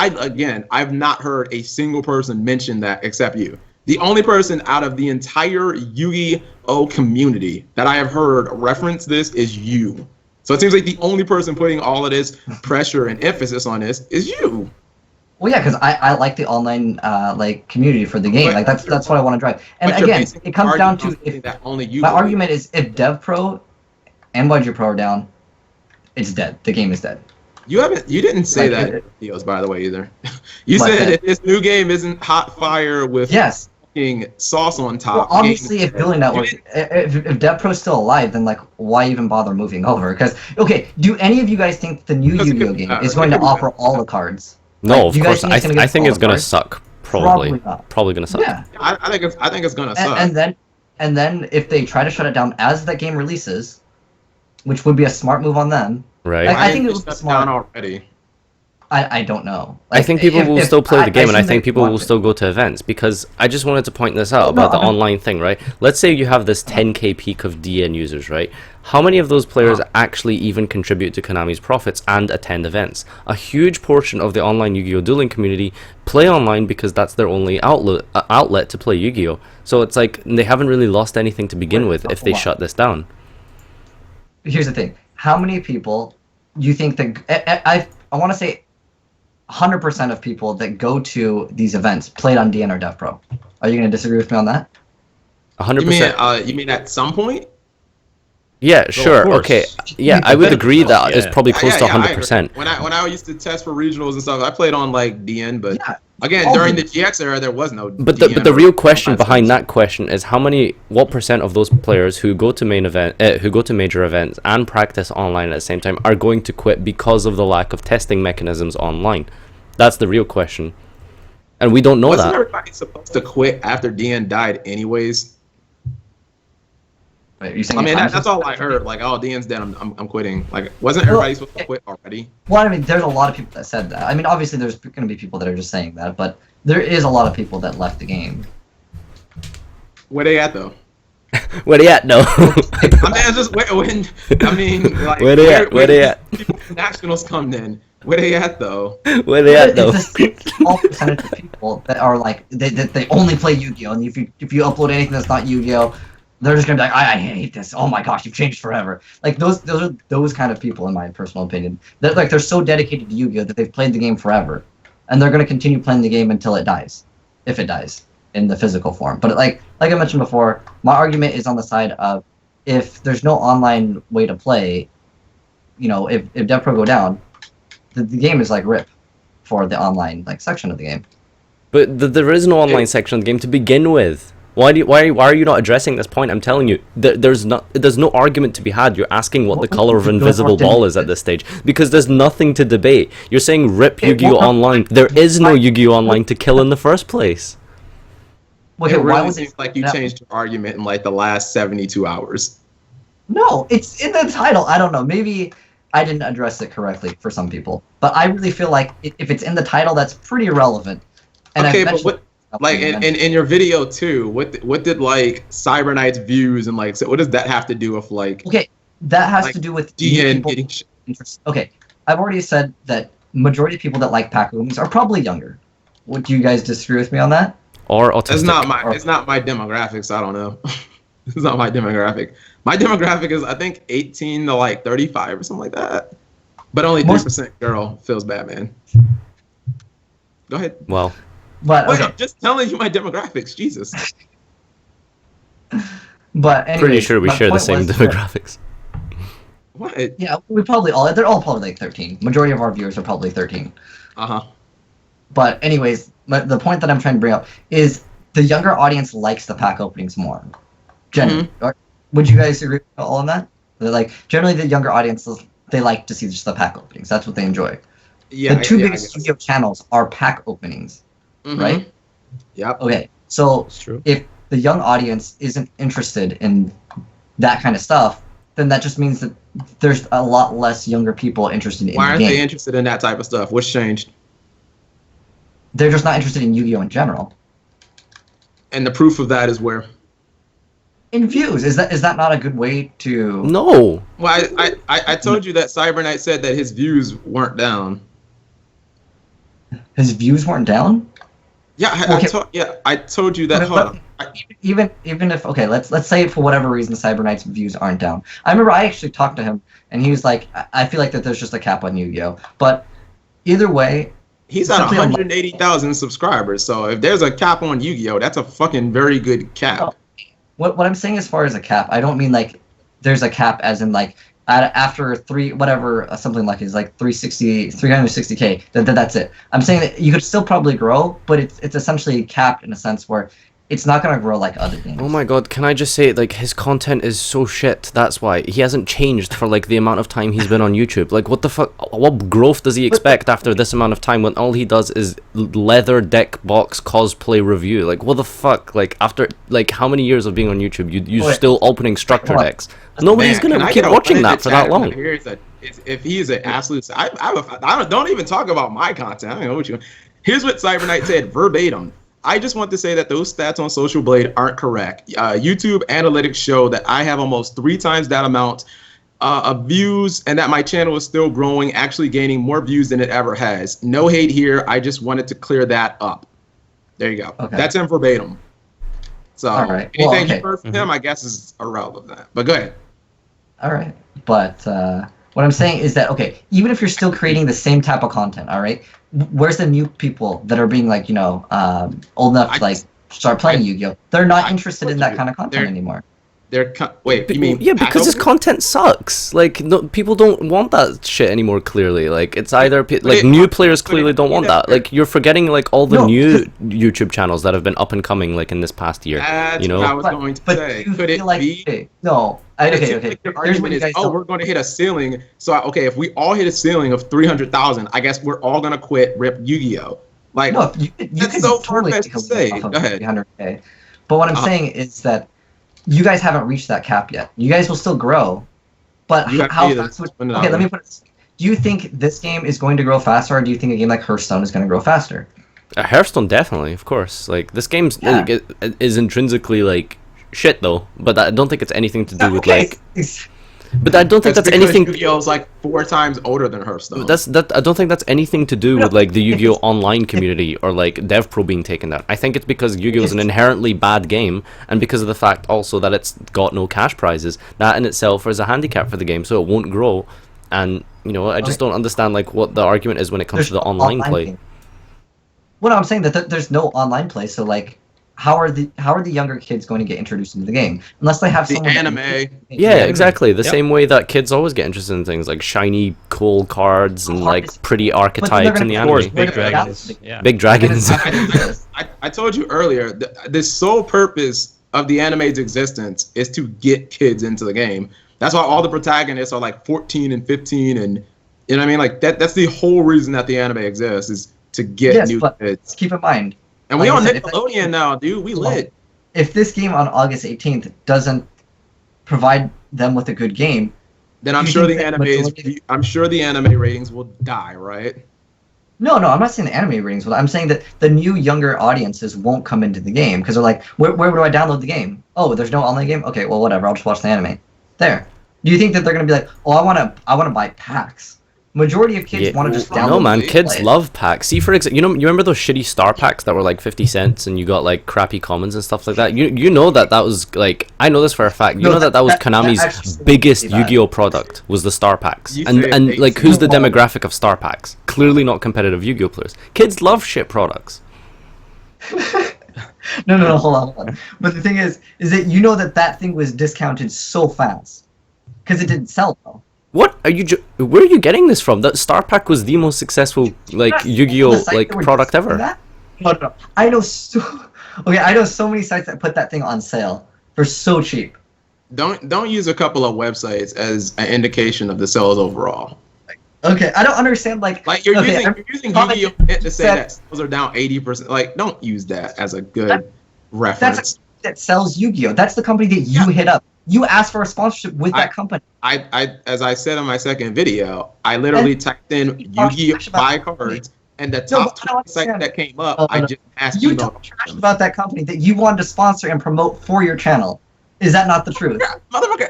I've not heard a single person mention that except you. The only person out of the entire Yu-Gi-Oh community that I have heard reference this is you. So it seems like the only person putting all of this pressure and emphasis on this is you. well, yeah, because I like the online like community for the game. But- Like that's what I want to drive. And But you're again, basically it comes down arguing to something if that only you my believe. argument is if DevPro and YG Pro are down, it's dead. The game is dead. You didn't say Like, that in videos, by the way, either. You Like said that. if this new game isn't hot fire with Yes. fucking sauce on Well, top. obviously, if Dueling Network, You if DevPro's still alive, then like, why even bother moving over? Because okay, do any of you guys think the new That's a Yu-Gi-Oh good- game that is going to could be offer better. all the cards? No, Like, of do you guys course. think it's gonna I get think all it's the gonna cards? suck. Probably. not. Probably gonna suck. Yeah, I think it's gonna suck. and then if they try to shut it down as that game releases, which would be a smart move on them. Right. I think it It's would be shut smart. down already. I don't know. I Like, think people will if- still play the game, and I assume think they people want will to. still go to events, because I just wanted to point this out No, about the I mean- online thing, right? Let's say you have this 10k peak of DN users, right? How many of those players actually even contribute to Konami's profits and attend events? A huge portion of the online Yu-Gi-Oh! Dueling community play online because that's their only outlet to play Yu-Gi-Oh! So it's like they haven't really lost anything to begin with if they Hold on. shut this down. Here's the thing: how many people you think that I want to say 100% of people that go to these events played on DN or DevPro. Are you going to disagree with me on that? 100%. You mean at some point? Yeah, sure. course. Okay. Yeah, I would agree that it's probably close to I agree. 100%. When I used to test for regionals and stuff, I played on like DN, but again, all during the these. GX era, there was no. But DN the or real question all that behind stuff. that question is what percent of those players who go to who go to major events and practice online at the same time are going to quit because of the lack of testing mechanisms online? That's the real question, and we don't know Wasn't that. everybody supposed to quit after DN died anyways? Wait, are you saying I mean, it's that's all I heard. Like, oh, DN's dead. I'm quitting. Like, wasn't everybody supposed to quit already? Well, I mean, there's a lot of people that said that. I mean, obviously, there's going to be people that are just saying that, but there is a lot of people that left the game. Where they at though? Where they at? No. I mean, it's just when. I mean, like, Where they at? Where they at? People from nationals come then. Where they at though? Where they at though? It's a small percentage of people that are like they only play Yu-Gi-Oh, and if you upload anything that's not Yu-Gi-Oh, they're just gonna be like, I hate this. Oh my gosh, you've changed forever. Like those are those kind of people, in my personal opinion. That like they're so dedicated to Yu-Gi-Oh that they've played the game forever, and they're gonna continue playing the game until it dies, if it dies in the physical form. But like I mentioned before, my argument is on the side of if there's no online way to play, you know, if DevPro go down, the game is like RIP for the online like section of the game. But there is no online section of the game to begin with. Why are you not addressing this point? I'm telling you, there's no argument to be had. You're asking what the color of invisible ball is at this stage because there's nothing to debate. You're saying rip Yu-Gi-Oh online. There is no Yu-Gi-Oh online to kill in the first place. Okay, It why really was seems it like you changed your argument in like the last 72 hours. No, it's in the title. I don't know. Maybe I didn't address it correctly for some people, but I really feel like if it's in the title, that's pretty irrelevant. And Okay, I've but mentioned- what, like in your video too, what did like Cyber Knight's views and like, so what does that have to do with like Okay, that has like to do with DN people getting interest. Okay, I've already said that majority of people that like pack openings are probably younger. Would you guys disagree with me on that? Or autistic. it's not my demographics. I don't know. It's not my demographic. My demographic is I think 18 to like 35 or something like that. But only 3% girl. Feels bad, man. Go ahead. Well, But Wait, okay, I'm just telling you my demographics. Jesus. but anyway, pretty sure we my share the point same was that- demographics. What? Yeah, they're all probably like 13. Majority of our viewers are probably 13. Uh-huh. But anyways, the point that I'm trying to bring up is the younger audience likes the pack openings more. Generally, would you guys agree with all on that? They're like generally the younger audiences, they like to see just the pack openings. That's what they enjoy. Yeah. The two yeah, biggest Yu-Gi-Oh channels are pack openings, right? Yep. Okay, so It's true. if the young audience isn't interested in that kind of stuff, then that just means that there's a lot less younger people interested in Why the aren't game. they interested in that type of stuff? What's changed? They're just not interested in Yu-Gi-Oh in general. And the proof of that is where? In views, is that not a good way to? No. Well, I told you that Cyber Knight said that his views weren't down. His views weren't down. Yeah, I told you that. Okay, Hold but on. even if okay, let's say for whatever reason Cyber Knight's views aren't down. I remember I actually talked to him and he was like, I feel like that there's just a cap on Yu-Gi-Oh. But either way, He's at simply 180,000 subscribers, so if there's a cap on Yu-Gi-Oh, that's a fucking very good cap. Oh. What I'm saying as far as a cap, I don't mean like there's a cap as in like after something like is like 360k, that's it. I'm saying that you could still probably grow, but it's essentially capped in a sense where it's not gonna grow like other games. Oh my god, can I just say, like, his content is so shit, that's why. He hasn't changed for, like, the amount of time he's been on YouTube. Like, what the fuck, what growth does he expect after this amount of time when all he does is leather deck box cosplay review? Like, what the fuck, like, after, like, how many years of being on YouTube, you're Wait. still opening structure Hold on. decks? Nobody's Man, can gonna I keep get a watching one in that the for chat that long. If he is an absolute, I don't even talk about my content. I don't know what you. Here's what Cyber Knight said verbatim. I just want to say that those stats on Social Blade aren't correct. YouTube analytics show that I have almost 3 times that amount of views and that my channel is still growing, actually gaining more views than it ever has. No hate here. I just wanted to clear that up. There you go. Okay. That's him verbatim. So All right. anything Well, okay. you heard from him, I guess, is irrelevant. But go ahead. All right, but What I'm saying is that, okay, even if you're still creating the same type of content, all right, where's the new people that are being like, old enough to like start playing Yu-Gi-Oh? They're not interested in that kind of content anymore. Wait, you mean yeah, because this content sucks. Like, no, people don't want that shit anymore. Clearly, like it's either new players clearly don't want that. Like you're forgetting like all the new YouTube channels that have been up and coming like in this past year. That's what I was going to say. Could it be? No. Okay. The argument is, we're going to hit a ceiling. So if we all hit a ceiling of 300,000, I guess we're all going to quit rip Yu-Gi-Oh. Like, no, you that's so far-fetched to say. Go ahead. 300K. But what I'm saying is that you guys haven't reached that cap yet. You guys will still grow, but how fast would... Okay, let me put it... Do you think this game is going to grow faster, or do you think a game like Hearthstone is going to grow faster? Hearthstone, definitely, of course. Like, this game is intrinsically, like, shit, though. But I don't think it's anything to do with, like... But I don't think that's anything. Yu-Gi-Oh's like 4 times older than Hearthstone. I don't think that's anything to do with like the Yu-Gi-Oh online community or like DevPro being taken down. I think it's because Yu-Gi-Oh is an inherently bad game, and because of the fact also that it's got no cash prizes. That in itself is a handicap for the game, so it won't grow. And I just don't understand like what the argument is when it comes to the online play. Well, I'm saying that there's no online play, so like. How are the younger kids going to get introduced into the game unless they have the anime? Yeah, exactly. The same way that kids always get interested in things like shiny, cool cards and like pretty archetypes in the anime. Big dragons. Big dragons. I told you earlier, the sole purpose of the anime's existence is to get kids into the game. That's why all the protagonists are like 14 and 15, and you know what I mean. Like that's the whole reason that the anime exists is to get new kids. Keep in mind. And we on Nickelodeon now, dude. We lit. If this game on August 18th doesn't provide them with a good game, then I'm sure the anime ratings will die, right? No, I'm not saying the anime ratings will. I'm saying that the new younger audiences won't come into the game because they're like, where do I download the game? Oh, there's no online game. Okay, well whatever. I'll just watch the anime. There. Do you think that they're gonna be like, oh, I wanna buy packs? Majority of kids want to just download. No, man, kids love packs. See, for example, you remember those shitty star packs that were like 50 cents and you got like crappy commons and stuff like that? You know that was like, I know this for a fact. You know that was Konami's biggest Yu-Gi-Oh product was the star packs. And like, who's the demographic of star packs? Clearly not competitive Yu-Gi-Oh players. Kids love shit products. No, hold on. But the thing is that that thing was discounted so fast because it didn't sell though. What are you? Where are you getting this from? That Star Pack was the most successful like Yu-Gi-Oh like product ever. No. I know so many sites that put that thing on sale for so cheap. Don't use a couple of websites as an indication of the sales overall. Okay, I don't understand like you're using Yu-Gi-Oh to say that sales are down 80%. Like, don't use that as a good reference. That sells Yu-Gi-Oh. That's the company that you hit up. You asked for a sponsorship with that company. As I said in my second video, I literally typed in Yu-Gi-Oh buy cards, and the top 20 site that came up, I just asked you talked trash about that company that you wanted to sponsor and promote for your channel. Is that not the truth? Yeah, motherfucker,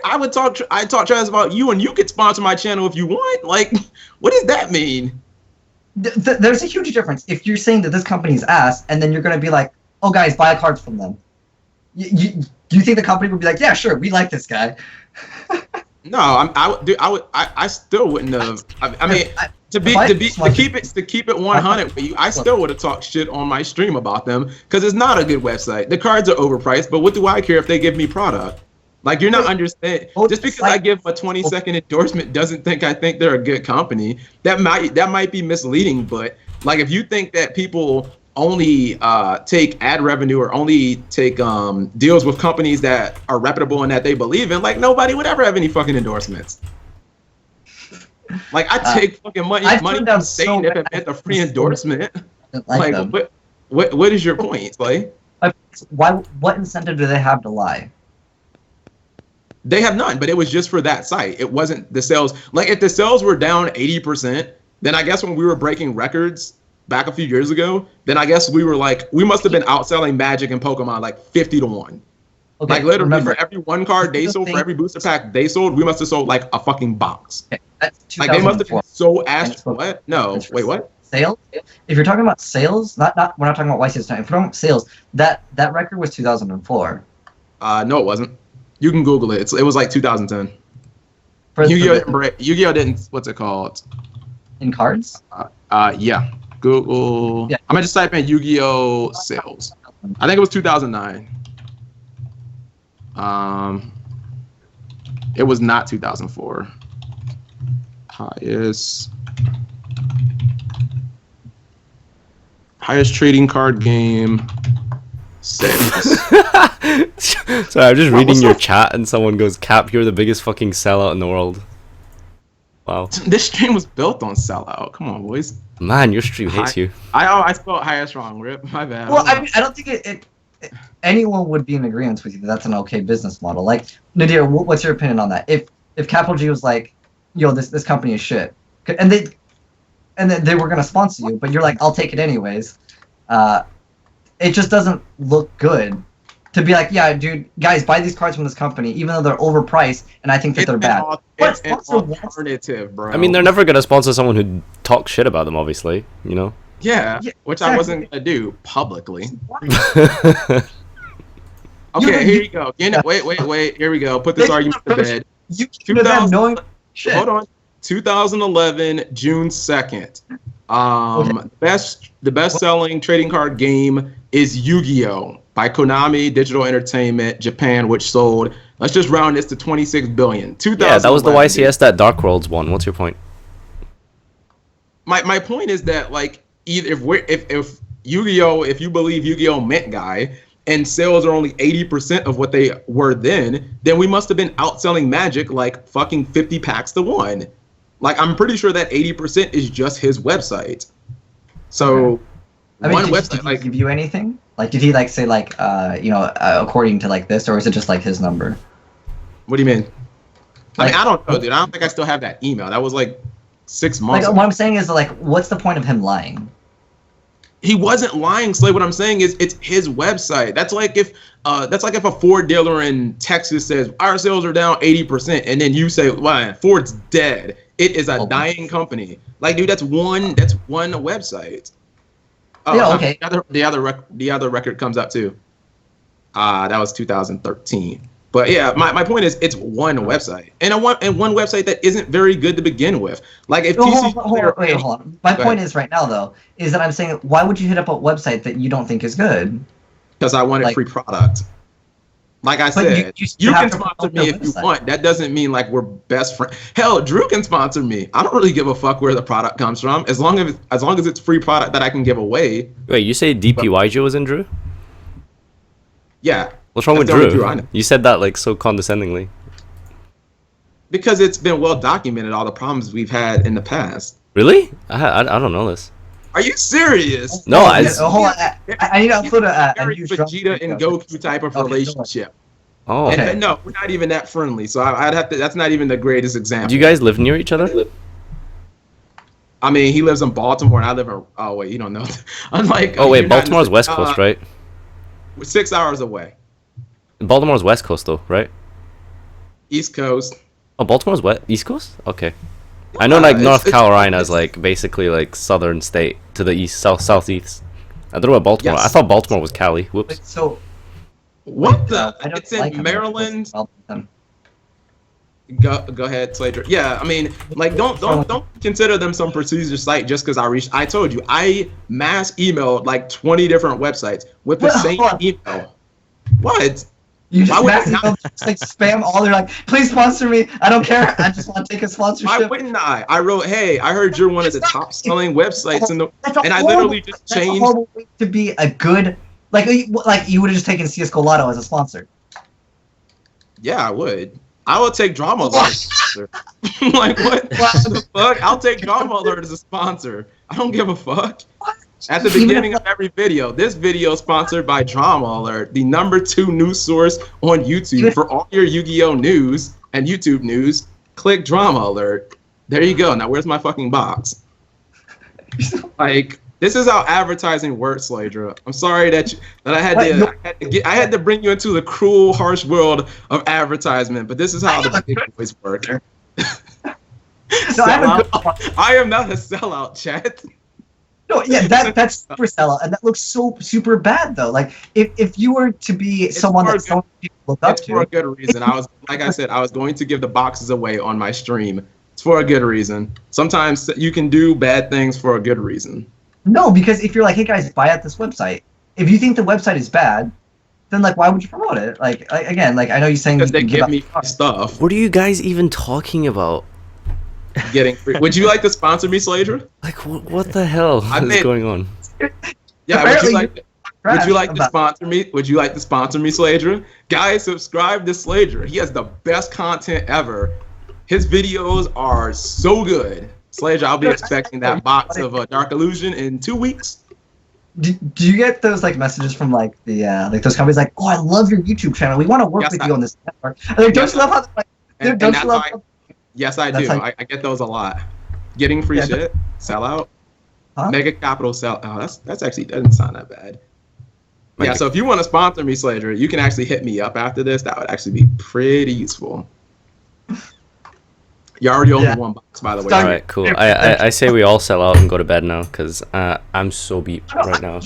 I talk trash about you, and you could sponsor my channel if you want. Like, what does that mean? There's a huge difference. If you're saying that this company's ass, and then you're gonna be like, "Oh, guys, buy cards from them." Do you think the company would be like, yeah, sure, we like this guy? No, I still wouldn't have. I mean, to keep it 100 with you, I still would have talked shit on my stream about them because it's not a good website. The cards are overpriced, but what do I care if they give me product? Like, you're not understanding. Just because I give a 20-second endorsement doesn't think I think they're a good company. That might be misleading, but like if you think that people only take ad revenue or only take deals with companies that are reputable and that they believe in, like nobody would ever have any fucking endorsements. Like I take fucking money from Satan if it meant a free endorsement. Like what is your point, like? What incentive do they have to lie? They have none, but it was just for that site. It wasn't the sales. Like if the sales were down 80%, then I guess when we were breaking records back a few years ago, then I guess we must have been outselling Magic and Pokemon like 50-1. Okay, like literally for every one card they sold, for every booster pack they sold, we must have sold like a fucking box. Okay, that's like they must have been so what? No, wait, what? Sales? If you're talking about sales, we're not talking about YC's time. If we're talking about sales, that record was 2004. No, it wasn't. You can Google it. It was like 2010. Yu-Gi-Oh didn't. What's it called? in cards. Yeah. Google. Yeah. I'm gonna just type in Yu-Gi-Oh sales. I think it was 2009. It was not 2004. Highest trading card game sales. Sorry, I'm just reading your chat and someone goes, Cap, you're the biggest fucking sellout in the world. Wow. This stream was built on sellout. Come on, boys. Man, your stream hates you. I spelled highest wrong. Rip. My bad. Well, I mean, I don't think anyone would be in agreement with you that that's an okay business model. Like, Nadir, what's your opinion on that? If Capital G was like, yo, this company is shit, and then they were gonna sponsor you, but you're like, I'll take it anyways. It just doesn't look good to be like, yeah, dude, guys, buy these cards from this company, even though they're overpriced, and I think that they're bad. It's an alternative, bro. I mean, they're never gonna sponsor someone who talks shit about them, obviously. You know. Yeah, which exactly. I wasn't gonna do publicly. Okay, here you go. Wait. Here we go. Put this argument to bed. You could have knowing shit. Hold on. 2011, June 2nd. The best-selling trading card game is Yu-Gi-Oh! By Konami Digital Entertainment Japan, which sold. Let's just round this to 26 billion. Yeah, that was the YCS that Dark Worlds won. What's your point? My point is that like either if Yu-Gi-Oh! If you believe Yu-Gi-Oh! Mint guy, and sales are only 80% of what they were then we must have been outselling Magic like fucking 50 packs to 1. Like, I'm pretty sure that 80% is just his website. So, I mean, one did website, he give you anything? Like, did he like say like, according to like this, or is it just like his number? What do you mean? I Like, mean, I don't know, dude. I don't think I still have that email. That was like 6 months Like, ago. what I'm saying is like, what's the point of him lying? He wasn't lying, Slay. What I'm saying is it's his website. That's like if a Ford dealer in Texas says our sales are down 80%, and then you say, "Well, Ford's dead." It is a dying company. Like, dude, that's one website. Oh, Yeah, okay. The other record comes up too. That was 2013. But yeah, my point is it's one website, and one website that isn't very good to begin with. Like if Hold on. My point is right now though is that I'm saying, why would you hit up a website that you don't think is good? Because I wanted free product. Like I said, you can sponsor me if you want. That doesn't mean like we're best friends. Hell, Drew can sponsor me. I don't really give a fuck where the product comes from, as long as it's free product that I can give away. Wait, you say DPYGO was in Drew? Yeah. What's wrong with Drew? You said that like so condescendingly. Because it's been well documented all the problems we've had in the past. Really? I don't know this. Are you serious? No, hold on. I need to upload a very Vegeta and Goku type of relationship. Oh, okay. And no, we're not even that friendly. So I'd have to. That's not even the greatest example. Do you guys live near each other? I mean, he lives in Baltimore, and I live in. Oh wait, you don't know. Unlike. Oh wait, Baltimore's West Coast, right? We're 6 hours away. Baltimore's West Coast, though, right? East Coast. Oh, Baltimore's East Coast? Okay. I know, like, North Carolina is, like, basically, like, southern state to the east, southeast. I don't know about Baltimore. Yes. I thought Baltimore was Cali. Whoops. So, what the? I don't It's in Maryland. Them. Go ahead, Slaydra. Yeah, I mean, like, don't consider them some prestigious site just because I told you, I mass emailed like 20 different websites with the same email. What? You just like spam all. They're like, please sponsor me. I don't care. I just want to take a sponsorship. Why wouldn't I? I wrote, hey, I heard you're one of the top selling websites in the, and I literally just changed. That's a horrible way to be a good, like you would have just taken CS:GO Lotto as a sponsor. Yeah, I would. I would take Drama Alert as a sponsor. Like, what the fuck? I'll take Drama Alert as a sponsor. I don't give a fuck. What? At the beginning of every video, this video is sponsored by Drama Alert, the #2 news source on YouTube. For all your Yu-Gi-Oh news and YouTube news, click Drama Alert. There you go. Now, where's my fucking box? Like, this is how advertising works, Slaydra. I'm sorry that I had to bring you into the cruel, harsh world of advertisement, but this is how the big boys work. No, I am not a sellout, chat. No, yeah, that's super sellout, and that looks so super bad though. Like if you were to be someone that some people look up It's for a to, good reason. Like I said, I was going to give the boxes away on my stream. It's for a good reason. Sometimes you can do bad things for a good reason. no, because if you're like, hey guys, buy at this website. If you think the website is bad, then like, why would you promote it? Like again, like I know you're saying Because you they can give me free stuff. What are you guys even talking about? Getting free. Would you like to sponsor me, Slaydra? Like, what the hell is going on? Yeah, would you like to about- sponsor me? Would you like to sponsor me, Slaydra? Guys, subscribe to Slaydra. He has the best content ever. His videos are so good. Slaydra, I'll be expecting that box of Dark Illusion in 2 weeks. Do you get those like messages from like the like those companies like, oh, I love your YouTube channel. We want to work Yes, with you on this network. And like, don't you love how like, And don't that's you love why- how, Yes, I That's do. how- I get those a lot. Getting free Yeah, shit, sell out. Huh? Mega Capital sell. Oh, that's actually doesn't sound that bad. Yeah, so if you want to sponsor me, Slaydra, you can actually hit me up after this. That would actually be pretty useful. You already owe me 1 box, by the way. Sorry. All right, cool. I say we all sell out and go to bed now because I'm so beat right now.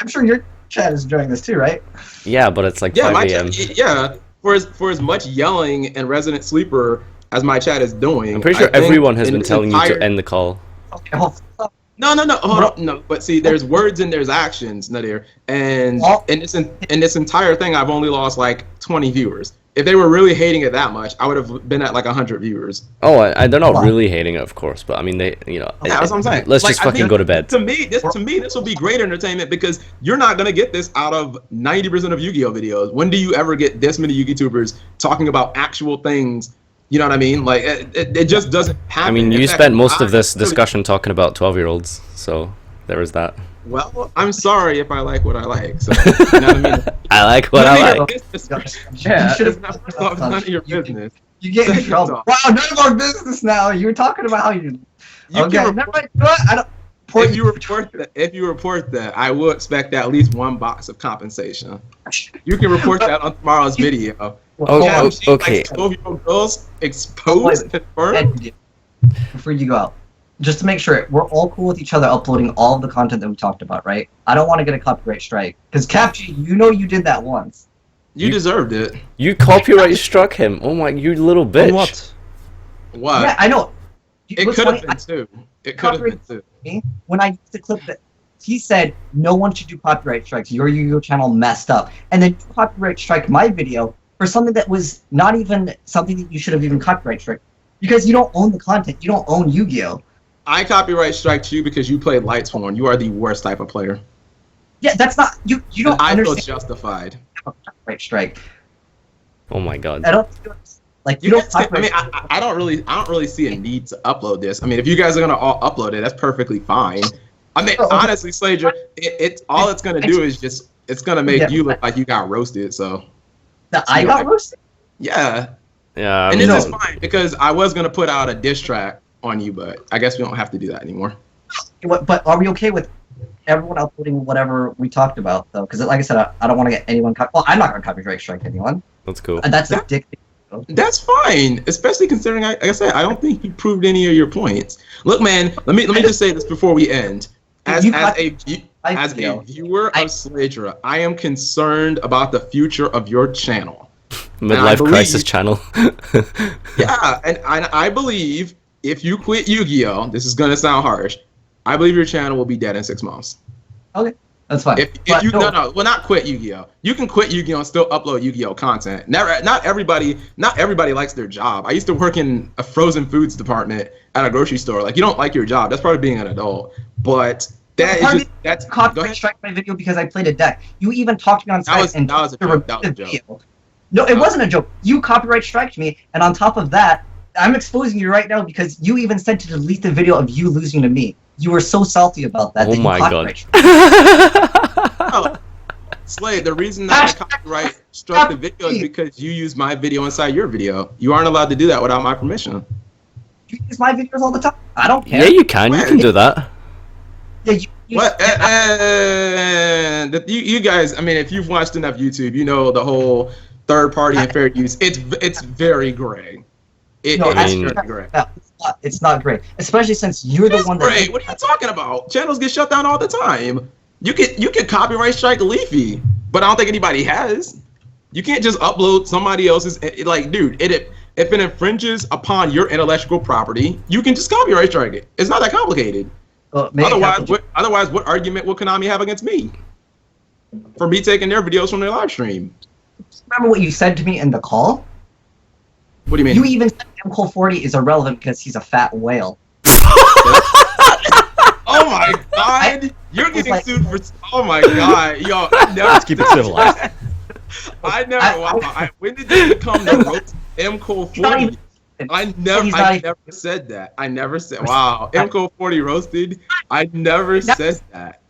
I'm sure your chat is enjoying this too, right? Yeah, but it's like Yeah, 5 a.m. yeah. For as much yelling and Resident Sleeper as my chat is doing, I'm pretty sure I think everyone has in been its telling you entire- to end the call. Okay, hold on. No, hold on, no. But see, there's words and there's actions, Nadir, and Well- in this entire thing, I've only lost like 20 viewers. If they were really hating it that much, I would have been at like 100 viewers. Oh, they're not Why? really hating it, of course, but I mean, they, Yeah, that's what I'm saying. Let's Like, just I fucking think go to bed. To me, this will be great entertainment because you're not gonna get this out of 90% of Yu-Gi-Oh videos. When do you ever get this many YouTubers talking about actual things? You know what I mean? Like it just doesn't happen. I mean, In you fact, spent most of I this really- discussion talking about 12-year-olds, so there was that. Well, I'm sorry if I like what I like. So, you know what I mean? I like what None I of your like. business. Yeah, You should have none of your business. You get in trouble. Wow, none of our business now. You were talking about how you. You Okay, can never report, mind. You know what? I don't. if you report that, I will expect at least 1 box of compensation. You can report that on tomorrow's video. Oh, Yeah, oh, she okay. likes 12-year-old girls exposed, confirmed. Before you go out, just to make sure we're all cool with each other uploading all of the content that we talked about, right? I don't want to get a copyright strike because CapG, you know you did that once. You deserved it. You copyright struck him. Oh my, you little bitch. On what? What? Yeah, I know. It What's could have funny, been too. It could have been too. me when I used to clip that he said no one should do copyright strikes. Your Yu-Gi-Oh channel messed up, and then you copyright strike my video for something that was not even something that you should have even copyright struck because you don't own the content. You don't own Yu-Gi-Oh. I copyright striked you because you played Lights Horn. You are the worst type of player. Yeah, that's not you. You don't I feel understand justified. copyright strike. Oh my god. I don't like you You don't guys can, copyright. I don't really see a need to upload this. I mean, if you guys are gonna all upload it, that's perfectly fine. I mean, Oh, okay. honestly, Slaydra, it's all it's gonna do is just it's gonna make Yeah. you look like you got roasted. So That I got roasted. yeah, Yeah, I and mean, this is fine because I was gonna put out a diss track on you, but I guess we don't have to do that anymore. But are we okay with everyone uploading whatever we talked about though? Because like I said, I don't want to get anyone. Well, I'm not gonna copyright strike anyone. that's cool. And that's Yeah. addictive. That's fine, especially considering, like I said, I don't think you proved any of your points. Look, man, let me just say this before we end. As a viewer of Slaydra, I am concerned about the future of your channel. Midlife crisis channel. Yeah, and I believe if you quit Yu-Gi-Oh, this is gonna sound harsh. I believe your channel will be dead in 6 months. Okay, that's fine. If you well, not quit Yu-Gi-Oh. You can quit Yu-Gi-Oh and still upload Yu-Gi-Oh content. Not everybody likes their job. I used to work in a frozen foods department at a grocery store. Like, you don't like your job. That's part of being an adult. But that's copyright strike my video because I played a deck. You even talked to me on Skype and that was a joke. That was a joke. No, it wasn't a joke. You copyright striked me, and on top of that, I'm exposing you right now because you even said to delete the video of you losing to me. You were so salty about that. Oh that you my copyright god. Oh, Slade, the reason that I copyright struck the video is because you used my video inside your video. You aren't allowed to do that without my permission. You use my videos all the time. I don't care. Yeah, you can. You can do that. Yeah, you What? You guys, I mean, if you've watched enough YouTube, you know the whole third party and fair use. It's very gray. No, I mean- very gray. It's not great, especially since you're the It's one great. that. What are you talking about? Channels get shut down all the time. You can copyright strike Leafy, but I don't think anybody has. You can't just upload somebody else's. Like, dude, if it infringes upon your intellectual property, you can just copyright strike it. It's not that complicated. Otherwise, what argument would Konami have against me for me taking their videos from their live stream? Remember what you said to me in the call? What do you mean? You even said MCole40 is irrelevant because he's a fat whale. Oh my god! You're getting sued for. Oh my god, yo! Let's keep it civilized. When did this become the roast MCole40? I never said that. I never said. Wow, MCole40 roasted. I never said that.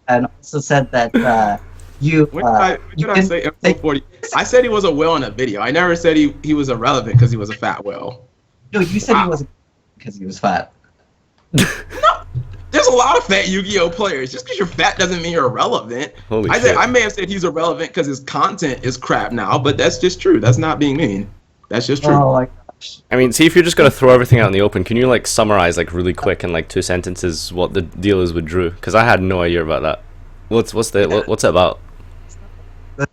And also said that you. When did I say MCole40? I said he was a whale in a video. I never said he was irrelevant because he was a fat whale. No, you said he wasn't because he was fat. No, there's a lot of fat Yu-Gi-Oh players. Just because you're fat doesn't mean you're irrelevant. I may have said he's irrelevant because his content is crap now, but that's just true. That's not being mean. That's just true. Oh my gosh. I mean, see, if you're just gonna throw everything out in the open, can you like summarize like really quick in like 2 sentences what the deal is with Drew? Because I had no idea about that. What's it about? Go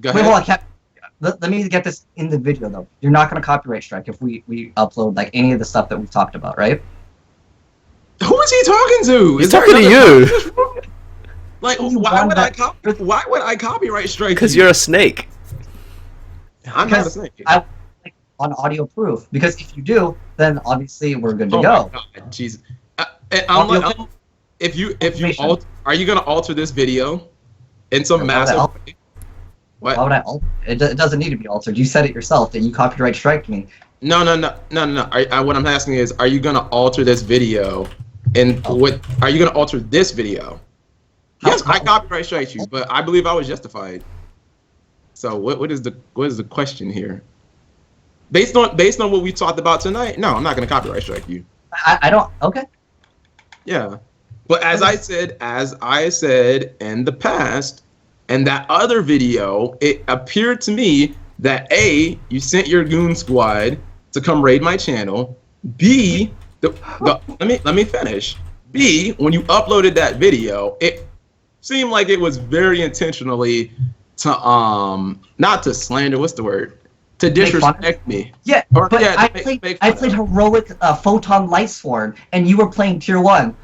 Wait, ahead. hold on, Cap. Let me get this in the video though. You're not gonna copyright strike if we upload like any of the stuff that we've talked about, right? Who is he talking to? He's talking to you. Like, why would I copyright strike? Because you're a snake. I'm not a snake. I like, on audio proof because if you do, then obviously we're good to Oh go. my god, Jesus. If you alter, are you gonna alter this video in some massive way? What? Why would I alter it? It doesn't need to be altered. You said it yourself that you copyright strike me. No. What I'm asking is, are you gonna alter this video? And are you gonna alter this video? Yes, I copyright strike you, but I believe I was justified. So what is the question here? Based on what we talked about tonight, no, I'm not gonna copyright strike you. I don't. Okay. Yeah, but as I said in the past, and that other video, it appeared to me that A, you sent your goon squad to come raid my channel. B, let me finish. B, when you uploaded that video, it seemed like it was very intentionally to not to slander. What's the word? To disrespect me. Yeah, Or, but yeah, I make played heroic photon light sworn, and you were playing tier 1.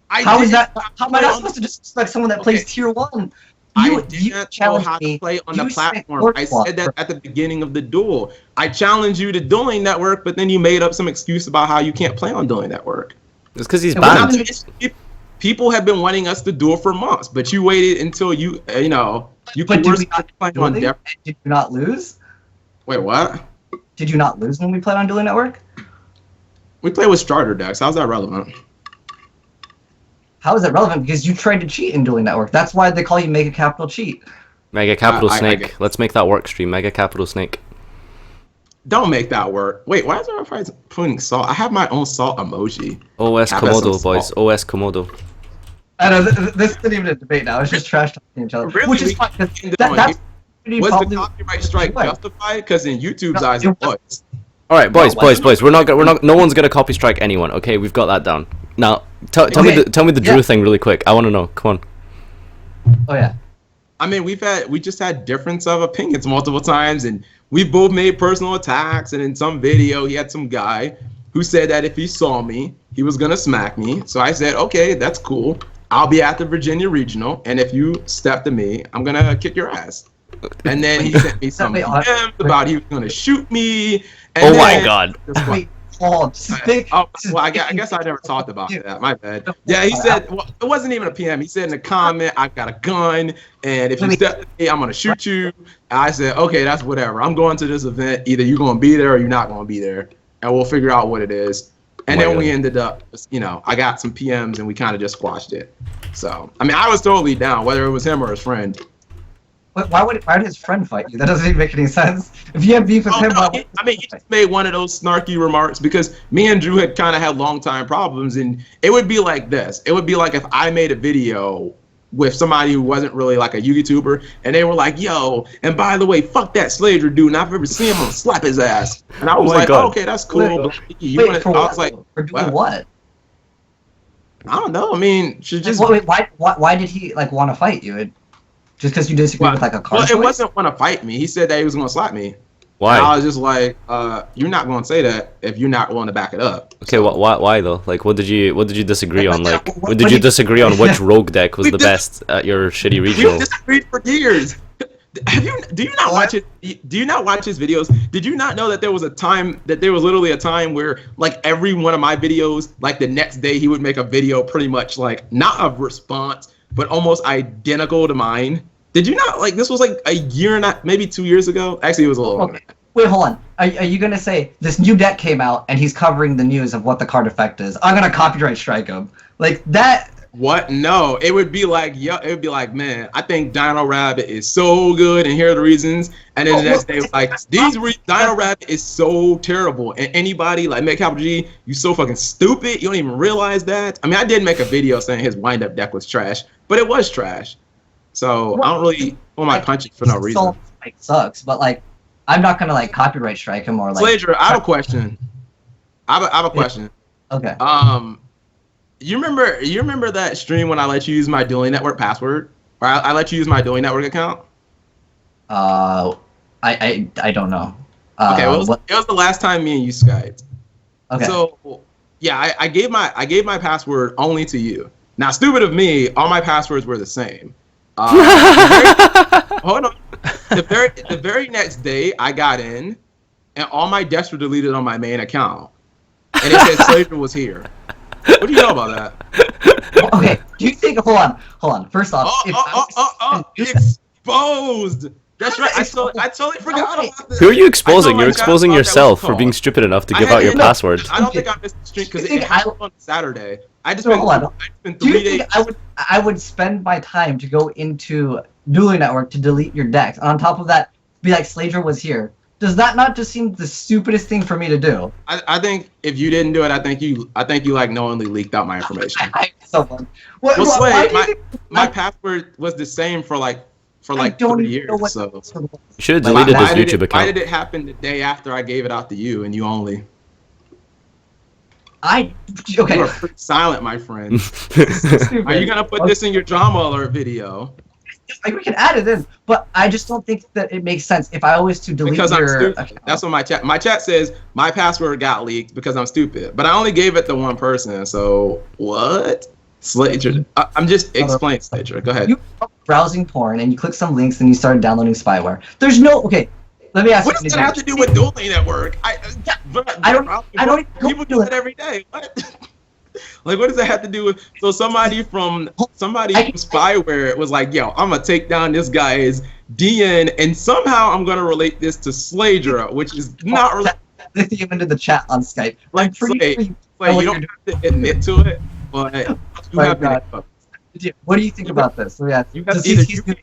How am I not supposed to disrespect someone that plays tier 1? I didn't know how to play on the platform. I said that at the beginning of the duel. I challenged you to Dueling Network, but then you made up some excuse about how you can't play on Dueling Network. It's because he's Not banned. to mention, people have been wanting us to duel for months, but you waited until you But coerced did we not us on did you not lose? Wait, what? Did you not lose when we played on Dueling Network? We play with starter decks. How's that relevant? How is that relevant? Because you tried to cheat in Dueling Network. That's why they call you MegaCapitalG. Mega Capital I Snake. get- Let's make that work stream. Mega Capital Snake. Don't make that work. Wait, why is everybody putting salt? I have my own salt emoji. OS Have that Komodo, some boys. salt. OS Komodo. I know this isn't even a debate now. It's just trash talking each other, Really? which is fine. 'Cause that's Was probably the copyright strike Right. justified? Because in YouTube's No, eyes, it it was. All right, boys. No No one's gonna copy strike anyone. Okay, we've got that down. Now, tell me the yeah. Drew thing really quick. I want to know. Come on. Oh yeah. I mean, we just had difference of opinions multiple times, and we both made personal attacks. And in some video, he had some guy who said that if he saw me, he was gonna smack me. So I said, okay, that's cool. I'll be at the Virginia Regional, and if you step to me, I'm gonna kick your ass. And then he sent me some DMs about he was gonna shoot me. And Oh my then- God. Wait, Paul, speak. Oh, well, I guess I never talked about that. My bad. Yeah, he said, well, it wasn't even a PM. He said in the comment, I've got a gun, and if you step to me, I'm going to shoot you. And I said, okay, that's whatever. I'm going to this event. Either you're going to be there or you're not going to be there, and we'll figure out what it is. And then we ended up, I got some PMs, and we kind of just squashed it. So, I mean, I was totally down, whether it was him or his friend. Why would his friend fight you? That doesn't even make any sense. If you have beef with him, No, he just made one of those snarky remarks because me and Drew had kind of had long time problems, and it would be like this. It would be like if I made a video with somebody who wasn't really like a YouTuber, and they were like, "Yo, and by the way, fuck that Slaydra dude. And if I've ever seen him, I'm gonna slap his ass." And I was like, God. "Oh, okay, that's cool." Wait, for I what? was like, for doing what? I don't know. I mean, should just. Wait, why did he like want to fight you? Just because you disagree with like a card Well, it choice? wasn't want to fight me. He said that he was gonna slap me. Why? And I was just like, "You're not gonna say that if you're not willing to back it up." Okay, why though? Like, what did you disagree on? Like, What did you did- disagree on which rogue deck was We the dis- best at your shitty We've regional? disagreed for years. Do you not watch it? Do you not watch his videos? Did you not know that there was literally a time where like every one of my videos, like the next day he would make a video pretty much like not a response, but almost identical to mine? Did you not like this was like a year and maybe 2 years ago? Actually, it was a little longer. Okay. Wait, hold on. Are you gonna say this new deck came out and he's covering the news of what the card effect is? I'm gonna copyright strike him. Like that. What? No, it would be like, man, I think Dino Rabbit is so good, and here are the reasons. And then the next day, like, Dino Rabbit is so terrible, and anybody like MegaCapitalG, you so fucking stupid, you don't even realize that. I mean, I did make a video saying his wind-up deck was trash, but it was trash. So I don't really pull my punches for no reason. Like sucks, but like, I'm not gonna like copyright strike him or like. Slaydra, I have a question. I have a question. Okay. You remember that stream when I let you use my Dueling Network password? Or I let you use my Dueling Network account? I don't know. Okay, it was the last time me and you Skyped. Okay. So yeah, I gave my password only to you. Now, stupid of me, all my passwords were the same. Hold on. The very next day, I got in, and all my decks were deleted on my main account, and it said Slaydra was here. What do you know about that? Okay. Do you think? Hold on. First off, Exposed. That's right. I totally forgot about this. Who are you exposing? my You're chat exposing thought that yourself was for being called. stupid enough to give out your password. I don't think I missed the stream because Do you it think happened on Saturday. I just So, hold on. spent Do 3 you days. think I would spend my time to go into Dueling Network to delete your decks? And on top of that, be like Slaydra was here. Does that not just seem the stupidest thing for me to do? I think if you didn't do it, I think you like knowingly leaked out my information. Someone. Well, why Slay, do you think- my password was the same for like I don't 3 even years. know what So You should have Why- deleted why his did YouTube it, Why account. did it happen the day after I gave it out to you and you only? okay. You are pretty silent, my friend. Are you gonna put this in your drama alert video? Like, we can add it in, but I just don't think that it makes sense if I was to delete Because I'm your stupid. account. That's what my chat says. My password got leaked because I'm stupid. But I only gave it to one person. So what? Slaydra. I'm just explaining Slaydra. Go ahead. You were browsing porn and you click some links and you started downloading spyware. There's no okay. Let me ask What you. does that have to do with Dueling Network? I don't People do it every day. What? Like, what does that have to do with? So somebody from spyware was like, "Yo, I'm gonna take down this guy's DN, and somehow I'm gonna relate this to Slaydra, which is not related." Lithium into the chat on Skype. Like, I'm pretty Slay, sure you Slay, know you what don't you're have to admit to it, but you My have God. to. What do you think about this? Let me ask You you. have Does either he's-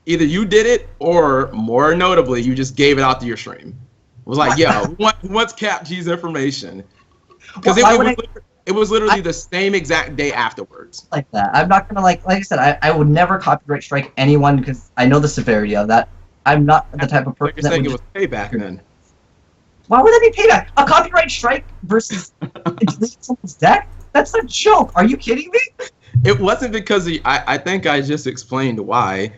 either you did it, or more notably, you just gave it out to your stream. It was like, "Yo, who wants CapG's information?" Because Why would it was literally the same exact day afterwards. like that. I'm not gonna like I said, I would never copyright strike anyone because I know the severity of that. I'm not the type of Like person you're that saying, would it was payback then. Why would that be payback? A copyright strike versus deleting someone's deck? That's a joke. Are you kidding me? It wasn't because I think I just explained why.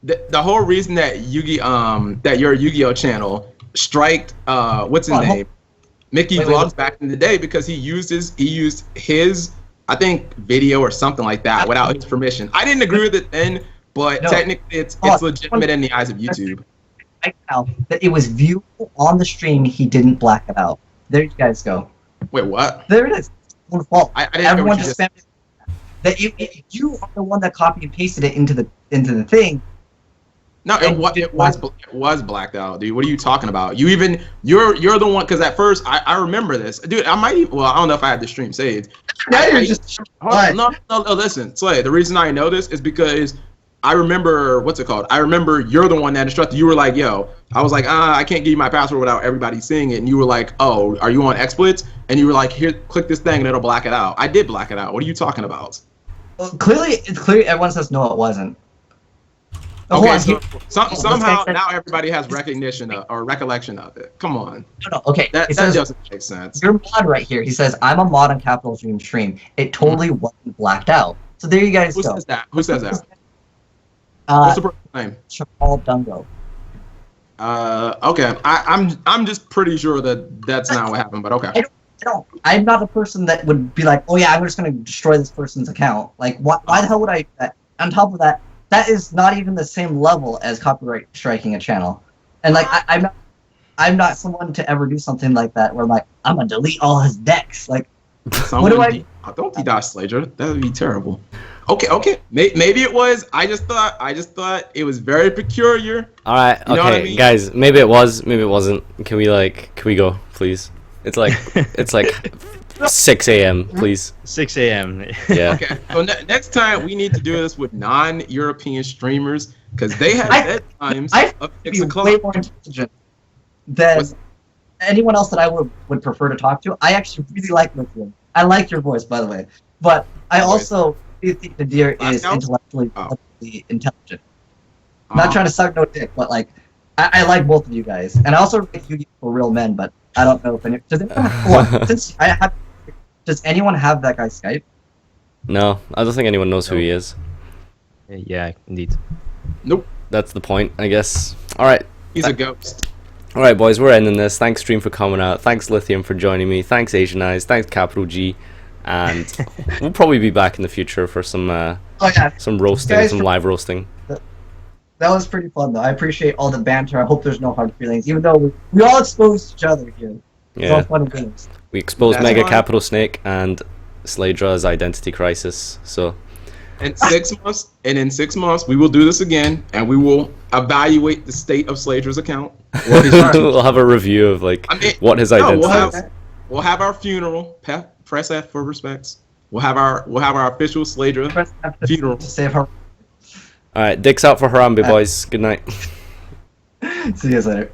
The whole reason that that your Yu-Gi-Oh channel striked what's his name? Mickey Wait, Vlogs back in the day because he used his I think video or something like that without his permission. I didn't agree with it then, but No. technically it's legitimate in the eyes of YouTube. Right now, that it was viewable on the stream, he didn't black it out. There you guys go. Wait, what? There it is. It's fault. I didn't hear Everyone what you just just spammed it. That you are the one that copied and pasted it into the thing. No, it was blacked out, dude. What are you talking about? You're the one because at first I remember this, dude. I don't know if I had the stream saved. Now you're just No, listen, Slay. The reason I know this is because I remember what's it called. I remember you're the one that instructed. You were like, "Yo," I was like, I can't give you my password without everybody seeing it." And you were like, "Oh, are you on XSplits?" And you were like, "Here, click this thing and it'll black it out." I did black it out. What are you talking about? Well, clearly everyone says no, it wasn't. Hold Okay, on, so this somehow guy said- now everybody has recognition or recollection of it. Come on, no, okay. that It says doesn't make sense. your mod right here. He says I'm a mod on Capital Dream stream. It totally wasn't blacked out. So there you guys Who go. says that? Who says that? What's the person's name? Charles Dungo. Okay, I'm just pretty sure that that's not what happened, but okay. I'm not a person that would be like, oh yeah, I'm just gonna destroy this person's account. Like, why the hell would I do that? On top of that, that is not even the same level as copyright striking a channel. And like, I'm not someone to ever do something like that where I'm like, I'm gonna delete all his decks. Like, Someone what do I? don't DDoS Slaydra. That would be terrible. Okay. Maybe it was. I just thought it was very peculiar. All right, You know okay, what I mean? guys. Maybe it was, maybe it wasn't. Can we go, please? It's like 6 a.m. Please. 6 a.m. Yeah. Okay. So next time we need to do this with non-European streamers because they have bedtimes I of be 6 o'clock. way more intelligent than What's- anyone else that I would prefer to talk to. I actually really like Lithium. I like your voice, by the way. But I also do think Nadir is intellectually intelligent. I'm not trying to suck no dick, but like, I like both of you guys, and I also like Yugioh for real men. But I don't know if does anyone have that guy's Skype? No, I don't think anyone knows who he is. Yeah, indeed. Nope. That's the point, I guess. All right. He's a ghost. All right, boys, we're ending this. Thanks, Stream, for coming out. Thanks, Lithium, for joining me. Thanks, AznEyes. Thanks, Capital G. And we'll probably be back in the future for some roasting, Guys, some live roasting. That was pretty fun, though. I appreciate all the banter. I hope there's no hard feelings, even though we all exposed each other here. It's all Yeah, fun and games. we exposed That's Mega fine. Capital Snake and Slaydra's identity crisis. So In 6 months, we will do this again, and we will evaluate the state of Sladra's account. we'll have a review of like what his identity is. We'll have our funeral. Press F for respects. We'll have our official Slaydra funeral. To save her. All right, dicks out for Harambe, boys. Good night. See you guys later.